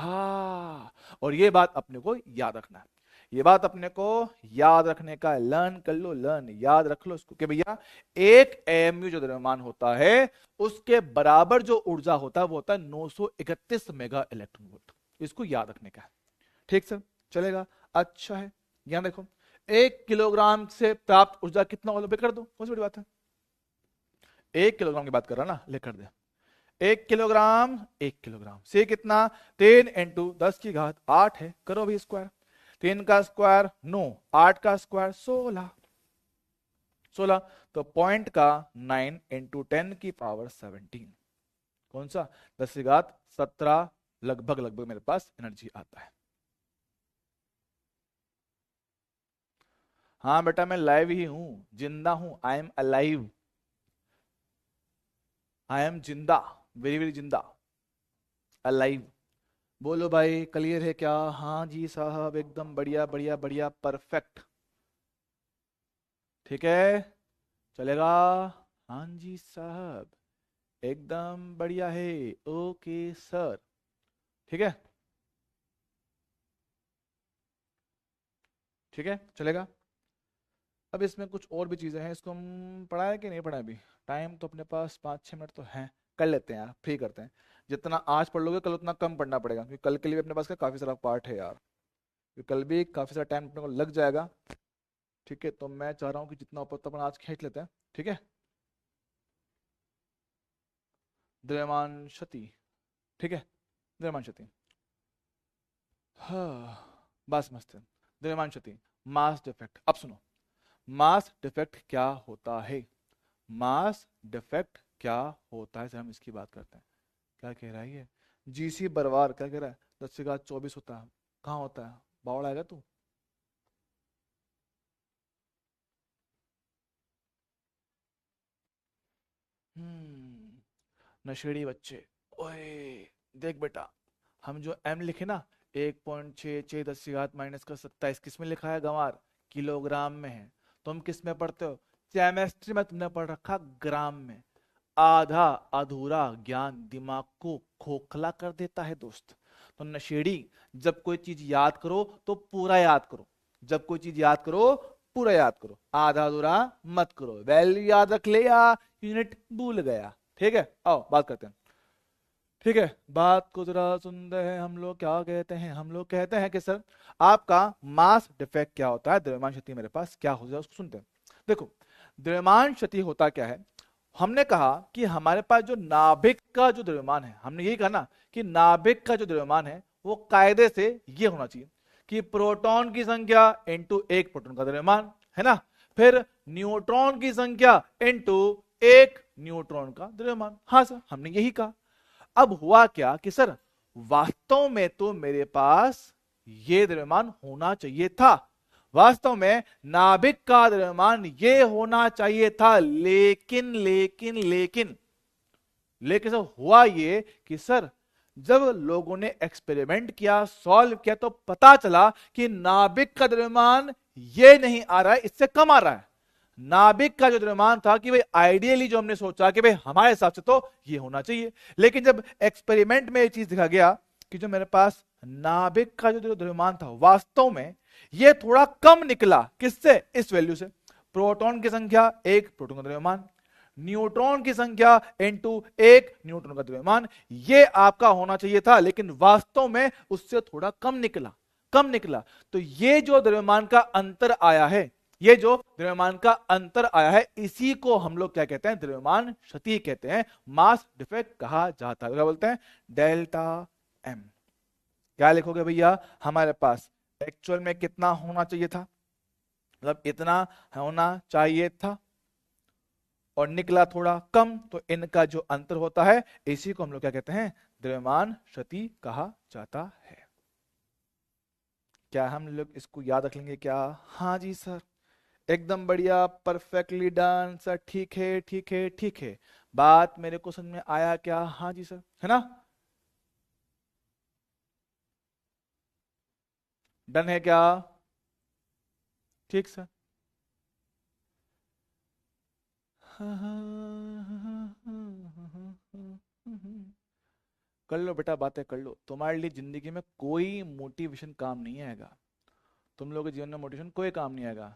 और ये बात अपने को याद रखना है। ये बात अपने को याद रखने का, लर्न कर लो, लर्न याद रख लो इसको कि भैया एक एएमयू जो द्रव्यमान होता है उसके बराबर जो ऊर्जा होता है वो होता है 931 मेगा इलेक्ट्रॉन वोल्ट। इसको याद रखने का है, ठीक सर, चलेगा? अच्छा है, यहां देखो 1 किलोग्राम से प्राप्त ऊर्जा कितना होगा? कर दो, कौन सी बड़ी बात है। 1 किलोग्राम की बात कर रहा ना, ले कर दे। 1 किलोग्राम, 1 किलोग्राम से कितना? 3 इंटू 10⁸ है। करो भी स्क्वायर। 3 का स्क्वायर 9, 8 का स्क्वायर 16, 16। तो पॉइंट का 9 इंटू 10⁻17, कौन सा, 10⁻17 लगभग लगभग मेरे पास एनर्जी आता है। हाँ बेटा मैं लाइव ही हूं, जिंदा हूं, I am alive, I am जिंदा, वेरी वेरी जिंदा, अलाइव। बोलो भाई क्लियर है क्या? हाँ जी साहब, एकदम बढ़िया बढ़िया बढ़िया, परफेक्ट, ठीक है, चलेगा। हाँ जी साहब, एकदम बढ़िया है, ओके सर, ठीक है, ठीक है, चलेगा। अब इसमें कुछ और भी चीज़ें हैं, इसको हम पढ़ाए कि नहीं पढ़ाए अभी? टाइम तो अपने पास 5-6 मिनट तो है, कर लेते हैं यार, फ्री करते हैं। जितना आज पढ़ लोगे कल उतना कम पढ़ना पड़ेगा, क्योंकि कल के लिए भी अपने पास का काफ़ी सारा पार्ट है यार, क्योंकि कल भी काफ़ी सारा टाइम अपने को लग जाएगा। ठीक है, तो मैं चाह रहा हूँ कि जितना ऊपर अपन आज खींच लेते हैं, ठीक है। द्रव्यमान क्षति, ठीक है, द्रव्यमान क्षति, हाँ बस मस्त है। द्रव्यमान क्षति, मास डिफेक्ट। अब सुनो, मास डिफेक्ट क्या होता है, मास डिफेक्ट क्या होता है, हम इसकी बात करते हैं। क्या कह रहा है ये जीसी बरवार, क्या कह रहा है, 10⁻24 होता है, कहाँ होता है, बावड़ आएगा तू। नशेड़ी बच्चे, ओए देख बेटा, हम जो एम लिखे ना, 1.66 10⁻⁻27 किस में लिखा है गंवार, किलोग्राम में है। तुम किस में पढ़ते हो, केमिस्ट्री में तुमने पढ़ रखा ग्राम में। आधा अधूरा ज्ञान दिमाग को खोखला कर देता है दोस्त। तो नशेड़ी, जब कोई चीज याद करो तो पूरा याद करो, जब कोई चीज याद करो पूरा याद करो, आधा अधूरा मत करो। वैल्यू याद रख ले या यूनिट भूल गया, ठीक है। आओ बात करते हैं, ठीक है, बात को जरा सुनते हैं। हम लोग क्या कहते हैं, हम लोग कहते हैं कि सर आपका मास डिफेक्ट क्या होता है, द्रव्यमान क्षति मेरे पास क्या हो जाए, उसको सुनते हैं। देखो, द्रव्यमान क्षति होता क्या है, हमने कहा कि हमारे पास जो नाभिक का जो द्रव्यमान है, हमने यही कहा ना कि नाभिक का जो द्रव्यमान है वो कायदे से ये होना चाहिए कि प्रोटॉन की संख्या इंटू एक प्रोटॉन का द्रव्यमान, है ना, फिर न्यूट्रॉन की संख्या इंटू एक न्यूट्रॉन का द्रव्यमान। हाँ सर, हमने यही कहा। अब हुआ क्या कि सर वास्तव में तो मेरे पास ये द्रव्यमान होना चाहिए था, वास्तव में नाभिक का द्रव्यमान ये होना चाहिए था, लेकिन लेकिन लेकिन लेकिन सर हुआ ये कि सर जब लोगों ने एक्सपेरिमेंट किया, सॉल्व किया, तो पता चला कि नाभिक का द्रव्यमान ये नहीं आ रहा है, इससे कम आ रहा है। नाभिक का जो द्रव्यमान था कि भाई आइडियली जो हमने सोचा कि भाई हमारे हिसाब से तो ये होना चाहिए, लेकिन जब एक्सपेरिमेंट में ये चीज दिखा गया कि जो मेरे पास नाभिक का जो द्रव्यमान था वास्तव में ये थोड़ा कम निकला, किससे, इस वैल्यू से। प्रोटॉन की संख्या एक प्रोटॉन का द्रव्यमान, न्यूट्रॉन की संख्या इंटू एक न्यूट्रॉन का द्रव्यमान, ये आपका होना चाहिए था, लेकिन वास्तव में उससे थोड़ा कम निकला, कम निकला। तो ये जो द्रव्यमान का अंतर आया है, ये जो द्रव्यमान का अंतर आया है, इसी को हम लोग क्या कहते हैं, द्रव्यमान क्षति कहते हैं, मास डिफेक्ट कहा जाता है। क्या बोलते हैं, डेल्टा एम। क्या लिखोगे भैया, हमारे पास एक्चुअल में कितना होना चाहिए था, मतलब इतना होना चाहिए था और निकला थोड़ा कम, तो इनका जो अंतर होता है इसी को हम लोग क्या कहते हैं, द्रव्यमान क्षति कहा जाता है। क्या हम लोग इसको याद रख लेंगे क्या? हाँ जी सर, एकदम बढ़िया, परफेक्टली डन सर, ठीक है ठीक है ठीक है। बात मेरे को समझ में आया क्या? हाँ जी सर, है ना, डन है क्या? ठीक सर। कर लो बेटा, बातें कर लो, तुम्हारे लिए जिंदगी में कोई मोटिवेशन काम नहीं आएगा, तुम लोगों के जीवन में मोटिवेशन कोई काम नहीं आएगा।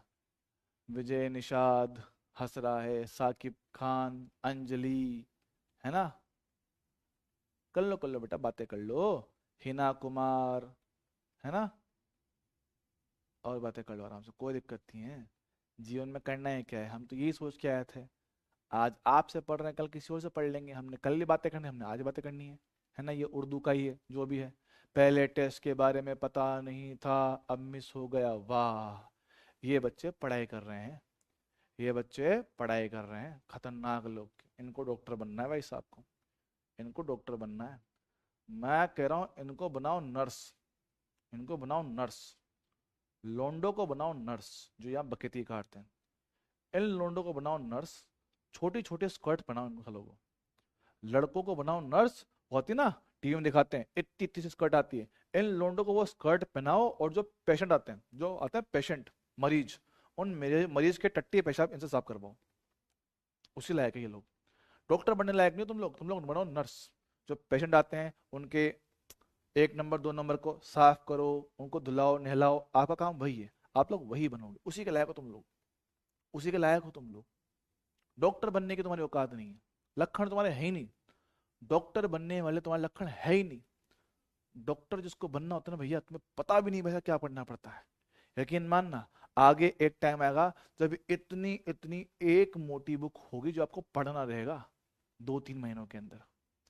विजय निषाद हंस रहा है, साकिब खान, अंजलि, है ना, कर लो बेटा, बातें कर लो, हिना कुमार, है ना, और बातें कर लो आराम से, कोई दिक्कत नहीं है। जीवन में करना है क्या है, हम तो यही सोच के आए थे, आज आपसे पढ़ रहे हैं, कल किसी और से पढ़ लेंगे, हमने कल ही बातें करनी, हमने आज बातें करनी है ना। ये उर्दू का ही है जो भी है। पहले टेस्ट के बारे में पता नहीं था, अब मिस हो गया, वाह, ये बच्चे पढ़ाई कर रहे हैं, ये बच्चे पढ़ाई कर रहे हैं, खतरनाक लोग, इनको डॉक्टर बनना है भाई साहब को, इनको डॉक्टर बनना है। मैं कह रहा हूं इनको बनाओ नर्स, इनको बनाओ नर्स, लोंडो को बनाओ नर्स जो यहाँ बकेती काटते हैं, इन लोंडो को बनाओ नर्स, छोटी छोटी स्कर्ट पहनाओ इन सालों को। लड़कों को बनाओ नर्स, होती ना टीवी में दिखाते हैं इतनी इतनी सी स्कर्ट आती है, इन लोंडो को वो स्कर्ट पहनाओ, और जो पेशेंट आते हैं, जो आते हैं पेशेंट मरीज, उन मेरे मरीज के टट्टी पेशाब इनसे साफ करवाओ। उसी लायक है ये लोग, डॉक्टर बनने लायक नहीं हो तुम लोग बनाओ नर्स। जो पेशेंट आते हैं उनके 1 नंबर 2 नंबर को साफ करो, उनको धुलाओ नहलाओ, आपका काम वही है, आप लोग वही बनोगे, उसी के लायक हो तुम लोग, उसी के लायक हो तुम लोग। डॉक्टर बनने की तुम्हारी औकात नहीं है, लक्षण तुम्हारे है ही नहीं, डॉक्टर बनने वाले तुम्हारे लक्षण है ही नहीं। डॉक्टर जिसको बनना होता है ना भैया, तुम्हें पता भी नहीं भैया क्या पढ़ना पड़ता है। यकीन मानना, आगे एक टाइम आएगा जब इतनी इतनी एक मोटी बुक होगी जो आपको पढ़ना रहेगा 2-3 महीनों के अंदर,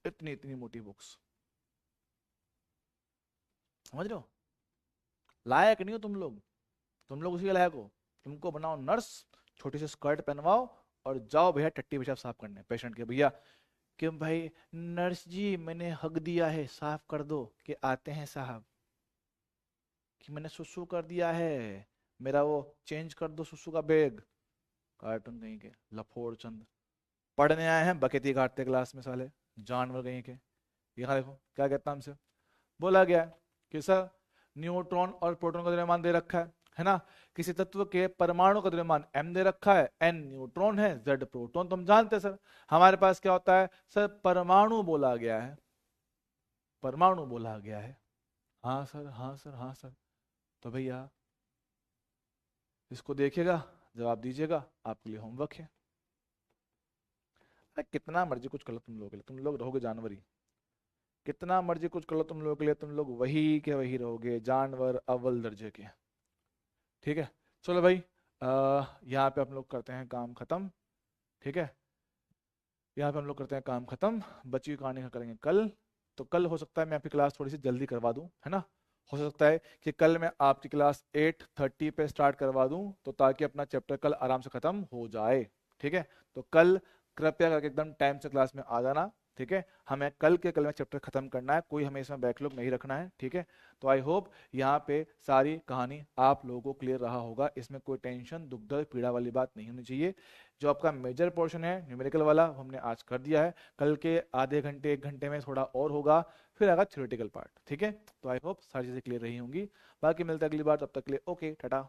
इतनी इतनी मोटी बुक्स, समझ रहे हो? लायक नहीं हो तुम लोग उसी के लायक हो। तुमको बनाओ नर्स, छोटी सी स्कर्ट पहनवाओ, और जाओ भैया टट्टी पेशाब साफ करने पेशेंट के। भैया कि भाई नर्स जी मैंने हक दिया है साफ कर दो, कि आते हैं साहब, कि मैंने सुसु कर दिया है, मेरा वो चेंज कर दो सुसु का बैग। कार्टून कहीं के लफोड़ चंद, पढ़ने आए हैं बकेती काटते क्लास में साले, जानवर कहीं के। यहाँ देखो क्या कहता हमसे, बोला गया है कि सर न्यूट्रॉन और प्रोटॉन का द्रव्यमान दे रखा है ना, किसी तत्व के परमाणु का द्रव्यमान m दे रखा है, n न्यूट्रॉन है, z प्रोटॉन, तो हम जानते हैं सर हमारे पास क्या होता है, सर परमाणु बोला गया है, परमाणु बोला गया है। हाँ सर हाँ सर हाँ सर। तो भैया इसको देखिएगा, जवाब दीजिएगा, आपके लिए होमवर्क है। अरे कितना मर्जी कुछ कर लो तुम लोगों के लिए, तुम लोग रहोगे जानवर ही, कितना मर्जी कुछ कर लो तुम लोगों के लिए, तुम लोग वही के वही रहोगे, जानवर अव्वल दर्जे के। ठीक है, चलो भाई यहाँ पे हम लोग करते हैं काम खत्म। ठीक है, यहाँ पे हम लोग करते हैं काम खत्म, बची हुई कहानी का करेंगे कल। तो कल हो सकता है मैं आपकी क्लास थोड़ी सी जल्दी करवा दूँ, है ना, हो सकता है कि कल मैं आपकी क्लास 8:30 पे स्टार्ट करवा दूँ, तो ताकि अपना चैप्टर कल आराम से खत्म हो जाए। ठीक है, तो कल कृपया करके एकदम टाइम से क्लास में आ जाना। ठीक है, हमें कल में चैप्टर खत्म करना है, कोई हमें इसमें बैकलॉग नहीं रखना है। ठीक है, तो आई होप यहाँ पे सारी कहानी आप लोगों को क्लियर रहा होगा, इसमें कोई टेंशन दुख दर्द पीड़ा वाली बात नहीं होनी चाहिए। जो आपका मेजर पोर्शन है न्यूमेरिकल वाला वो हमने आज कर दिया है, कल के आधे घंटे 1 घंटे में थोड़ा और होगा, फिर आएगा थ्योरेटिकल पार्ट। ठीक है, तो आई होप सारी चीज़ें क्लियर रही होंगी। बाकी मिलता है अगली बार, तब तक के लिए ओके टाटा।